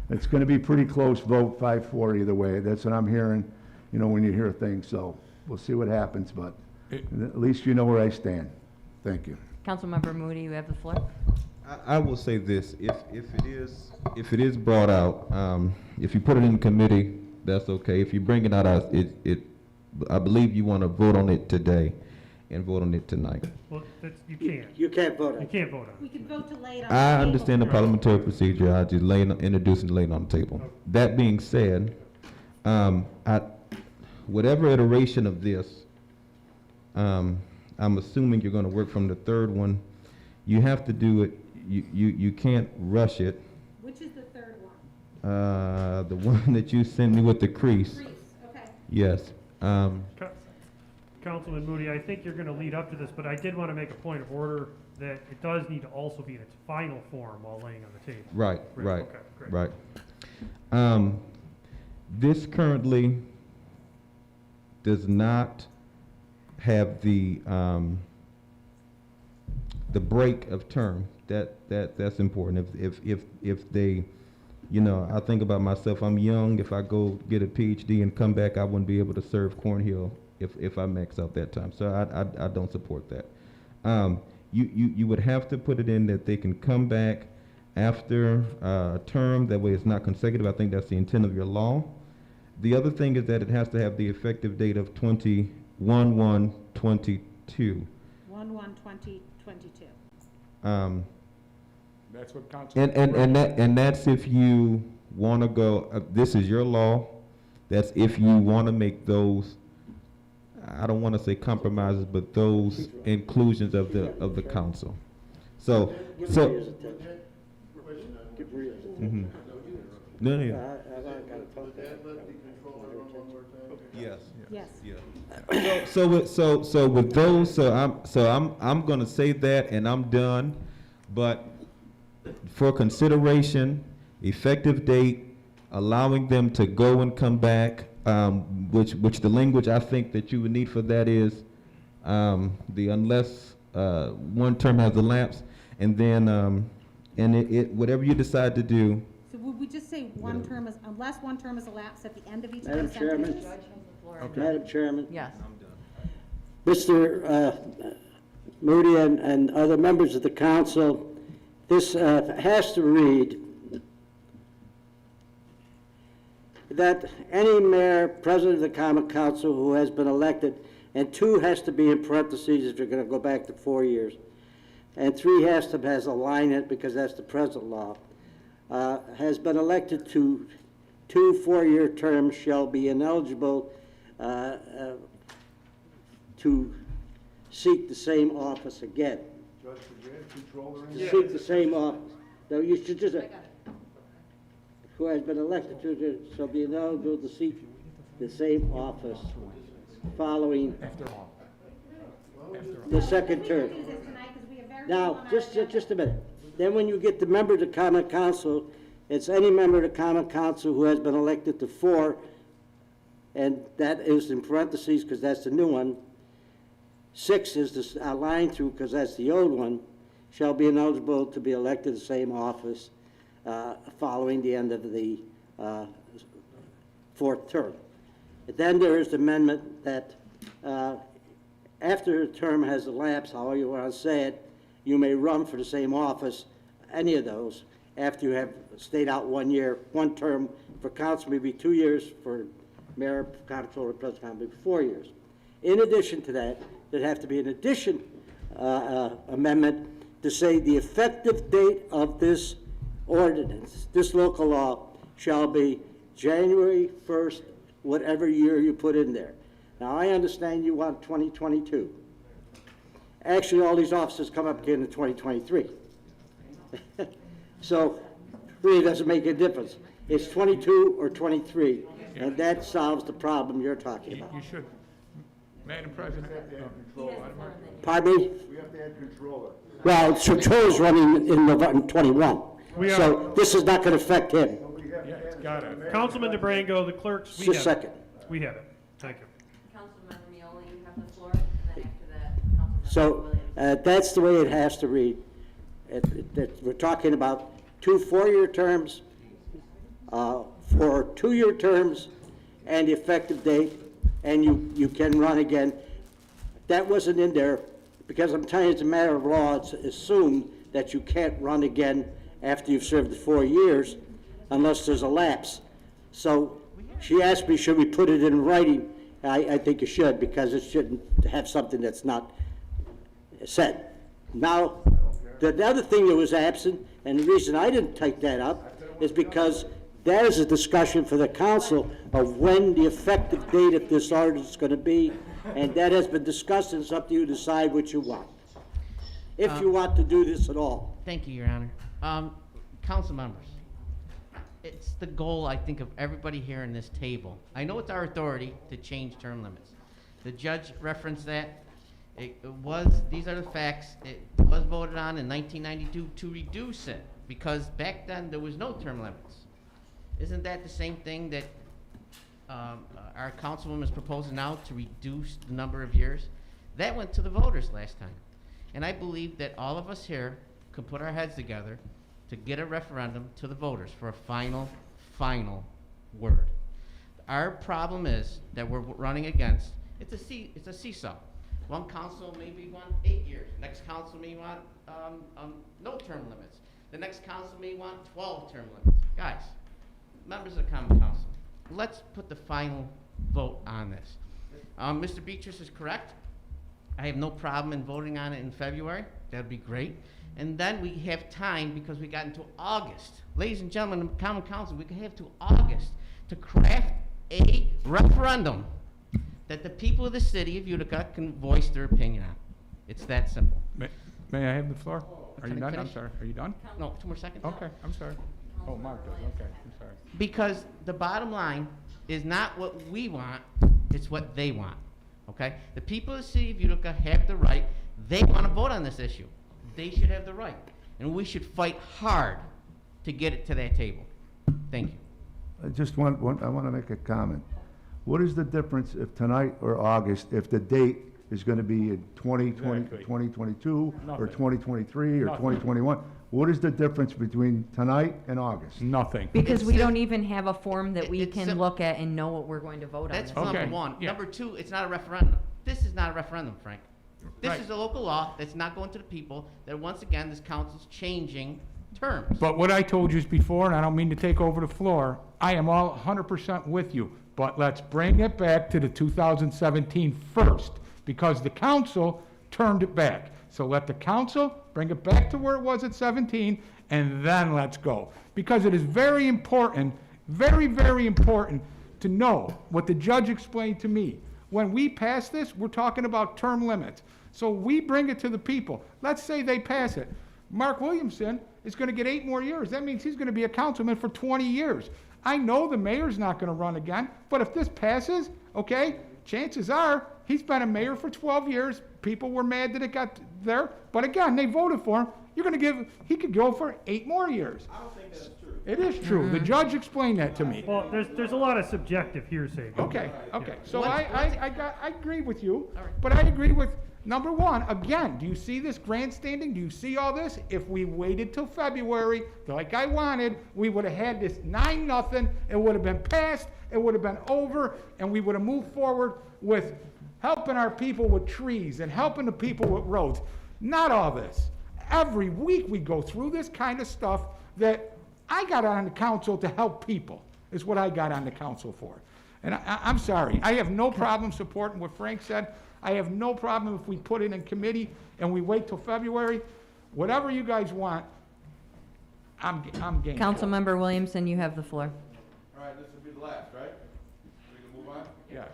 Speaker 4: it's going to be pretty close vote, 5-4 either way. That's what I'm hearing, you know, when you hear things. So we'll see what happens, but at least you know where I stand. Thank you.
Speaker 11: Councilmember Moody, you have the floor.
Speaker 7: I will say this, if it is brought out, if you put it in committee, that's okay. If you bring it out, I believe you want to vote on it today and vote on it tonight.
Speaker 9: Well, you can't.
Speaker 3: You can't vote on
Speaker 9: You
Speaker 3: it.
Speaker 9: can't vote on
Speaker 6: We
Speaker 9: it.
Speaker 6: could vote to lay it on.
Speaker 7: I
Speaker 6: the table.
Speaker 7: understand the parliamentary procedure. I just introduce and lay it on the table. That being said, whatever iteration of this, I'm assuming you're going to work from the third one. You have to do it. You can't rush it.
Speaker 6: Which is the third one?
Speaker 7: The one that you sent me with the crease.
Speaker 6: Greece, okay.
Speaker 7: Yes.
Speaker 9: Councilman Moody, I think you're going to lead up to this, but I did want to make a point of order that it does need to also be in its final form while laying on the table.
Speaker 7: Right.
Speaker 9: Okay, great.
Speaker 7: Right. This currently does not have the break of term. That's important. If they, you know, I think about myself. I'm young. If I go get a PhD and come back, I wouldn't be able to serve Cornhill if I max out that time. So I don't support that. You would have to put it in that they can come back after a term. That way it's not consecutive. I think that's the intent of your law. The other thing is that it has to have the effective date of 21/1/22.
Speaker 6: 1/1/2022.
Speaker 1: That's what council.
Speaker 7: And that's if you want to go. This is your law. That's if you want to make those. I don't want to say compromises, but those inclusions of the council. So. Mm-hmm. No.
Speaker 8: Would that let the controller run one more time?
Speaker 7: Yes.
Speaker 6: Yes.
Speaker 7: Yeah. So with those, I'm gonna say that, and I'm done. But for consideration, effective date, allowing them to go and come back which the language I think that you would need for that is, the unless, one term has elapsed, and then, and whatever you decide to do,
Speaker 6: So would we just say one term is, unless one term is elapsed at the end of each of
Speaker 3: Madam
Speaker 6: those
Speaker 3: Chairman?
Speaker 6: sentences?
Speaker 10: Judge has the floor.
Speaker 3: Madam Chairman,
Speaker 10: Yes.
Speaker 3: Mr. Moody and other members of the council, this has to read that any mayor, president of the common council who has been elected, and 2 has to be in parentheses if you're going to go back to 4 years, and 3 has a line in it because that's the present law, has been elected to 2 4-year terms shall be ineligible to seek the same office again.
Speaker 4: Judge, could you add controller in?
Speaker 3: To seek the same office. No, you should just, who has been elected to, shall be ineligible to seek the same office following the second term.
Speaker 6: We can do this tonight 'cause we have very
Speaker 3: Now,
Speaker 6: little on our
Speaker 3: just
Speaker 6: agenda.
Speaker 3: a minute. Then when you get the member of the common council, it's any member of the common council who has been elected to 4, and that is in parentheses because that's the new one. 6 is this line through because that's the old one, shall be ineligible to be elected to the same office following the end of the 4th term. Then there is the amendment that after a term has elapsed, however you want to say it, you may run for the same office, any of those, after you have stayed out 1 year. 1 term for council may be 2 years, for mayor, comptroller, president, may be 4 years. In addition to that, there'd have to be an amendment to say the effective date of this ordinance, this local law, shall be January 1st, whatever year you put in there. Now, I understand you want 2022. Actually, all these offices come up again in 2023. So, really doesn't make a difference. It's 22 or 23, and that solves the problem you're talking about.
Speaker 1: You should, Madam President.
Speaker 4: We have to add controller.
Speaker 3: Pardon me?
Speaker 4: We have to add controller.
Speaker 3: Well, controller's running in November 21,
Speaker 9: We are-
Speaker 3: so this is not going to affect him.
Speaker 4: But we have
Speaker 1: Yeah,
Speaker 4: to
Speaker 1: it's
Speaker 4: add
Speaker 1: got it.
Speaker 9: Councilman DeBrango, the clerks, we
Speaker 3: Just a
Speaker 9: have
Speaker 3: second.
Speaker 9: it. We have it. Thank you.
Speaker 10: Councilmember Mioli, you have the floor, and then after that, Councilmember
Speaker 3: So
Speaker 10: Williams.
Speaker 3: that's the way it has to read. We're talking about 2 4-year terms, for 2-year terms, and the effective date, and you can run again. That wasn't in there, because I'm telling you, it's a matter of law. It's assumed that you can't run again after you've served the 4 years unless there's a lapse. So she asked me, should we put it in writing? I think you should, because it shouldn't have something that's not said. Now, the other thing that was absent, and the reason I didn't take that up, is because that is a discussion for the council of when the effective date of this ordinance is going to be, and that has been discussed, and it's up to you to decide what you want. If you want to do this at all.
Speaker 5: Thank you, Your Honor. Council members, it's the goal, I think, of everybody here in this table. I know it's our authority to change term limits. The judge referenced that. These are the facts. It was voted on in 1992 to reduce it, because back then there was no term limits. Isn't that the same thing that our councilwoman is proposing now, to reduce the number of years? That went to the voters last time. And I believe that all of us here could put our heads together to get a referendum to the voters for a final word. Our problem is that we're running against, it's a seesaw. One council maybe want 8 years, next council may want no term limits. The next council may want 12 term limits. Guys, members of the common council, let's put the final vote on this. Mr. Beatrice is correct. I have no problem in voting on it in February. That'd be great. And then we have time, because we got into August. Ladies and gentlemen, the common council, we can have to August to craft a referendum that the people of the city of Utica can voice their opinion on. It's that simple.
Speaker 1: May I have the floor? Are you
Speaker 5: Can I
Speaker 1: done? I'm
Speaker 5: finish?
Speaker 1: sorry. Are you done?
Speaker 5: No, 2 more seconds?
Speaker 1: Okay, I'm sorry. Oh, Mark does, okay, I'm sorry.
Speaker 5: Because the bottom line is not what we want, it's what they want, okay? The people of the city of Utica have the right, they want to vote on this issue. They should have the right, and we should fight hard to get it to that table. Thank you.
Speaker 4: I just want to make a comment. What is the difference if tonight or August, if the date is gonna be in 2020,
Speaker 1: Exactly.
Speaker 4: 2022, or
Speaker 1: Nothing.
Speaker 4: 2023, or
Speaker 1: Nothing.
Speaker 4: 2021? What is the difference between tonight and August?
Speaker 1: Nothing.
Speaker 11: Because
Speaker 5: It's
Speaker 11: we
Speaker 5: sim-
Speaker 11: don't even have a form that we
Speaker 5: it's
Speaker 11: can
Speaker 5: sim-
Speaker 11: look at and know what we're going to vote on.
Speaker 5: That's
Speaker 11: this
Speaker 1: Okay,
Speaker 5: number one.
Speaker 1: yeah.
Speaker 5: Number two, it's not a referendum. This is not a referendum, Frank. This
Speaker 1: Right.
Speaker 5: is a local law that's not going to the people, that once again, this council's changing terms.
Speaker 1: But what I told you before, and I don't mean to take over the floor, I am all 100% with you. But let's bring it back to the 2017 first, because the council turned it back. So let the council bring it back to where it was at 17, and then let's go. Because it is very important, very, very important to know what the judge explained to me. When we pass this, we're talking about term limits. So we bring it to the people. Let's say they pass it. Mark Williamson is going to get 8 more years. That means he's going to be a councilman for 20 years. I know the mayor's not going to run again, but if this passes, okay, chances are he's been a mayor for 12 years. People were mad that it got there, but again, they voted for him. You're going to give, he could go for 8 more years.
Speaker 8: I don't think that's true.
Speaker 1: It is true. The judge explained that to me.
Speaker 9: Well, there's a lot of subjective hearsay.
Speaker 1: Okay, okay. So
Speaker 5: What's-
Speaker 1: I agree with you,
Speaker 5: All right.
Speaker 1: but I agree with, number one, again, do you see this grandstanding? Do you see all this? If we waited till February, like I wanted, we would have had this 9-0, it would have been passed, it would have been over, and we would have moved forward with helping our people with trees and helping the people with roads. Not all this. Every week we go through this kind of stuff that I got on the council to help people, is what I got on the council for. And I'm sorry, I have no problem supporting what Frank said. I have no problem if we put it in committee and we wait till February. Whatever you guys want, I'm game.
Speaker 11: Councilmember Williamson, you have the floor.
Speaker 8: All right, this will be the last, right? We can move on?
Speaker 1: Yes.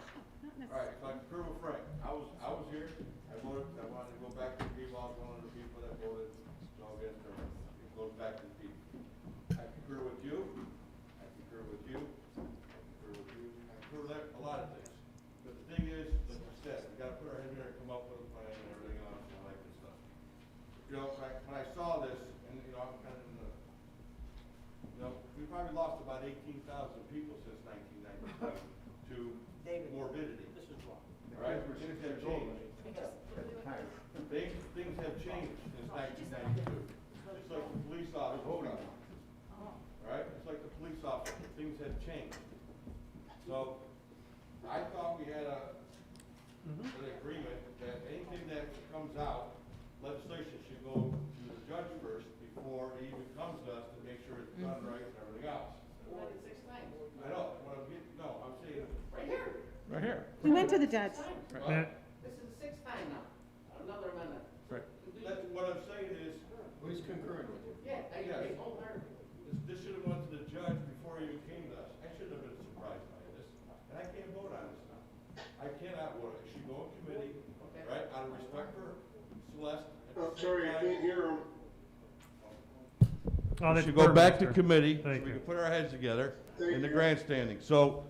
Speaker 8: All right, so I concur with Frank. I was here, I voted, I wanted to go back to the people, I was one of the people that voted no against her. It goes back to the people. I concur with you, I concur with you, I concur with you, I concur with a lot of things. But the thing is, like you said, we gotta put our head in there and come up with a plan and everything else and all that good stuff. You know, when I saw this, and you know, I'm kind of in the, you know, we probably lost about 18,000 people since 1992 to morbidity. All right, things have changed. Things have changed since 1992. Just like the police officer, hold on. All right, it's like the police officer, things have changed. So, I thought we had an agreement that anything that comes out, legislation should go to the judge first before it even comes to us to make sure it's done right and everything else. I know, what I'm getting, no, I'm saying, right here.
Speaker 1: Right here.
Speaker 6: We went to the judge.
Speaker 9: Matt,
Speaker 5: This is the 6th time now, another amendment.
Speaker 1: Right.
Speaker 8: That's, what I'm saying is,
Speaker 4: Who's concurring with you?
Speaker 5: Yeah, I
Speaker 8: Yes.
Speaker 5: agree wholeheartedly.
Speaker 8: this should have went to the judge before it even came to us. I shouldn't have been surprised by this, and I can't vote on this now. I cannot vote, it should go in committee, right, out of respect for Celeste.
Speaker 15: I'm sorry, I can't hear him.
Speaker 9: oh, that's
Speaker 8: Should go back to
Speaker 9: Burmeister.
Speaker 8: committee, so
Speaker 9: Thank
Speaker 8: we
Speaker 9: you.
Speaker 8: can put our heads together
Speaker 15: Thank
Speaker 8: in the
Speaker 15: you.
Speaker 8: grandstanding. So,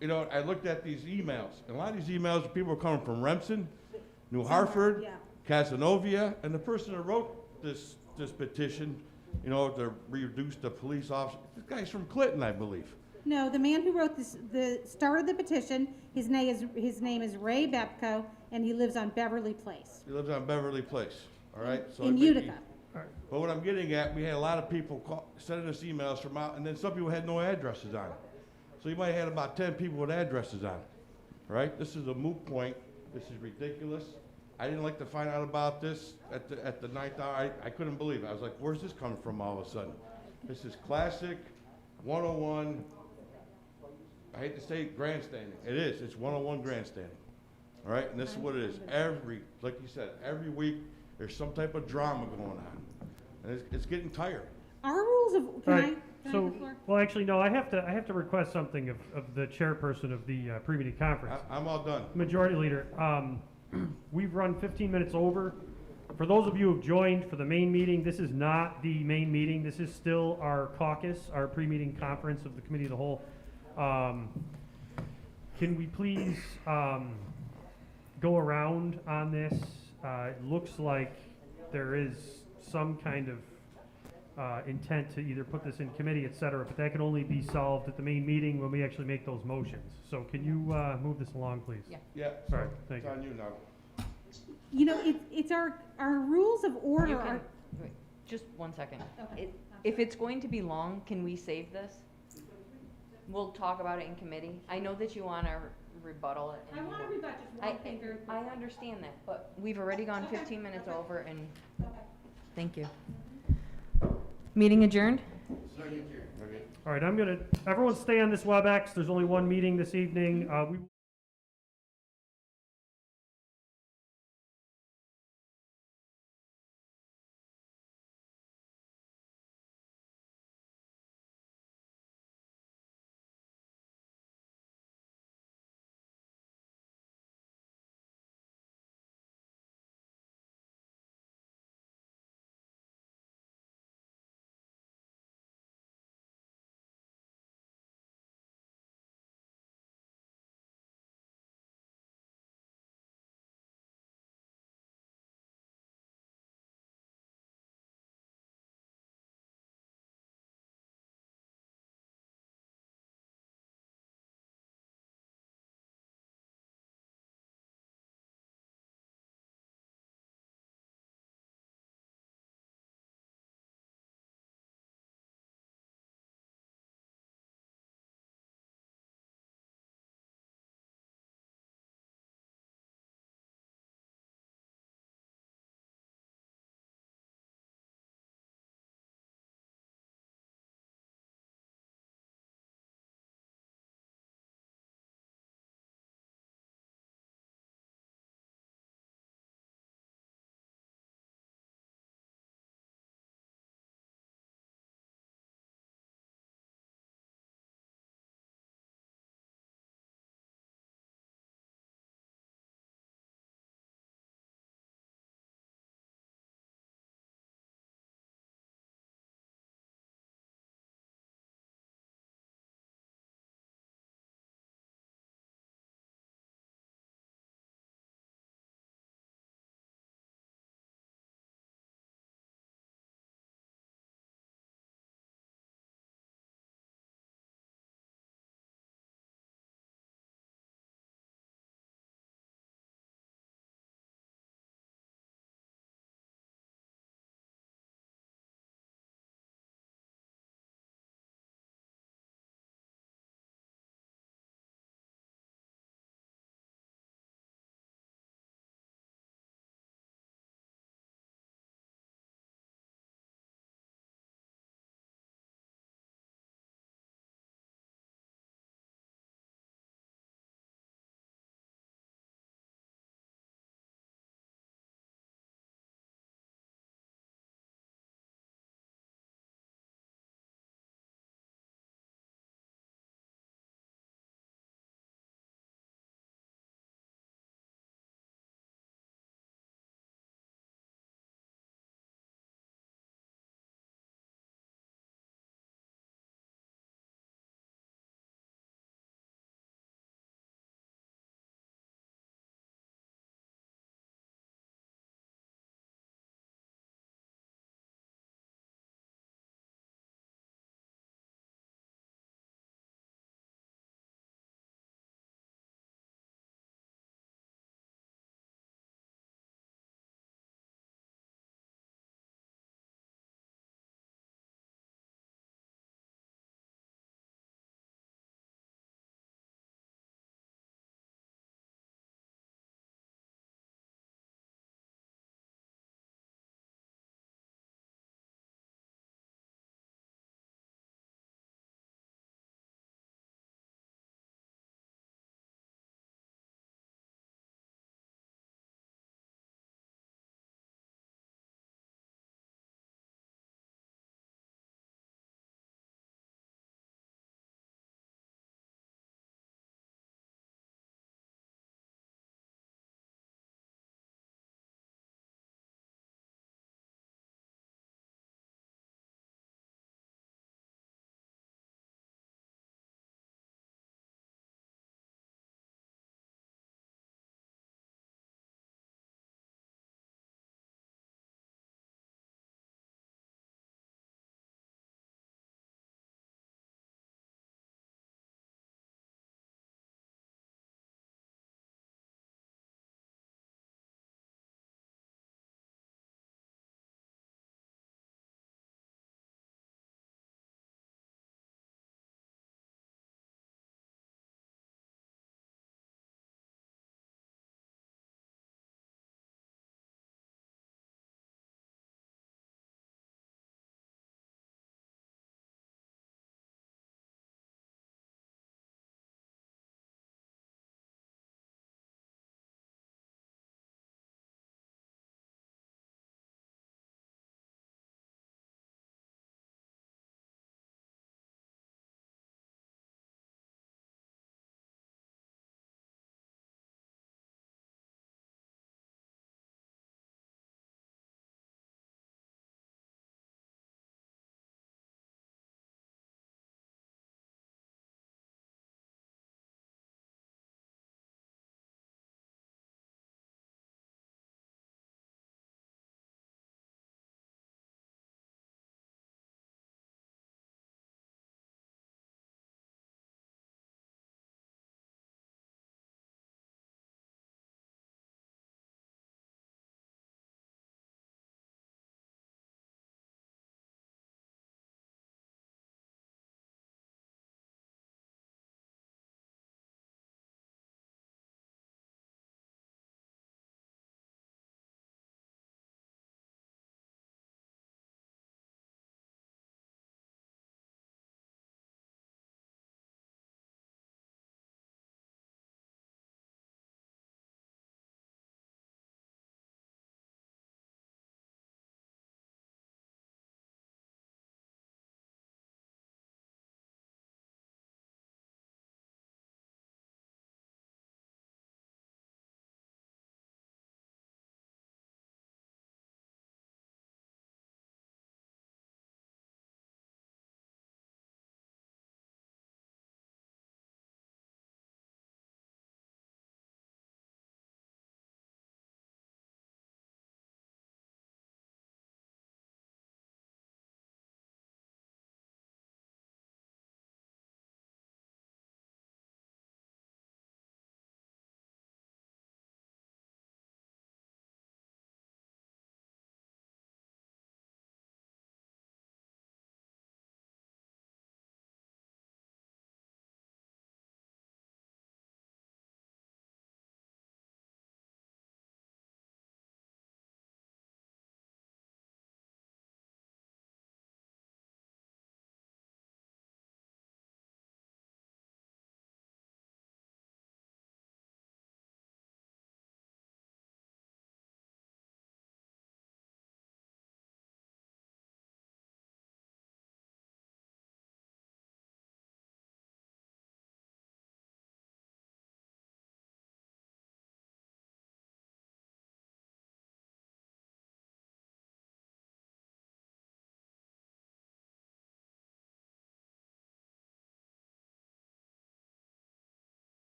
Speaker 8: you know, I looked at these emails, and a lot of these emails, people are coming from Remsen, New Hartford,
Speaker 6: Yeah.
Speaker 8: Casanova, and the person that wrote this petition, you know, to reduce the police officer, this guy's from Clinton, I believe.
Speaker 6: No, the man who wrote this, started the petition, his name is Ray Bepko, and he lives on Beverly Place
Speaker 8: He lives on Beverly Place, all right? So
Speaker 6: in
Speaker 8: it may be-
Speaker 6: Utica.
Speaker 8: But what I'm getting at, we had a lot of people sending us emails from out, and then some people had no addresses on it. So you might have had about 10 people with addresses on it, all right? This is a moot point. This is ridiculous. I didn't like to find out about this at the 9th hour. I couldn't believe it. I was like, where's this coming from all of a sudden? This is classic 101, I hate to say grandstanding. It is. It's 101 grandstanding, all right? And this is what it is. Like you said, every week there's some type of drama going on. And it's getting tiring.
Speaker 6: Our rules of, can
Speaker 9: All
Speaker 6: I,
Speaker 9: right,
Speaker 6: can I
Speaker 9: so,
Speaker 6: have the floor?
Speaker 9: well, actually, no, I have to request something of the chairperson of the pre-meeting conference.
Speaker 8: I'm all done.
Speaker 9: Majority Leader, we've run 15 minutes over. For those of you who've joined for the main meeting, this is not the main meeting. This is still our caucus, our pre-meeting conference of the Committee of the Whole. Can we please go around on this? It looks like there is some kind of intent to either put this in committee, et cetera, but that can only be solved at the main meeting when we actually make those motions. So can you, move this along, please?
Speaker 11: Yeah.
Speaker 15: Yeah,
Speaker 9: All right, thank you.
Speaker 15: it's on you now.
Speaker 6: You know, it's our rules of order
Speaker 11: You
Speaker 6: are.
Speaker 11: can, wait, just 1 second.
Speaker 6: Okay.
Speaker 11: If it's going to be long, can we save this? We'll talk about it in committee. I know that you wanna rebuttal it.
Speaker 6: I
Speaker 11: and
Speaker 6: wanna
Speaker 11: you-
Speaker 6: rebut just one thing very quickly.
Speaker 11: I understand that, but we've already gone
Speaker 6: Okay,
Speaker 11: 15 minutes
Speaker 6: okay.
Speaker 11: over and,
Speaker 6: Okay.
Speaker 11: thank you. Meeting adjourned?
Speaker 9: All right, everyone stay on this WebEx. There's only one meeting this evening. We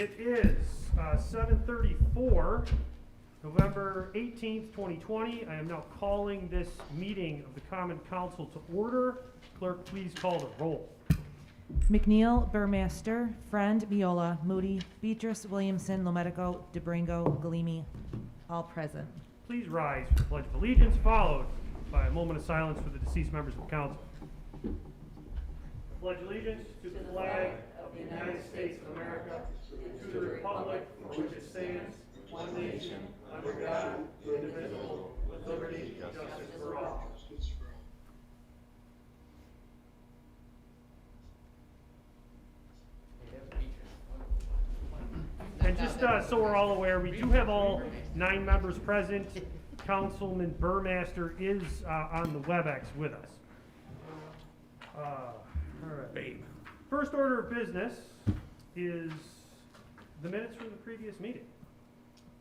Speaker 9: It is 7:34, November 18th, 2020. I am now calling this meeting of the Common Council to order. Clerk, please call the roll.
Speaker 16: McNeil, Burmaster, Friend, Miola, Moody, Beatrice, Williamson, Lometico, DeBringo, Galimi, all present.
Speaker 9: Please rise for the Pledge of Allegiance, followed by a moment of silence for the deceased members of the council. Pledge allegiance to the flag of the United States of America, and to the republic for which it stands, one nation, under God, indivisible, with liberty and justice for all. And just so we're all aware, we do have all 9 members present. Councilman Burmaster is on the WebEx with us. All right. First order of business is the minutes from the previous meeting.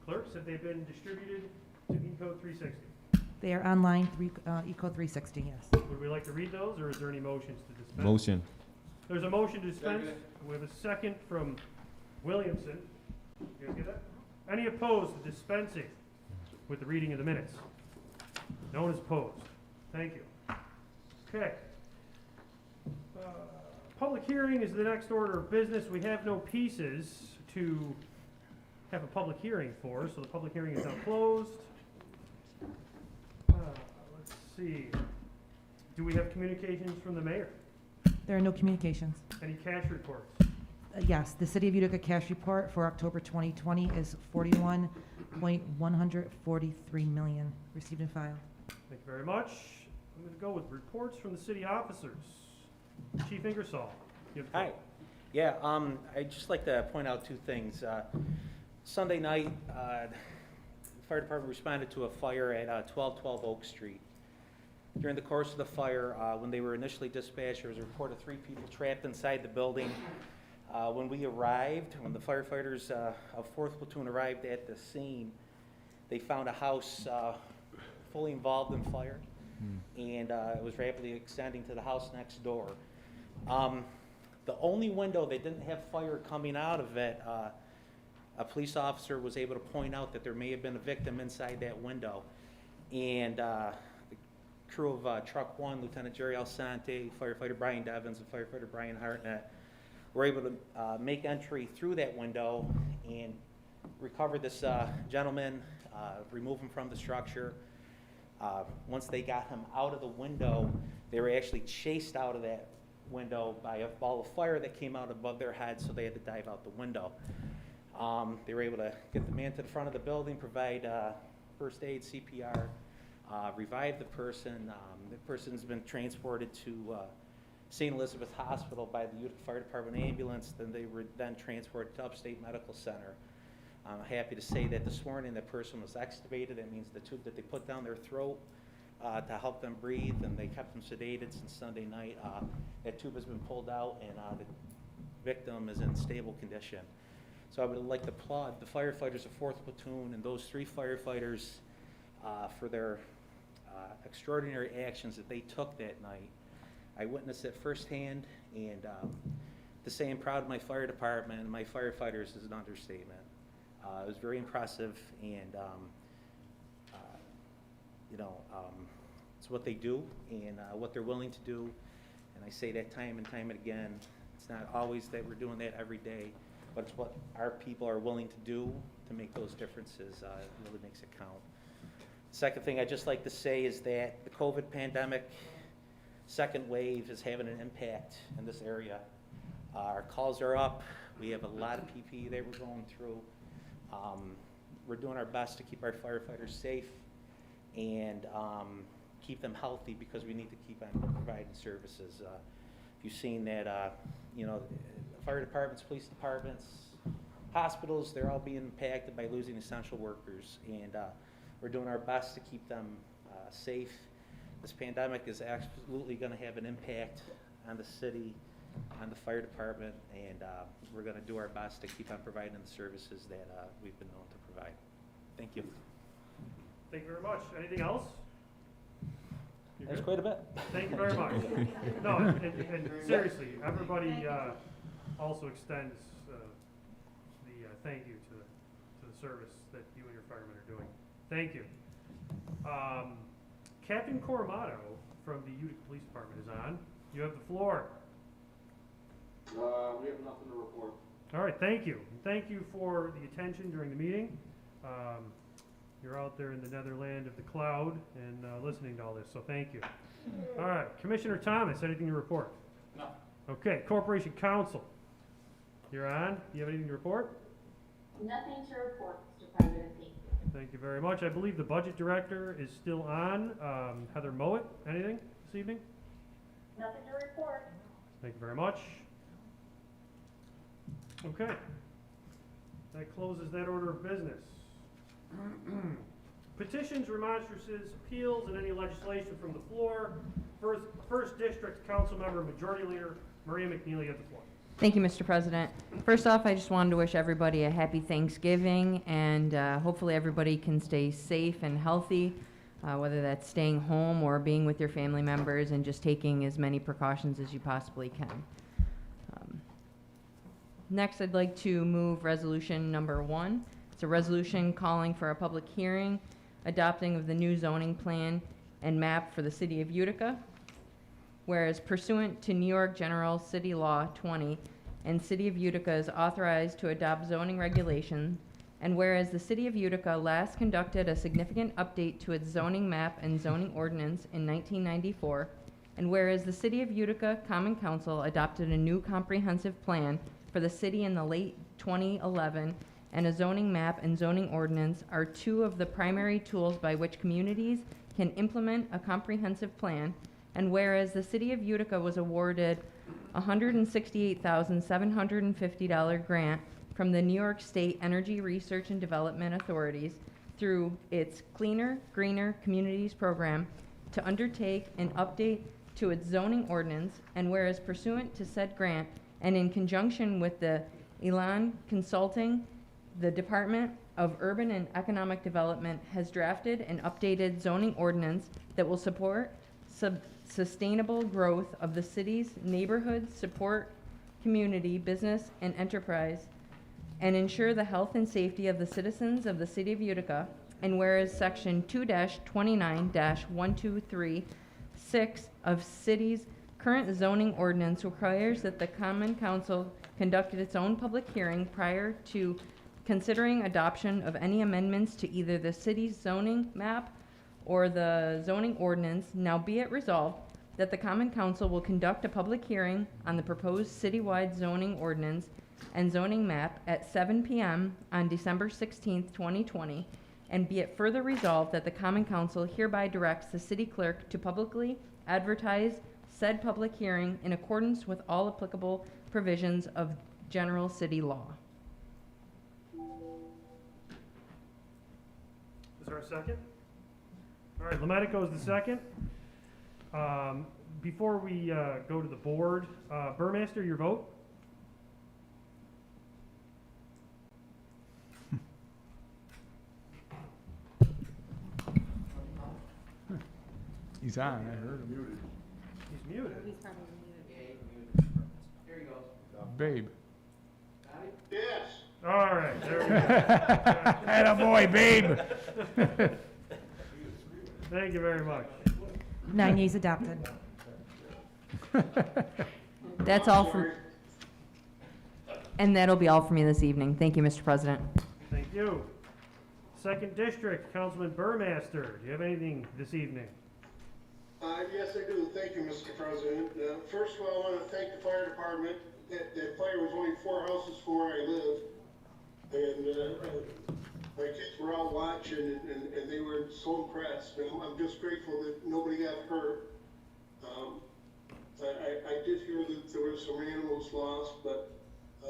Speaker 9: Clerks, have they been distributed to Ecode 360?
Speaker 16: They are online, Eco 360, yes.
Speaker 9: Would we like to read those, or is there any motions to dispense?
Speaker 7: Motion.
Speaker 9: There's a motion to dispense. We have a second from Williamson. You guys get that? Any opposed to dispensing with the reading of the minutes? No one is opposed. Thank you. Okay. Public hearing is the next order of business. We have no pieces to have a public hearing for, so the public hearing is now closed. Let's see. Do we have communications from the mayor?
Speaker 16: There are no communications.
Speaker 9: Any cash reports?
Speaker 16: Yes, the City of Utica cash report for October 2020 is 41.143 million received and filed.
Speaker 9: Thank you very much. I'm going to go with reports from the city officers. Chief Ingersoll. you have the
Speaker 17: Hi.
Speaker 9: floor.
Speaker 17: Yeah, I'd just like to point out 2 things. Sunday night, the fire department responded to a fire at 1212 Oak Street. During the course of the fire, when they were initially dispatched, there was a report of 3 people trapped inside the building. When we arrived, when the firefighters of 4th Platoon arrived at the scene, they found a house fully involved in fire, and it was rapidly extending to the house next door. The only window that didn't have fire coming out of it, a police officer was able to point out that there may have been a victim inside that window. And the crew of Truck 1, Lieutenant Jerry Alsante, firefighter Brian Devins, and firefighter Brian Hartnett were able to make entry through that window and recover this gentleman, remove him from the structure. Once they got him out of the window, they were actually chased out of that window by a ball of fire that came out above their heads, so they had to dive out the window. They were able to get the man to the front of the building, provide first aid, CPR, revive the person. The person's been transported to St. Elizabeth Hospital by the Utica Fire Department ambulance. Then they were then transported to Upstate Medical Center. I'm happy to say that this morning that person was extubated. That means the tube that they put down their throat to help them breathe, and they kept them sedated since Sunday night. That tube has been pulled out, and the victim is in stable condition. So I would like to applaud the firefighters of 4th Platoon and those 3 firefighters for their extraordinary actions that they took that night. I witnessed it firsthand, and to say I'm proud of my fire department and my firefighters is an understatement. It was very impressive, and it's what they do and what they're willing to do. And I say that time and time again. It's not always that we're doing that every day, but it's what our people are willing to do to make those differences. It really makes it count. Second thing I'd just like to say is that the COVID pandemic second wave is having an impact in this area. Our calls are up. We have a lot of PPE that we're going through. We're doing our best to keep our firefighters safe and keep them healthy, because we need to keep on providing services. You've seen that, fire departments, police departments, hospitals, they're all being impacted by losing essential workers, and we're doing our best to keep them safe. This pandemic is absolutely going to have an impact on the city, on the fire department, and we're going to do our best to keep on providing the services that we've been known to provide. Thank you.
Speaker 9: Thank you very much. Anything else?
Speaker 17: That's quite a bit.
Speaker 9: Thank you very much. No, and seriously, everybody also extends the thank you to the service that you and your firemen are doing. Thank you. Captain Coramato from the Utica Police Department is on. You have the floor.
Speaker 15: We have nothing to report.
Speaker 9: All right, thank you. Thank you for the attention during the meeting. You're out there in the netherland of the cloud and listening to all this, so thank you. All right, Commissioner Thomas, anything to report?
Speaker 12: No.
Speaker 9: Okay, Corporation Counsel, you're on. Do you have anything to report?
Speaker 13: Nothing to report, Mr. President, thank you.
Speaker 9: Thank you very much. I believe the Budget Director is still on. Heather Mowat, anything this evening?
Speaker 14: Nothing to report.
Speaker 9: Thank you very much. Okay. That closes that order of business. Petitions, remonstrances, appeals, and any legislation from the floor. First District Councilmember Majority Leader Maria McNeely has the floor.
Speaker 11: Thank you, Mr. President. First off, I just wanted to wish everybody a happy Thanksgiving, and hopefully everybody can stay safe and healthy, whether that's staying home or being with your family members and just taking as many precautions as you possibly can. Next, I'd like to move resolution number 1. It's a resolution calling for a public hearing, adopting of the new zoning plan and map for the city of Utica. Whereas pursuant to New York General City Law 20, and City of Utica is authorized to adopt zoning regulations, and whereas the City of Utica last conducted a significant update to its zoning map and zoning ordinance in 1994, and whereas the City of Utica Common Council adopted a new comprehensive plan for the city in the late 2011, and a zoning map and zoning ordinance are two of the primary tools by which communities can implement a comprehensive plan, and whereas the City of Utica was awarded a $168,750 grant from the New York State Energy Research and Development Authorities through its Cleaner, Greener Communities program to undertake an update to its zoning ordinance, and whereas pursuant to said grant and in conjunction with the Elan Consulting, the Department of Urban and Economic Development has drafted an updated zoning ordinance that will support sustainable growth of the city's neighborhood, support community, business, and enterprise, and ensure the health and safety of the citizens of the city of Utica. And whereas section 2-29-1236 of city's current zoning ordinance requires that the Common Council conducted its own public hearing prior to considering adoption of any amendments to either the city's zoning map or the zoning ordinance. Now be it resolved that the Common Council will conduct a public hearing on the proposed citywide zoning ordinance and zoning map at 7 p.m. on December 16th, 2020, and be it further resolved that the Common Council hereby directs the city clerk to publicly advertise said public hearing in accordance with all applicable provisions of general city law.
Speaker 9: Is there a second? All right, Lemetico is the second. Before we go to the board, Burmaster, your vote?
Speaker 1: He's on, I heard him.
Speaker 9: He's muted.
Speaker 6: He's probably muted.
Speaker 2: Here he goes.
Speaker 1: Babe.
Speaker 15: Yes.
Speaker 9: All right, there we go.
Speaker 1: Attaboy, babe.
Speaker 9: Thank you very much.
Speaker 16: 9 yeas adopted.
Speaker 11: That's all from, and that'll be all for me this evening. Thank you, Mr. President.
Speaker 9: Thank you. Second District, Councilman Burmaster, do you have anything this evening?
Speaker 15: Yes, I do. Thank you, Mr. President. First of all, I want to thank the fire department. That fire was only 4 houses from where I live. And my kids were out watching, and they were so impressed. And I'm just grateful that nobody got hurt. I did hear that there were some animals lost, but I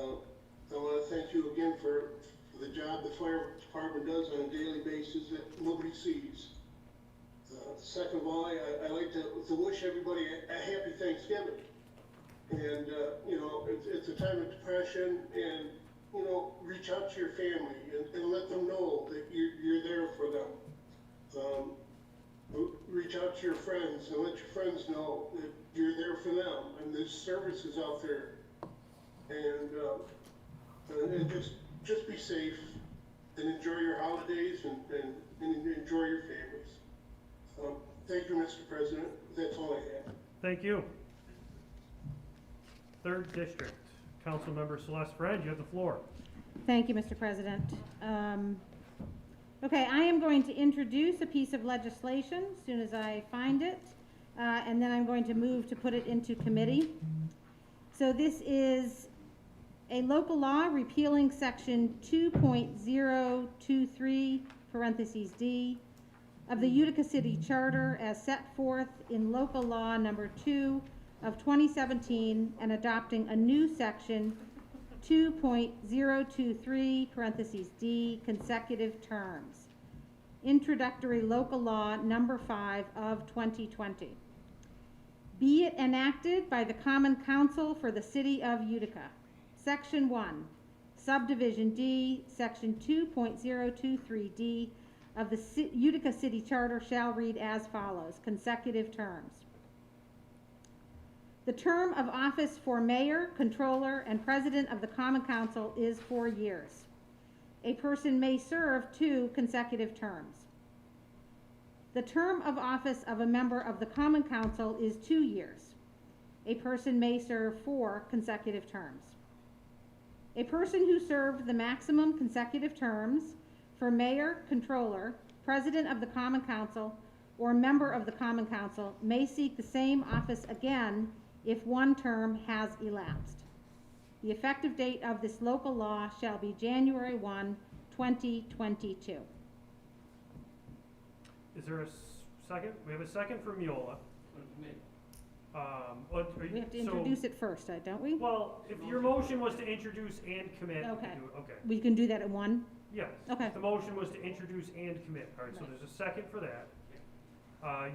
Speaker 15: want to thank you again for the job the fire department does on a daily basis that nobody sees. Second of all, I like to wish everybody a happy Thanksgiving. And, it's a time of depression, and, reach out to your family and let them know that you're there for them. Reach out to your friends and let your friends know that you're there for them, and there's services out there. And just just be safe and enjoy your holidays and enjoy your families. Thank you, Mr. President. That's all I have.
Speaker 9: Thank you. Third District, Councilmember Celeste Friend, you have the floor.
Speaker 6: Thank you, Mr. President. Okay, I am going to introduce a piece of legislation as soon as I find it, and then I'm going to move to put it into committee. So this is a local law repealing section 2.023 parentheses D of the Utica City Charter as set forth in local law number 2 of 2017 and adopting a new section 2.023 parentheses D consecutive terms. Introductory local law number 5 of 2020. Be it enacted by the Common Council for the City of Utica. Section 1, Subdivision D, Section 2.023D of the Utica City Charter shall read as follows, consecutive terms. The term of office for mayor, controller, and president of the Common Council is 4 years. A person may serve 2 consecutive terms. The term of office of a member of the Common Council is 2 years. A person may serve 4 consecutive terms. A person who served the maximum consecutive terms for mayor, controller, president of the Common Council, or member of the Common Council may seek the same office again if one term has elapsed. The effective date of this local law shall be January 1, 2022.
Speaker 9: Is there a second? We have a second from Miola.
Speaker 6: We have to introduce it first, don't we?
Speaker 9: Well, if your motion was to introduce and commit, we
Speaker 6: Okay.
Speaker 9: can do it. Okay.
Speaker 6: We can do that at one?
Speaker 9: Yes.
Speaker 6: Okay.
Speaker 9: The motion was to introduce and commit. All right, so
Speaker 6: Right.
Speaker 9: there's a second for that.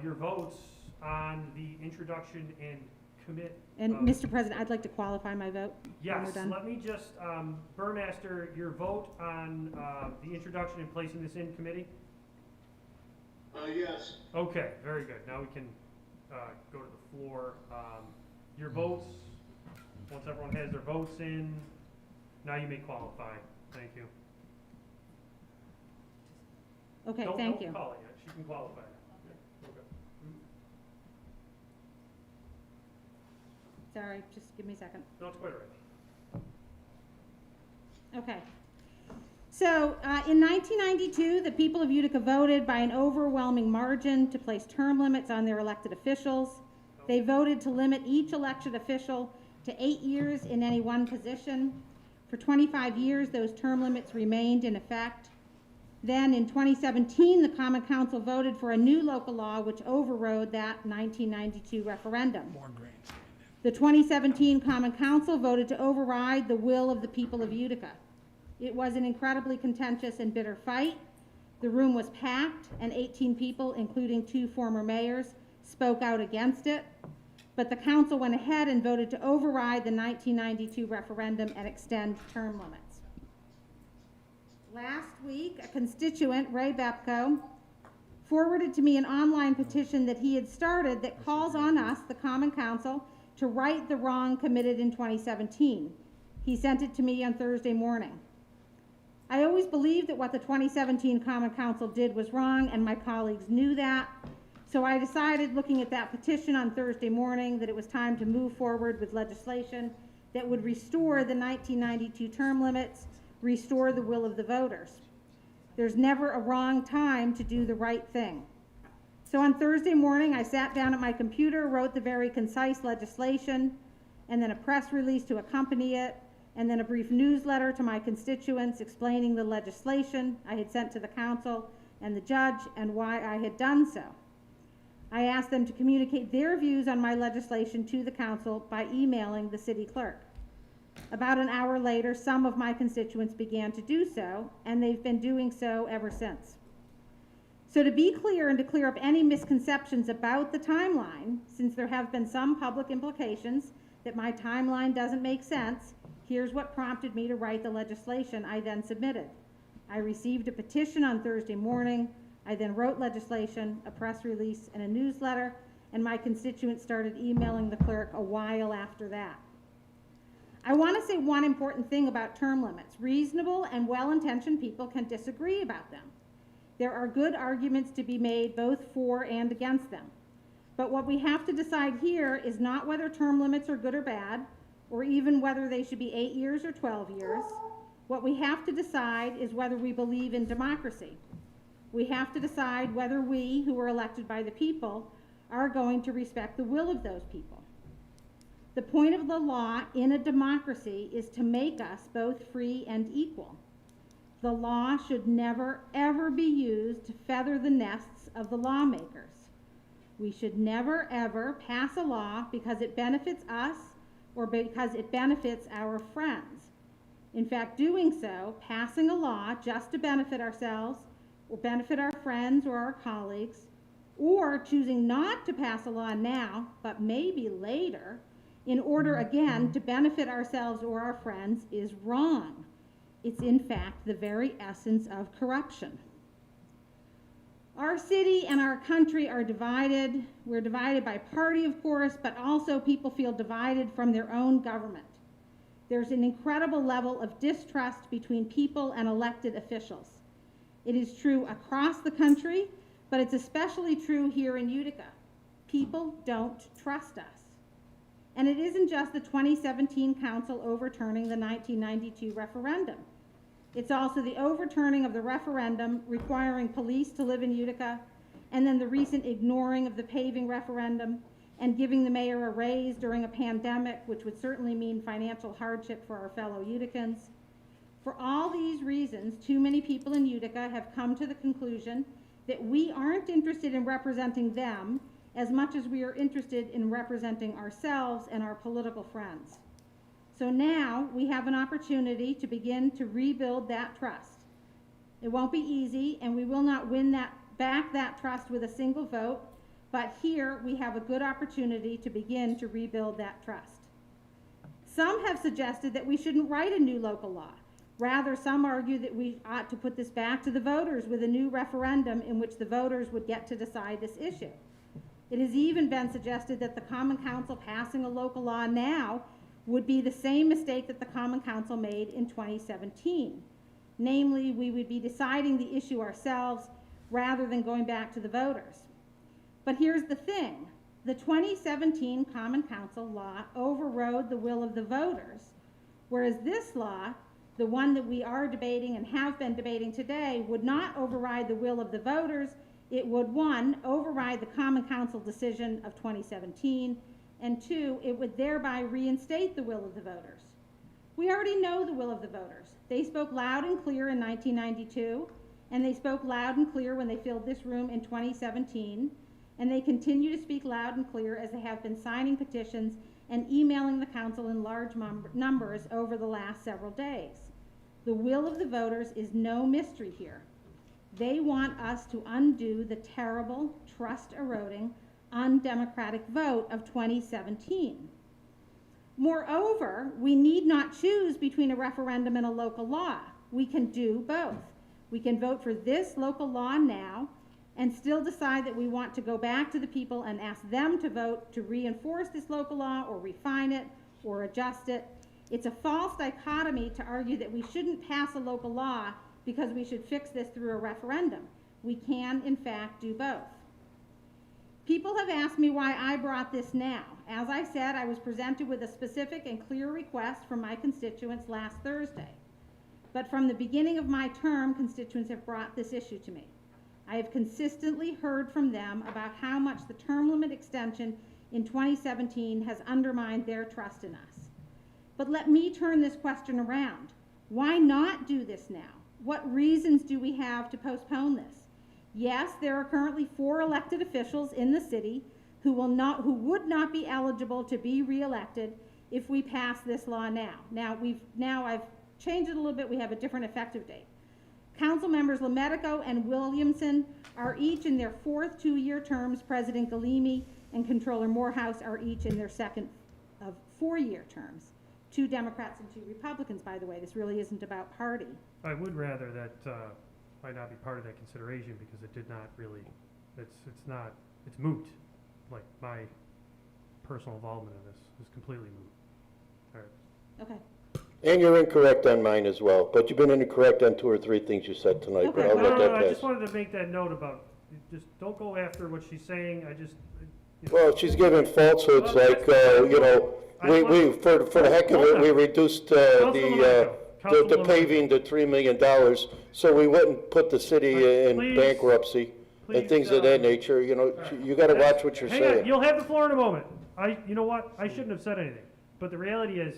Speaker 9: Your votes on the introduction and commit.
Speaker 6: And Mr. President, I'd like to qualify my vote when we're
Speaker 9: Yes,
Speaker 6: done.
Speaker 9: let me just, Burmaster, your vote on the introduction and placing this in committee?
Speaker 15: Yes.
Speaker 9: Okay, very good. Now we can go to the floor. Your votes, once everyone has their votes in, now you may qualify. Thank you.
Speaker 6: Okay,
Speaker 9: Don't-
Speaker 6: thank you.
Speaker 9: Don't call it yet. She can qualify. Yeah, okay.
Speaker 6: Sorry, just give me a second.
Speaker 9: No, it's quite all right.
Speaker 6: Okay. So, in 1992, the people of Utica voted by an overwhelming margin to place term limits on their elected officials. They voted to limit each elected official to 8 years in any one position. For 25 years, those term limits remained in effect. Then, in 2017, the Common Council voted for a new local law which overrode that 1992 referendum. The 2017 Common Council voted to override the will of the people of Utica. It was an incredibly contentious and bitter fight. The room was packed, and 18 people, including 2 former mayors, spoke out against it. But the council went ahead and voted to override the 1992 referendum and extend term limits. Last week, a constituent, Ray Bepko, forwarded to me an online petition that he had started that calls on us, the Common Council, to right the wrong committed in 2017. He sent it to me on Thursday morning. I always believed that what the 2017 Common Council did was wrong, and my colleagues knew that. So I decided, looking at that petition on Thursday morning, that it was time to move forward with legislation that would restore the 1992 term limits, restore the will of the voters. There's never a wrong time to do the right thing. So on Thursday morning, I sat down at my computer, wrote the very concise legislation, and then a press release to accompany it, and then a brief newsletter to my constituents explaining the legislation I had sent to the council and the judge and why I had done so. I asked them to communicate their views on my legislation to the council by emailing the city clerk. About an hour later, some of my constituents began to do so, and they've been doing so ever since. So to be clear and to clear up any misconceptions about the timeline, since there have been some public implications that my timeline doesn't make sense, here's what prompted me to write the legislation I then submitted. I received a petition on Thursday morning. I then wrote legislation, a press release, and a newsletter, and my constituents started emailing the clerk a while after that. I want to say one important thing about term limits. Reasonable and well-intentioned people can disagree about them. There are good arguments to be made both for and against them. But what we have to decide here is not whether term limits are good or bad, or even whether they should be 8 years or 12 years. What we have to decide is whether we believe in democracy. We have to decide whether we, who are elected by the people, are going to respect the will of those people. The point of the law in a democracy is to make us both free and equal. The law should never, ever be used to feather the nests of the lawmakers. We should never, ever pass a law because it benefits us or because it benefits our friends. In fact, doing so, passing a law just to benefit ourselves or benefit our friends or our colleagues, or choosing not to pass a law now, but maybe later, in order again to benefit ourselves or our friends, is wrong. It's in fact the very essence of corruption. Our city and our country are divided. We're divided by party, of course, but also people feel divided from their own government. There's an incredible level of distrust between people and elected officials. It is true across the country, but it's especially true here in Utica. People don't trust us. And it isn't just the 2017 council overturning the 1992 referendum. It's also the overturning of the referendum requiring police to live in Utica, and then the recent ignoring of the paving referendum and giving the mayor a raise during a pandemic, which would certainly mean financial hardship for our fellow Uticans. For all these reasons, too many people in Utica have come to the conclusion that we aren't interested in representing them as much as we are interested in representing ourselves and our political friends. So now we have an opportunity to begin to rebuild that trust. It won't be easy, and we will not win back that trust with a single vote, but here we have a good opportunity to begin to rebuild that trust. Some have suggested that we shouldn't write a new local law. Rather, some argue that we ought to put this back to the voters with a new referendum in which the voters would get to decide this issue. It has even been suggested that the Common Council passing a local law now would be the same mistake that the Common Council made in 2017. Namely, we would be deciding the issue ourselves rather than going back to the voters. But here's the thing. The 2017 Common Council law overrode the will of the voters, whereas this law, the one that we are debating and have been debating today, would not override the will of the voters. It would, one, override the Common Council decision of 2017, and two, it would thereby reinstate the will of the voters. We already know the will of the voters. They spoke loud and clear in 1992, and they spoke loud and clear when they filled this room in 2017, and they continue to speak loud and clear as they have been signing petitions and emailing the council in large numbers over the last several days. The will of the voters is no mystery here. They want us to undo the terrible, trust-eroding, undemocratic vote of 2017. Moreover, we need not choose between a referendum and a local law. We can do both. We can vote for this local law now and still decide that we want to go back to the people and ask them to vote to reinforce this local law or refine it or adjust it. It's a false dichotomy to argue that we shouldn't pass a local law because we should fix this through a referendum. We can, in fact, do both. People have asked me why I brought this now. As I said, I was presented with a specific and clear request from my constituents last Thursday. But from the beginning of my term, constituents have brought this issue to me. I have consistently heard from them about how much the term limit extension in 2017 has undermined their trust in us. But let me turn this question around. Why not do this now? What reasons do we have to postpone this? Yes, there are currently 4 elected officials in the city who would not be eligible to be reelected if we pass this law now. Now I've changed it a little bit. We have a different effective date. Council members Lemetico and Williamson are each in their 4th 2-year terms. President Galimi and Controller Morehouse are each in their 2nd of 4-year terms. 2 Democrats and 2 Republicans, by the way. This really isn't about party.
Speaker 9: I would rather that might not be part of that consideration because it did not really, it's moot. Like my personal involvement in this is completely moot. All right.
Speaker 6: Okay.
Speaker 18: And you're incorrect on mine as well, but you've been incorrect on 2 or 3 things you said tonight, but
Speaker 6: Okay.
Speaker 18: I'll
Speaker 9: No,
Speaker 18: let
Speaker 9: no,
Speaker 18: that
Speaker 9: no, I
Speaker 18: pass.
Speaker 9: just wanted to make that note about, just don't go after what she's saying, I just, you know.
Speaker 18: Well, she's giving falsehoods
Speaker 9: Well,
Speaker 18: like,
Speaker 9: that's-
Speaker 18: you know,
Speaker 9: I
Speaker 18: we,
Speaker 9: want-
Speaker 18: for the heck of
Speaker 9: Hold
Speaker 18: it,
Speaker 9: on.
Speaker 18: we reduced,
Speaker 9: Councilman
Speaker 18: the
Speaker 9: Lomarico.
Speaker 18: paving to $3 million, so we wouldn't put the city in
Speaker 9: Please-
Speaker 18: bankruptcy and
Speaker 9: please,
Speaker 18: things of that nature, you know, you gotta watch what you're
Speaker 9: Hang on,
Speaker 18: saying.
Speaker 9: you'll have the floor in a moment. You know what, I shouldn't have said anything, but the reality is,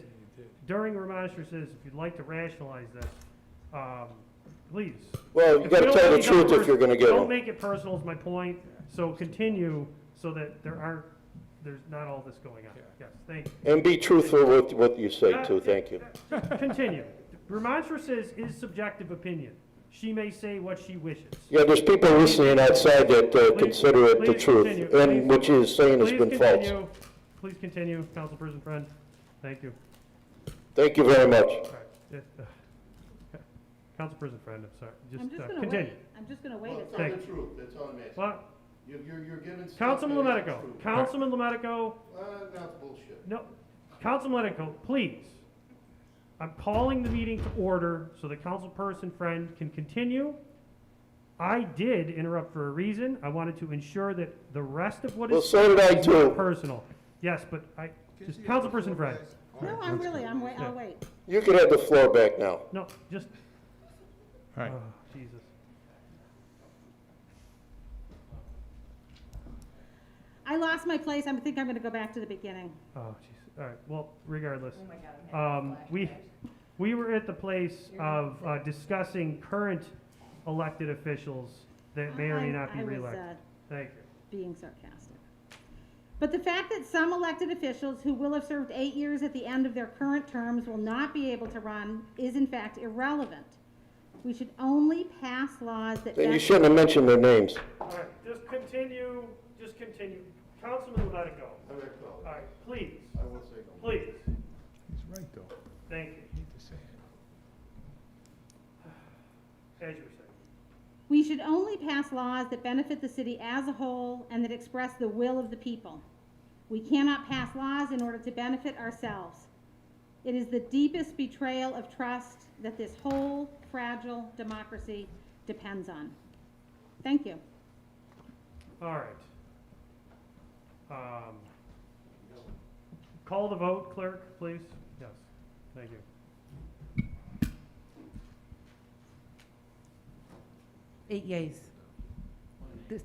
Speaker 9: during remonstrances, if you'd like to rationalize this, please.
Speaker 18: Well, you
Speaker 9: If
Speaker 18: gotta
Speaker 9: don't
Speaker 18: tell the
Speaker 9: make it
Speaker 18: truth if you're gonna get
Speaker 9: Don't
Speaker 18: them.
Speaker 9: make it personal is my point, so continue so that there's not all this going on. Yes, thank you.
Speaker 18: And be truthful with what you say
Speaker 9: Uh,
Speaker 18: too, thank you.
Speaker 9: Continue. Remonstrances is subjective opinion. She may say what she wishes.
Speaker 18: Yeah, there's people listening outside that
Speaker 9: Please-
Speaker 18: consider it the
Speaker 9: please
Speaker 18: truth,
Speaker 9: continue.
Speaker 18: and
Speaker 9: Please-
Speaker 18: what she is saying has
Speaker 9: please
Speaker 18: been false.
Speaker 9: continue. Please continue, Councilperson Friend. Thank you.
Speaker 18: Thank you very much.
Speaker 9: All right. Councilperson Friend, I'm sorry.
Speaker 6: I'm just gonna
Speaker 9: continue.
Speaker 6: wait. I'm just gonna wait.
Speaker 8: Well,
Speaker 6: a
Speaker 8: tell the
Speaker 6: second.
Speaker 8: truth, that's all I'm asking.
Speaker 9: Well,
Speaker 8: You're giving stuff
Speaker 9: Councilman
Speaker 8: that isn't
Speaker 9: Lomarico,
Speaker 8: true.
Speaker 9: Councilman Lomarico,
Speaker 8: That's bullshit.
Speaker 9: no, Councilman Lomarico, please. I'm calling the meeting to order so the councilperson friend can continue. I did interrupt for a reason. I wanted to ensure that the rest of what
Speaker 18: Well,
Speaker 9: is
Speaker 18: so did I
Speaker 9: is not
Speaker 18: too.
Speaker 9: personal. Yes, but just councilperson friend.
Speaker 6: No, I'll wait.
Speaker 18: You can have the floor back now.
Speaker 9: No, just,
Speaker 1: All right.
Speaker 9: oh, Jesus.
Speaker 6: I lost my place. I think I'm gonna go back to the beginning.
Speaker 9: Oh, jeez. All right, well, regardless.
Speaker 10: Oh my God, I'm having
Speaker 9: We were at the place of discussing current elected officials that may or may not be
Speaker 6: I was,
Speaker 9: reelected. Thank you.
Speaker 6: being sarcastic. But the fact that some elected officials who will have served 8 years at the end of their current terms will not be able to run is in fact irrelevant. We should only pass laws that.
Speaker 18: Then you
Speaker 6: best-
Speaker 18: shouldn't have mentioned their names.
Speaker 9: All right, just continue. Councilman, let it go.
Speaker 8: Let it go.
Speaker 9: All right, please,
Speaker 8: I will say no.
Speaker 9: please.
Speaker 1: He's right, though.
Speaker 9: Thank you.
Speaker 1: Hate to say it.
Speaker 9: As you were saying.
Speaker 6: We should only pass laws that benefit the city as a whole and that express the will of the people. We cannot pass laws in order to benefit ourselves. It is the deepest betrayal of trust that this whole fragile democracy depends on. Thank you.
Speaker 9: All right. Call the vote, clerk, please. Yes, thank you.
Speaker 16: 8 yeas. This,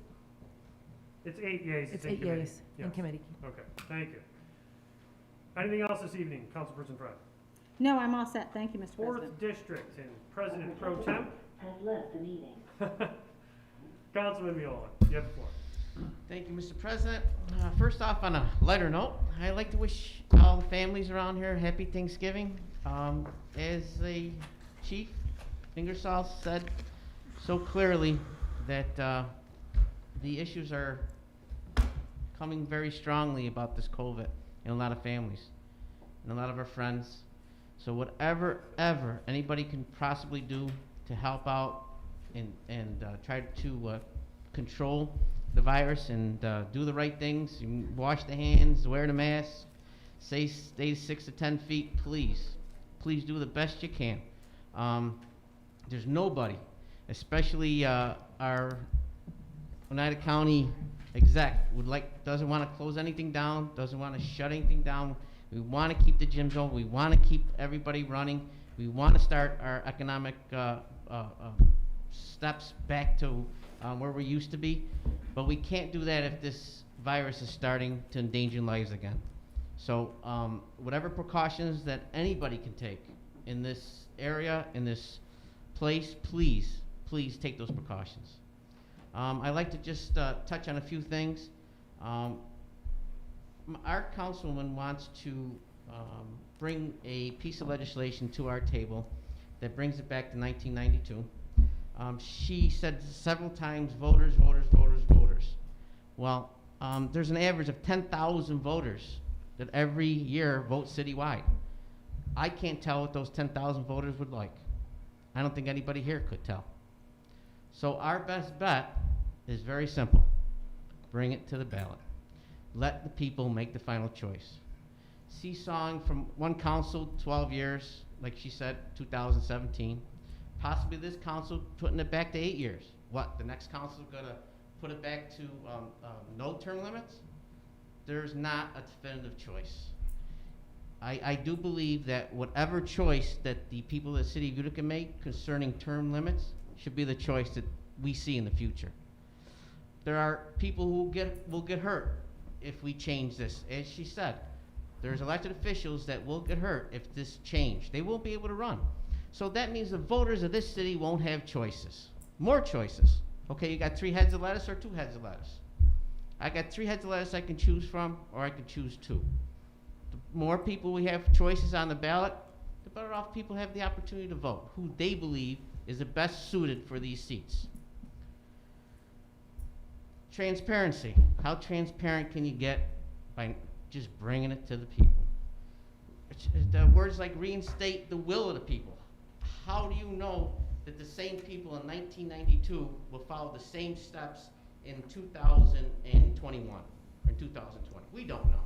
Speaker 9: It's 8 yeas.
Speaker 16: it's
Speaker 9: in
Speaker 16: 8
Speaker 9: committee.
Speaker 16: yeas in
Speaker 9: Yes.
Speaker 16: committee.
Speaker 9: Okay, thank you. Anything else this evening, Councilperson Friend?
Speaker 6: No, I'm all set. Thank you, Mr. President.
Speaker 9: Fourth District and President Pro Temp,
Speaker 14: Has left the meeting.
Speaker 9: Councilman Miola, you have the floor.
Speaker 5: Thank you, Mr. President. First off, on a lighter note, I'd like to wish all the families around here happy Thanksgiving. As the chief, Ingersoll, said so clearly that the issues are coming very strongly about this COVID in a lot of families and a lot of our friends. So whatever anybody can possibly do to help out and try to control the virus and do the right things, you wash the hands, wear the mask, stay 6 to 10 feet, please do the best you can. There's nobody, especially our Oneida County exec doesn't want to close anything down, doesn't want to shut anything down. We want to keep the gyms open. We want to keep everybody running. We want to start our economic steps back to where we used to be. But we can't do that if this virus is starting to endanger lives again. So whatever precautions that anybody can take in this area, in this place, please take those precautions. I'd like to just touch on a few things. Our councilwoman wants to bring a piece of legislation to our table that brings it back to 1992. She said several times, voters. Well, there's an average of 10,000 voters that every year vote citywide. I can't tell what those 10,000 voters would like. I don't think anybody here could tell. So our best bet is very simple. Bring it to the ballot. Let the people make the final choice. seesawing from one council, 12 years, like she said, 2017. Possibly this council putting it back to 8 years. What, the next council gonna put it back to no term limits? There's not a definitive choice. I do believe that whatever choice that the people of the city of Utica make concerning term limits should be the choice that we see in the future. There are people who will get hurt if we change this. As she said, there's elected officials that will get hurt if this change. They won't be able to run. So that means the voters of this city won't have choices. More choices. Okay, you got 3 heads of lettuce or 2 heads of lettuce. I got 3 heads of lettuce I can choose from, or I can choose 2. The more people we have choices on the ballot, the better off people have the opportunity to vote who they believe is the best suited for these seats. Transparency. How transparent can you get by just bringing it to the people? The words like reinstate the will of the people. How do you know that the same people in 1992 will follow the same steps in 2021 or in 2020? We don't know.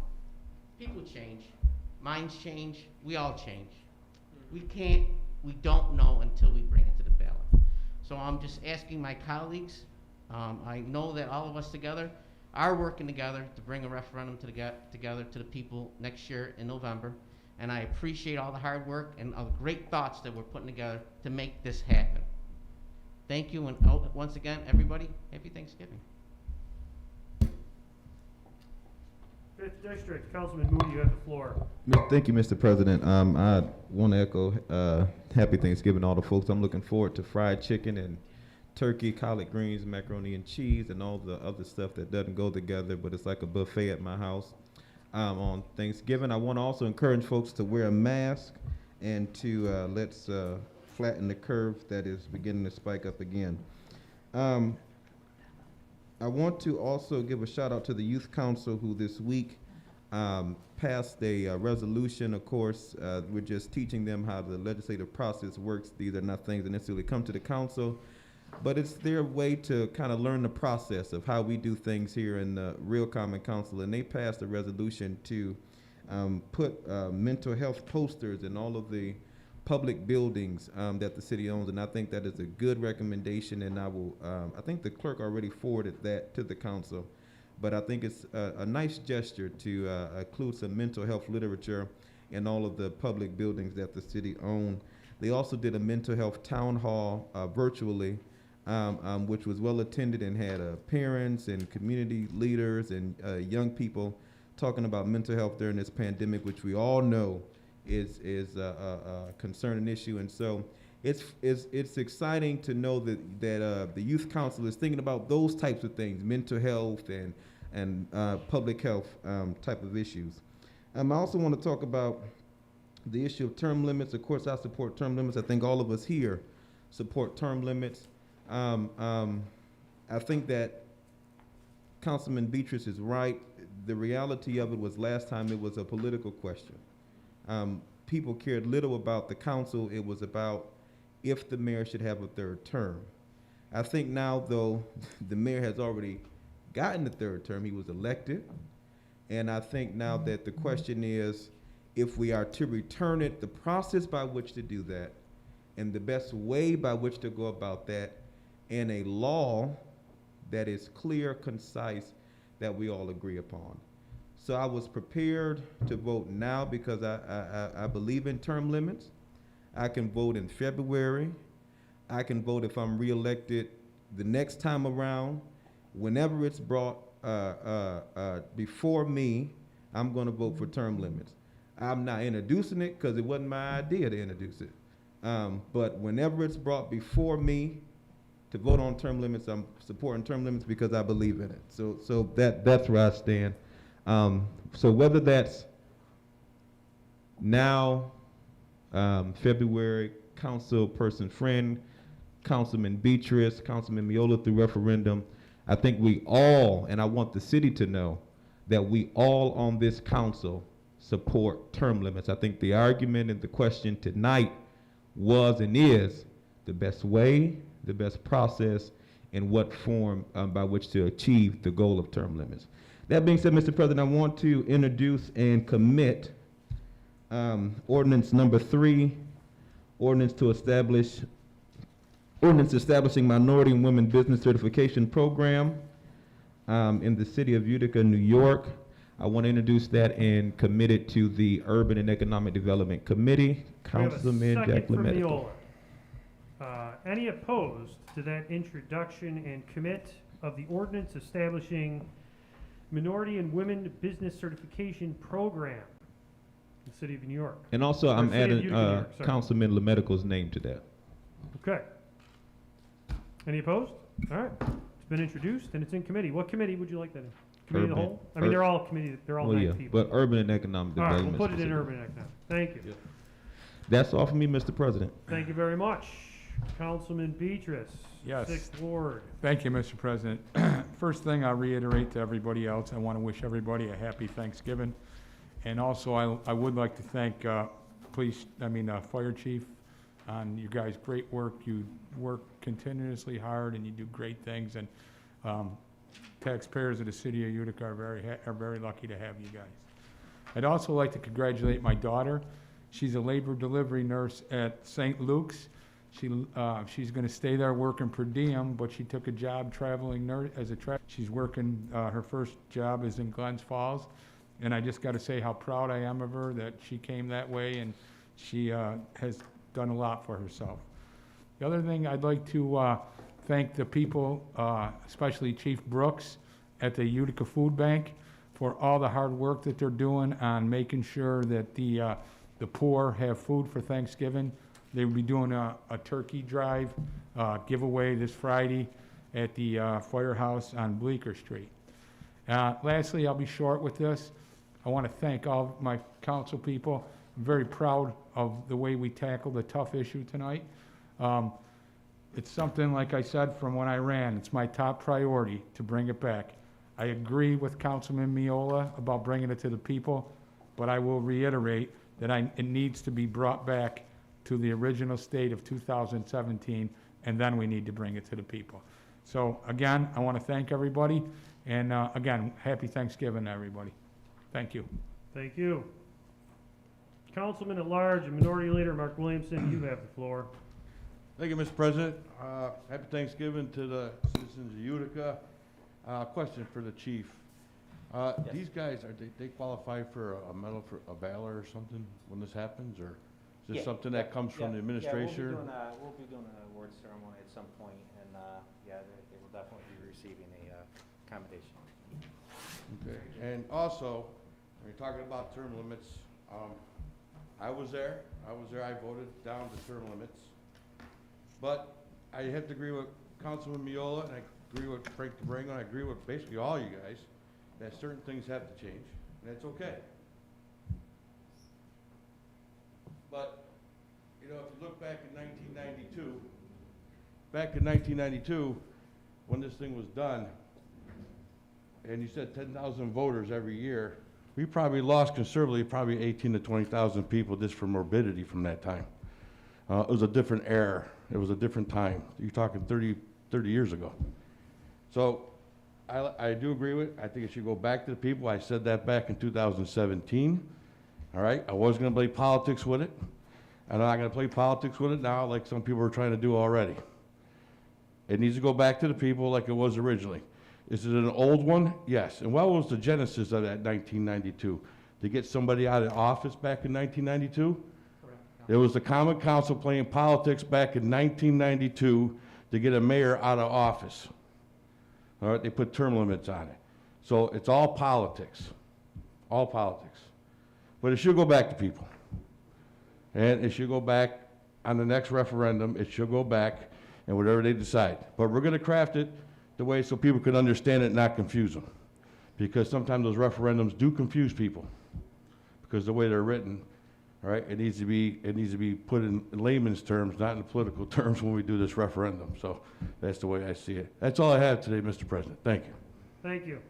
Speaker 5: People change. Minds change. We all change. We don't know until we bring it to the ballot. So I'm just asking my colleagues, I know that all of us together are working together to bring a referendum together to the people next year in November. And I appreciate all the hard work and all the great thoughts that we're putting together to make this happen. Thank you, and once again, everybody, happy Thanksgiving.
Speaker 9: 5th District, Councilman Moody, you have the floor.
Speaker 7: Thank you, Mr. President. I want to echo happy Thanksgiving to all the folks. I'm looking forward to fried chicken and turkey, collard greens, macaroni and cheese, and all the other stuff that doesn't go together, but it's like a buffet at my house on Thanksgiving. I want to also encourage folks to wear a mask and to let's flatten the curve that is beginning to spike up again. I want to also give a shout out to the Youth Council who this week passed a resolution. Of course, we're just teaching them how the legislative process works. These are not things that necessarily come to the council, but it's their way to kind of learn the process of how we do things here in the Real Common Council. And they passed a resolution to put mental health posters in all of the public buildings that the city owns, and I think that is a good recommendation, and I think the clerk already forwarded that to the council, but I think it's a nice gesture to include some mental health literature in all of the public buildings that the city owns. They also did a mental health town hall virtually, which was well attended and had parents and community leaders and young people talking about mental health during this pandemic, which we all know is a concerning issue. And so it's exciting to know that the Youth Council is thinking about those types of things, mental health and public health type of issues. I also want to talk about the issue of term limits. Of course, I support term limits. I think all of us here support term limits. I think that Councilman Beatrice is right. The reality of it was last time it was a political question. People cared little about the council. It was about if the mayor should have a 3rd term. I think now, though, the mayor has already gotten the 3rd term. He was elected. And I think now that the question is, if we are to return it, the process by which to do that, and the best way by which to go about that, and a law that is clear, concise, that we all agree upon. So I was prepared to vote now because I believe in term limits. I can vote in February. I can vote if I'm reelected the next time around. Whenever it's brought before me, I'm going to vote for term limits. I'm not introducing it because it wasn't my idea to introduce it. But whenever it's brought before me to vote on term limits, I'm supporting term limits because I believe in it. So that's where I stand. So whether that's now, February, Councilperson Friend, Councilman Beatrice, Councilman Miola through referendum, I think we all, and I want the city to know, that we all on this council support term limits. I think the argument and the question tonight was and is the best way, the best process, and what form by which to achieve the goal of term limits. That being said, Mr. President, I want to introduce and commit Ordinance number 3, ordinance establishing minority and women business certification program in the city of Utica, New York. I want to introduce that and commit it to the Urban and Economic Development Committee. Councilman Jack LaMedico.
Speaker 9: Any opposed to that introduction and commit of the ordinance establishing minority and women business certification program in the city of New York?
Speaker 7: And also, I'm
Speaker 9: City of
Speaker 7: adding
Speaker 9: Utica, New York, sorry.
Speaker 7: Councilman LaMedico's name to that.
Speaker 9: Okay. Any opposed? All right. It's been introduced and it's in committee. What committee would you like that in? Committee of the
Speaker 7: Urban.
Speaker 9: whole? I mean, they're all committee, they're all
Speaker 7: Well,
Speaker 9: 9
Speaker 7: yeah,
Speaker 9: people.
Speaker 7: but Urban and Economic
Speaker 9: All right,
Speaker 7: Development.
Speaker 9: we'll put it in
Speaker 7: specifically.
Speaker 9: urban and economic. Thank you.
Speaker 7: That's all for me, Mr. President.
Speaker 9: Thank you very much. Councilman Beatrice.
Speaker 1: Yes.
Speaker 9: 6th Ward.
Speaker 1: Thank you, Mr. President. First thing I'll reiterate to everybody else, I want to wish everybody a happy Thanksgiving. And also, I would like to thank Fire Chief on you guys' great work. You work continuously hard and you do great things. And taxpayers of the city of Utica are very lucky to have you guys. I'd also like to congratulate my daughter. She's a labor delivery nurse at St. Luke's. She's going to stay there working per diem, but she took a job traveling nurse She's working. Her first job is in Glens Falls, and I just got to say how proud I am of her that she came that way, and she has done a lot for herself. The other thing I'd like to thank the people, especially Chief Brooks at the Utica Food Bank, for all the hard work that they're doing on making sure that the poor have food for Thanksgiving. They will be doing a turkey drive giveaway this Friday at the firehouse on Bleecker Street. Lastly, I'll be short with this. I want to thank all of my council people. I'm very proud of the way we tackled a tough issue tonight. It's something, like I said, from when I ran, it's my top priority to bring it back. I agree with Councilman Miola about bringing it to the people, but I will reiterate that it needs to be brought back to the original state of 2017, and then we need to bring it to the people. So again, I want to thank everybody, and again, happy Thanksgiving to everybody. Thank you.
Speaker 9: Thank you. Councilman at Large and Minority Leader Mark Williamson, you have the floor.
Speaker 8: Thank you, Mr. President. Happy Thanksgiving to the citizens of Utica. Question for the chief. These guys, they qualify for a medal for a valor or something when this happens, or is this something that comes from the administration?
Speaker 17: Yeah, we'll be doing an awards ceremony at some point, and they will definitely be receiving a commendation.
Speaker 8: Okay, and also, when you're talking about term limits, I was there, I voted down the term limits. But I have to agree with Councilman Miola, and I agree with Frank DeBrango, and I agree with basically all you guys, that certain things have to change, and that's okay. But, you know, if you look back in 1992, when this thing was done, and you said 10,000 voters every year, we probably lost considerably, probably 18 to 20,000 people just for morbidity from that time. It was a different era. It was a different time. You're talking 30 years ago. So I do agree with it. I think it should go back to the people. I said that back in 2017. All right? I was going to play politics with it. I'm not going to play politics with it now like some people are trying to do already. It needs to go back to the people like it was originally. Is it an old one? Yes. And what was the genesis of that 1992? To get somebody out of office back in 1992? There was the Common Council playing politics back in 1992 to get a mayor out of office. All right, they put term limits on it. So it's all politics, but it should go back to people. And it should go back on the next referendum, it should go back and whatever they decide. But we're gonna craft it the way so people can understand it and not confuse them. Because sometimes those referendums do confuse people because the way they're written. All right, it needs to be put in layman's terms, not in political terms when we do this referendum. So that's the way I see it. That's all I have today, Mr. President. Thank you.
Speaker 9: Thank you.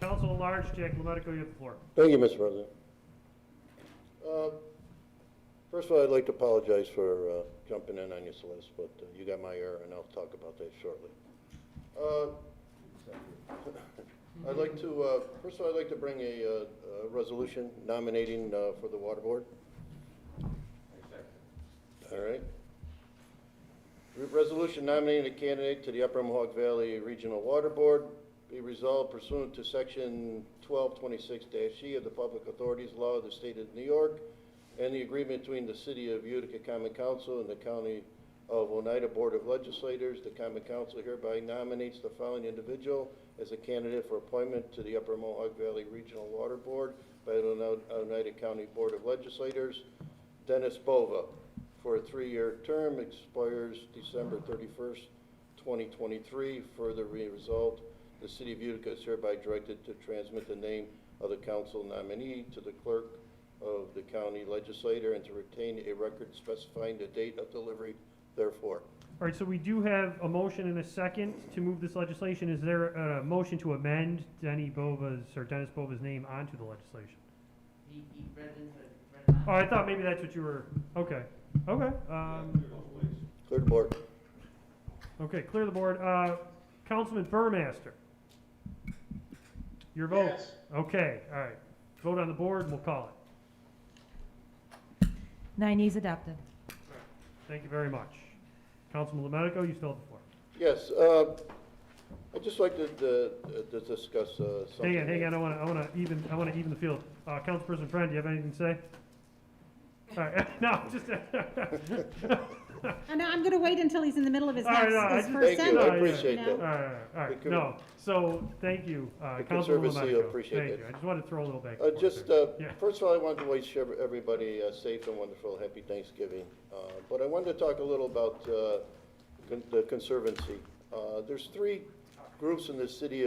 Speaker 9: Council at Large, Jack LaMedico, you have the floor.
Speaker 18: Thank you, Mr. President. First of all, I'd like to apologize for jumping in on your list, but you got my error, and I'll talk about that shortly. I'd like to, first of all, I'd like to bring a resolution nominating for the water board. All right. Resolution nominating a candidate to the Upper Mohawk Valley Regional Water Board be resolved pursuant to Section 1226-E of the Public Authorities Law of the State of New York and the agreement between the City of Utica Common Council and the County of Oneida Board of Legislators. The Common Council hereby nominates the following individual as a candidate for appointment to the Upper Mohawk Valley Regional Water Board by the Oneida County Board of Legislators. Dennis Bova, for a 3-year term, expires December 31st, 2023. Further resolved, the City of Utica is hereby directed to transmit the name of the council nominee to the clerk of the county legislator and to retain a record specifying the date of delivery therefore.
Speaker 9: All right, so we do have a motion and a second to move this legislation. Is there a motion to amend Dennis Bova's name onto the legislation?
Speaker 5: He read it.
Speaker 9: Oh, I thought maybe that's what you were, okay, okay.
Speaker 18: Clear the board.
Speaker 9: Okay, clear the board. Councilman Burmaster. Your vote?
Speaker 15: Yes.
Speaker 9: Okay, all right. Vote on the board and we'll call it.
Speaker 16: 9 yeas adopted.
Speaker 9: Thank you very much. Councilman Lomelico, you still have the floor.
Speaker 18: Yes, I'd just like to discuss something.
Speaker 9: Hang on, I want to even the field. Councilperson Friend, do you have anything to say? All right, no, just.
Speaker 6: And I'm gonna wait until he's in the middle of his
Speaker 9: All right, no,
Speaker 6: his
Speaker 9: I
Speaker 6: first
Speaker 18: Thank you, I
Speaker 6: sentence.
Speaker 18: appreciate
Speaker 6: you
Speaker 18: that.
Speaker 6: know?
Speaker 9: All right, no, so, thank you, Councilman
Speaker 18: Conservancy,
Speaker 9: Lomelico.
Speaker 18: appreciate
Speaker 9: Thank
Speaker 18: it.
Speaker 9: you. I just wanted to throw a little back. and forth
Speaker 18: Just,
Speaker 9: there. Yeah.
Speaker 18: first of all, I want to wish everybody a safe and wonderful, happy Thanksgiving. But I wanted to talk a little about the Conservancy. There's 3 groups in the city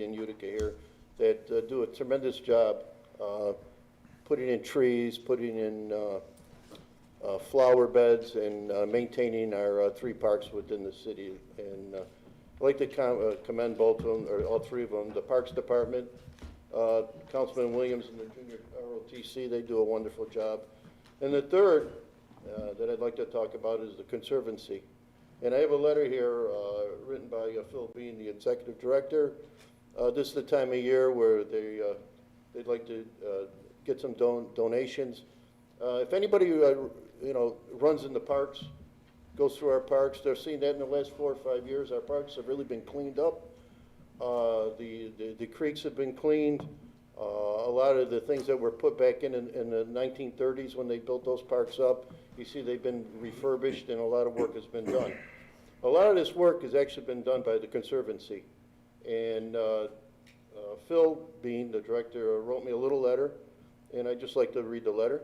Speaker 18: in Utica here that do a tremendous job putting in trees, putting in flower beds, and maintaining our 3 parks within the city. And I'd like to commend both of them, or all 3 of them. The Parks Department, Councilman Williams and the Junior ROTC, they do a wonderful job. And the third that I'd like to talk about is the Conservancy. And I have a letter here written by Phil Bean, the Executive Director. This is the time of year where they'd like to get some donations. If anybody runs in the parks, goes through our parks, they're seeing that in the last 4 or 5 years, our parks have really been cleaned up. The creeks have been cleaned. A lot of the things that were put back in the 1930s when they built those parks up, you see they've been refurbished and a lot of work has been done. A lot of this work has actually been done by the Conservancy. And Phil Bean, the director, wrote me a little letter, and I'd just like to read the letter.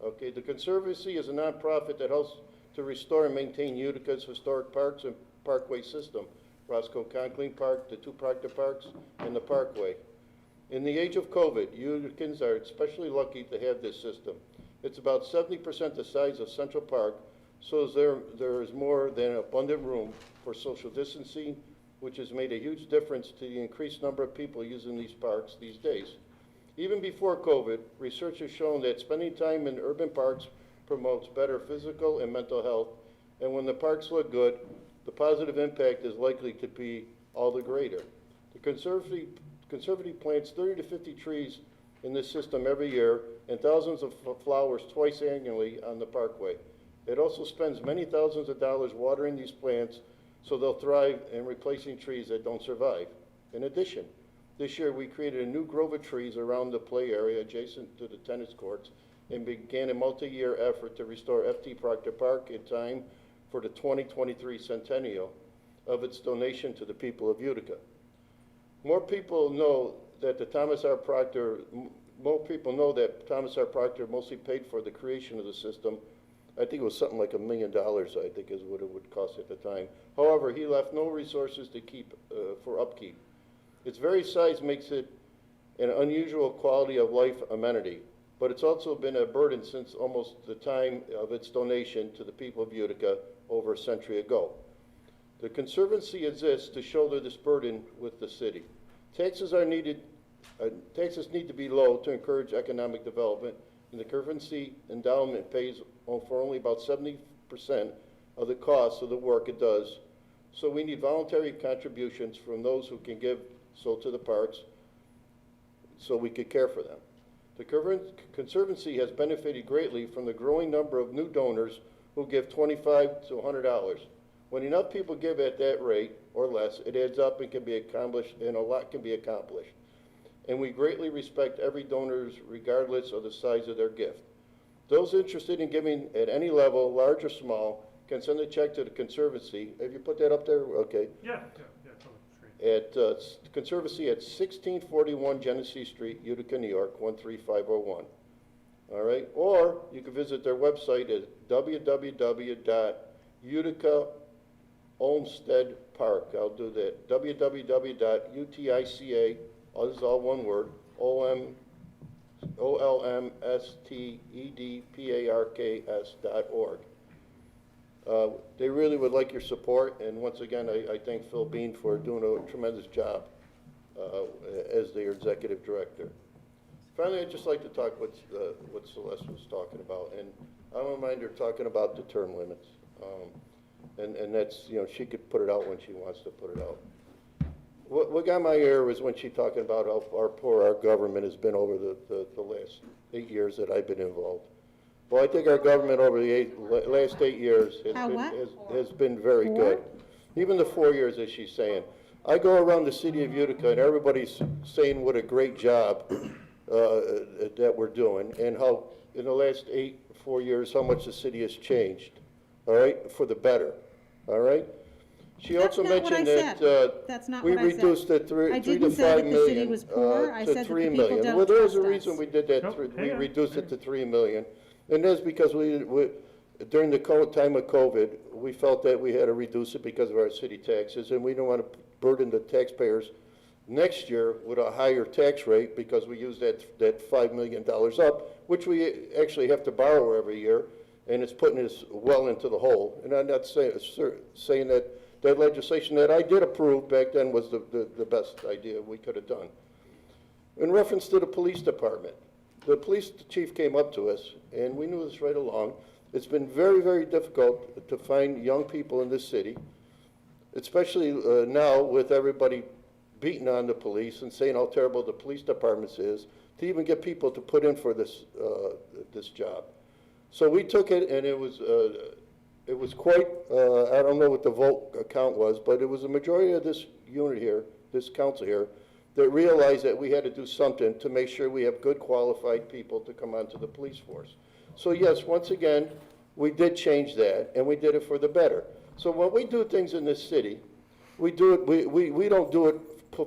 Speaker 18: Okay, the Conservancy is a nonprofit that helps to restore and maintain Utica's historic parks and parkway system, Roscoe Conkling Park, the 2 Proctor Parks, and the Parkway. In the age of COVID, Uticans are especially lucky to have this system. It's about 70% the size of Central Park, so there is more than abundant room for social distancing, which has made a huge difference to the increased number of people using these parks these days. Even before COVID, research has shown that spending time in urban parks promotes better physical and mental health, and when the parks look good, the positive impact is likely to be all the greater. The Conservancy plants 30 to 50 trees in this system every year and thousands of flowers twice annually on the parkway. It also spends many thousands of dollars watering these plants so they'll thrive and replacing trees that don't survive. In addition, this year we created a new grove of trees around the play area adjacent to the tennis courts and began a multi-year effort to restore FT Proctor Park in time for the 2023 centennial of its donation to the people of Utica. More people know that Thomas R. Proctor mostly paid for the creation of the system. I think it was something like $1 million, I think is what it would cost at the time. However, he left no resources to keep for upkeep. Its very size makes it an unusual quality of life amenity, but it's also been a burden since almost the time of its donation to the people of Utica over a century ago. The Conservancy exists to shoulder this burden with the city. Taxes need to be low to encourage economic development, and the Conservancy endowment pays for only about 70% of the cost of the work it does. So we need voluntary contributions from those who can give so to the parks so we could care for them. The Conservancy has benefited greatly from the growing number of new donors who give $25 to $100. When enough people give at that rate or less, it adds up and can be accomplished, and a lot can be accomplished. And we greatly respect every donor regardless of the size of their gift. Those interested in giving at any level, large or small, can send a check to the Conservancy. Have you put that up there? Okay.
Speaker 9: Yeah, it's on the screen.
Speaker 18: At Conservancy at 1641 Genesee Street, Utica, New York, 13501. All right? Or you can visit their website at www.Utica Olmsted Park. I'll do that. www.utica, this is all one word, olmstedparks.org. They really would like your support, and once again, I thank Phil Bean for doing a tremendous job as their executive director. Finally, I'd just like to talk what Celeste was talking about, and I don't mind her talking about the term limits. And that's, you know, she could put it out when she wants to put it out. What got my ear was when she talking about how poor our government has been over the last 8 years that I've been involved. Well, I think our government over the last 8 years has been very good. Even the 4 years, as she's saying. I go around the city of Utica and everybody's saying what a great job that we're doing, and how in the last 4 years, how much the city has changed, all right, for the better, all right? She also mentioned that we reduced it 3 to 5 million to 3 million. Well, there's a reason we did that. We reduced it to 3 million, and that's because we during the time of COVID, we felt that we had to reduce it because of our city taxes, and we don't want to burden the taxpayers next year with a higher tax rate because we use that $5 million up, which we actually have to borrow every year, and it's putting us well into the hole. And I'm not saying that that legislation that I did approve back then was the best idea we could have done. In reference to the police department, the police chief came up to us, and we knew this right along. It's been very, very difficult to find young people in this city, especially now with everybody beating on the police and saying how terrible the police department is, to even get people to put in for this job. So we took it, and it was quite, I don't know what the vote count was, but it was a majority of this unit here, this council here, that realized that we had to do something to make sure we have good qualified people to come onto the police force. So yes, once again, we did change that, and we did it for the better. So when we do things in this city, we do it, we don't do it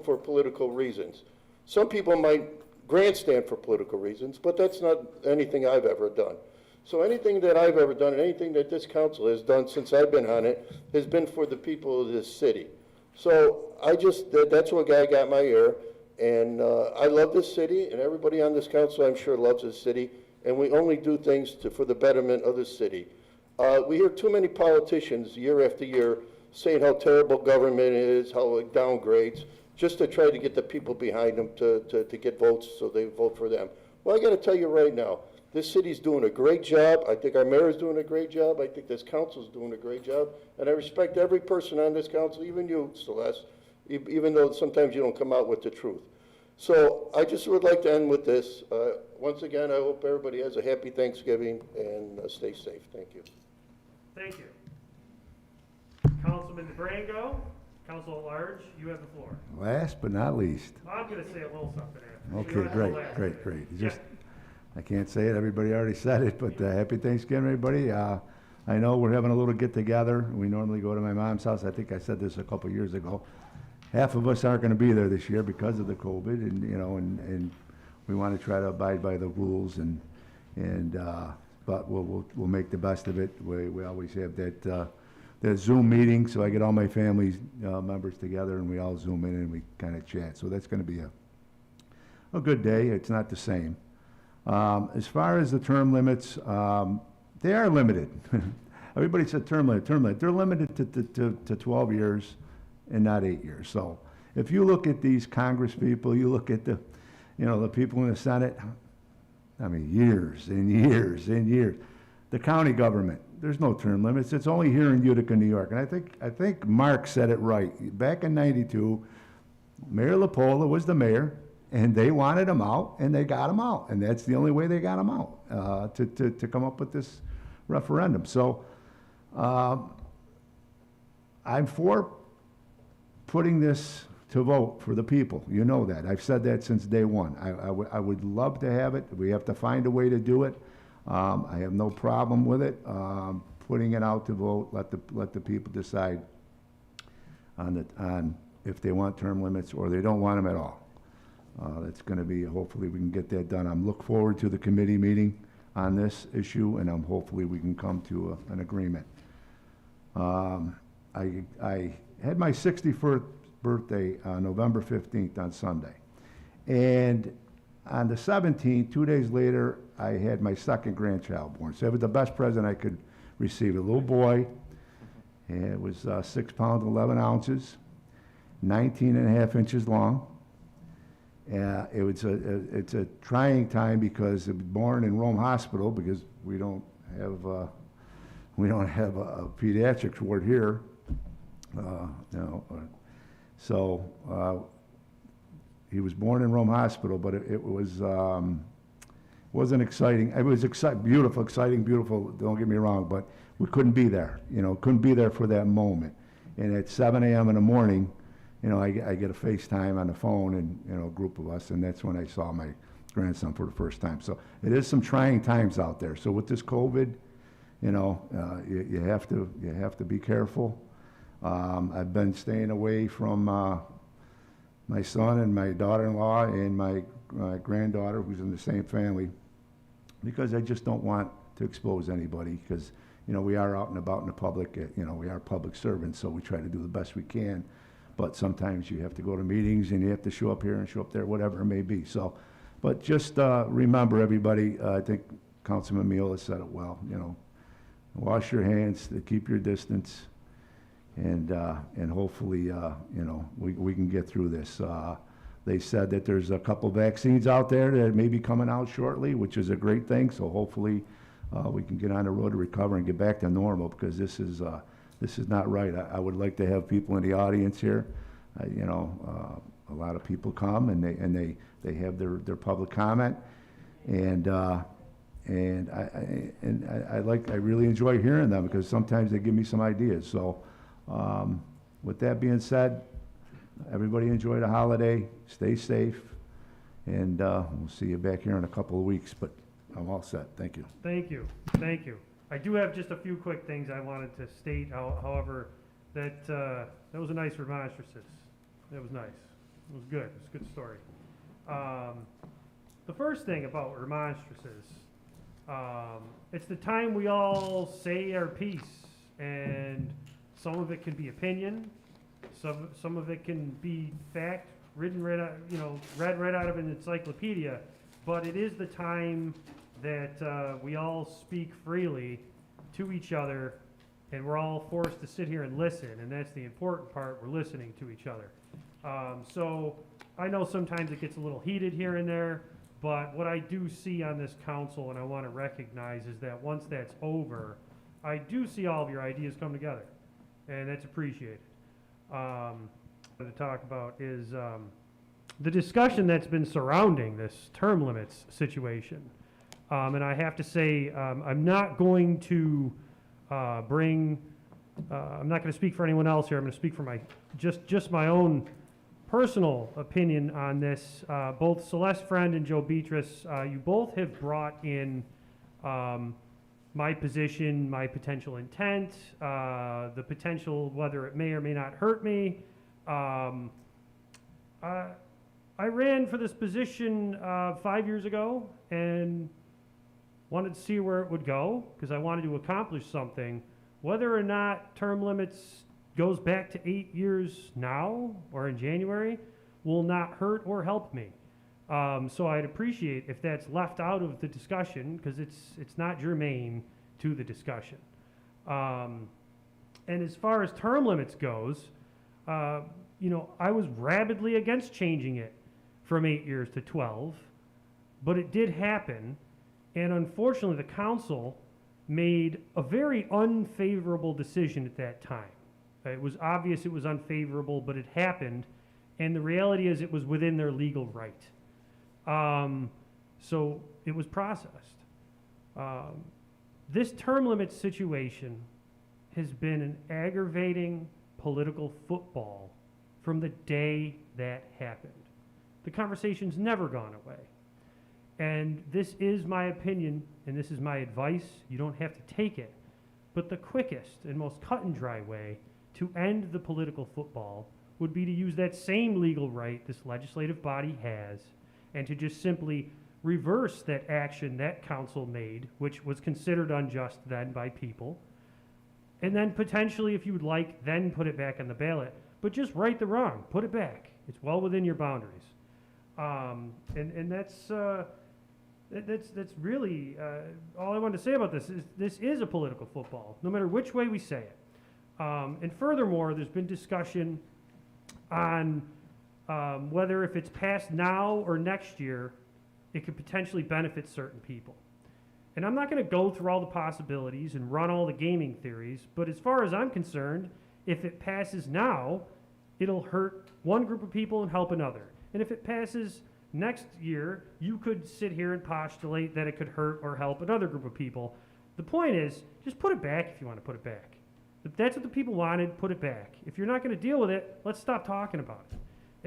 Speaker 18: for political reasons. Some people might grandstand for political reasons, but that's not anything I've ever done. So anything that I've ever done, and anything that this council has done since I've been on it, has been for the people of this city. So that's what got my ear, and I love this city, and everybody on this council I'm sure loves this city, and we only do things for the betterment of the city. We hear too many politicians year after year saying how terrible government is, how it downgrades, just to try to get the people behind them to get votes so they vote for them. Well, I got to tell you right now, this city's doing a great job. I think our mayor's doing a great job. I think this council's doing a great job. And I respect every person on this council, even you, Celeste, even though sometimes you don't come out with the truth. So I just would like to end with this. Once again, I hope everybody has a happy Thanksgiving and stay safe. Thank you.
Speaker 9: Thank you. Councilman DeBrango, Council at Large, you have the floor.
Speaker 4: Last but not least.
Speaker 9: I'm going to say a little something after.
Speaker 4: Okay, great. I can't say it, everybody already said it, but happy Thanksgiving, everybody. I know we're having a little get-together. We normally go to my mom's house. I think I said this a couple years ago. Half of us aren't going to be there this year because of the COVID, and we want to try to abide by the rules, but we'll make the best of it. We always have that Zoom meeting, so I get all my family members together, and we all Zoom in and we kind of chat. So that's going to be a good day. It's not the same. As far as the term limits, they are limited. Everybody said term limit. They're limited to 12 years and not 8 years. So if you look at these Congress people, you look at the people in the Senate, I mean, years and years and years. The county government, there's no term limits. It's only here in Utica, New York. And I think Mark said it right. Back in '92, Mayor LaPola was the mayor, and they wanted him out, and they got him out. And that's the only way they got him out, to come up with this referendum. So, I'm for putting this to vote for the people. You know that. I've said that since day one. I would love to have it. We have to find a way to do it. I have no problem with it. Putting it out to vote, let the people decide on if they want term limits or they don't want them at all. That's gonna be, hopefully we can get that done. I'm look forward to the committee meeting on this issue, and hopefully we can come to an agreement. I had my 61st birthday on November 15th on Sunday. And on the 17th, 2 days later, I had my second grandchild born. So it was the best present I could receive. A little boy, and it was 6 pounds, 11 ounces, 19 and a half inches long. It's a trying time because it was born in Rome Hospital because we don't have a pediatrics ward here. So he was born in Rome Hospital, but it was wasn't exciting. It was beautiful, don't get me wrong, but we couldn't be there, couldn't be there for that moment. And at 7 a.m. in the morning, I get a FaceTime on the phone and, a group of us, and that's when I saw my grandson for the first time. So it is some trying times out there. So with this COVID, you have to be careful. I've been staying away from my son and my daughter-in-law and my granddaughter, who's in the same family, because I just don't want to expose anybody, because, we are out and about in the public, we are public servants, so we try to do the best we can, but sometimes you have to go to meetings and you have to show up here and show up there, whatever it may be. So, but just remember, everybody, I think Councilman Miola said it well, wash your hands, keep your distance, and hopefully, we can get through this. They said that there's a couple vaccines out there that may be coming out shortly, which is a great thing. So hopefully, we can get on the road to recover and get back to normal, because this is not right. I would like to have people in the audience here. A lot of people come and they have their public comment, and I really enjoy hearing them, because sometimes they give me some ideas. So. With that being said, everybody enjoy the holiday, stay safe, and we'll see you back here in a couple of weeks, but I'm all set. Thank you.
Speaker 9: Thank you. I do have just a few quick things I wanted to state, however, that was a nice remonstrances. It was nice. It was good. It was a good story. The first thing about remonstrances, it's the time we all say our piece, and some of it can be opinion, some of it can be fact, read right out of an encyclopedia, but it is the time that we all speak freely to each other, and we're all forced to sit here and listen, and that's the important part. We're listening to each other. So I know sometimes it gets a little heated here and there, but what I do see on this council, and I want to recognize, is that once that's over, I do see all of your ideas come together, and that's appreciated. What I wanted to talk about is the discussion that's been surrounding this term limits situation. And I have to say, I'm not going to I'm not going to speak for anyone else here. I'm going to speak for just my own personal opinion on this. Both Celeste Friend and Joe Beatrice, you both have brought in my position, my potential intent, the potential whether it may or may not hurt me. I ran for this position 5 years ago and wanted to see where it would go, because I wanted to accomplish something. Whether or not term limits goes back to 8 years now or in January will not hurt or help me. So I'd appreciate if that's left out of the discussion, because it's not germane to the discussion. And as far as term limits goes, I was rabidly against changing it from 8 years to 12, but it did happen, and unfortunately the council made a very unfavorable decision at that time. It was obvious it was unfavorable, but it happened, and the reality is it was within their legal right. So it was processed. This term limit situation has been an aggravating political football from the day that happened. The conversation's never gone away. And this is my opinion, and this is my advice. You don't have to take it. But the quickest and most cut and dry way to end the political football would be to use that same legal right this legislative body has and to just simply reverse that action that council made, which was considered unjust then by people, and then potentially, if you would like, then put it back on the ballot. But just right the wrong, put it back. It's well within your boundaries. And that's really all I wanted to say about this. This is a political football, no matter which way we say it. And furthermore, there's been discussion on whether if it's passed now or next year, it could potentially benefit certain people. And I'm not going to go through all the possibilities and run all the gaming theories, but as far as I'm concerned, if it passes now, it'll hurt one group of people and help another. And if it passes next year, you could sit here and postulate that it could hurt or help another group of people. The point is, just put it back if you want to put it back. If that's what the people wanted, put it back. If you're not going to deal with it, let's stop talking about it.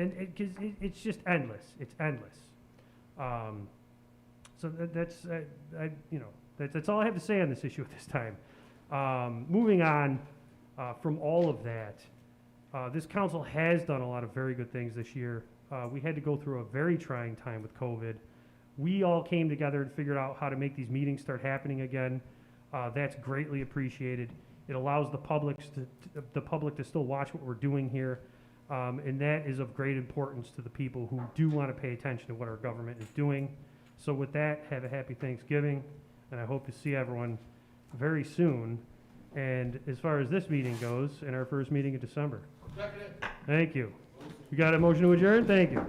Speaker 9: And it's just endless. It's endless. So that's all I have to say on this issue at this time. Moving on from all of that, this council has done a lot of very good things this year. We had to go through a very trying time with COVID. We all came together and figured out how to make these meetings start happening again. That's greatly appreciated. It allows the public to still watch what we're doing here. And that is of great importance to the people who do want to pay attention to what our government is doing. So with that, have a happy Thanksgiving, and I hope to see everyone very soon. And as far as this meeting goes, in our first meeting in December. Thank you. You got a motion to adjourn? Thank you.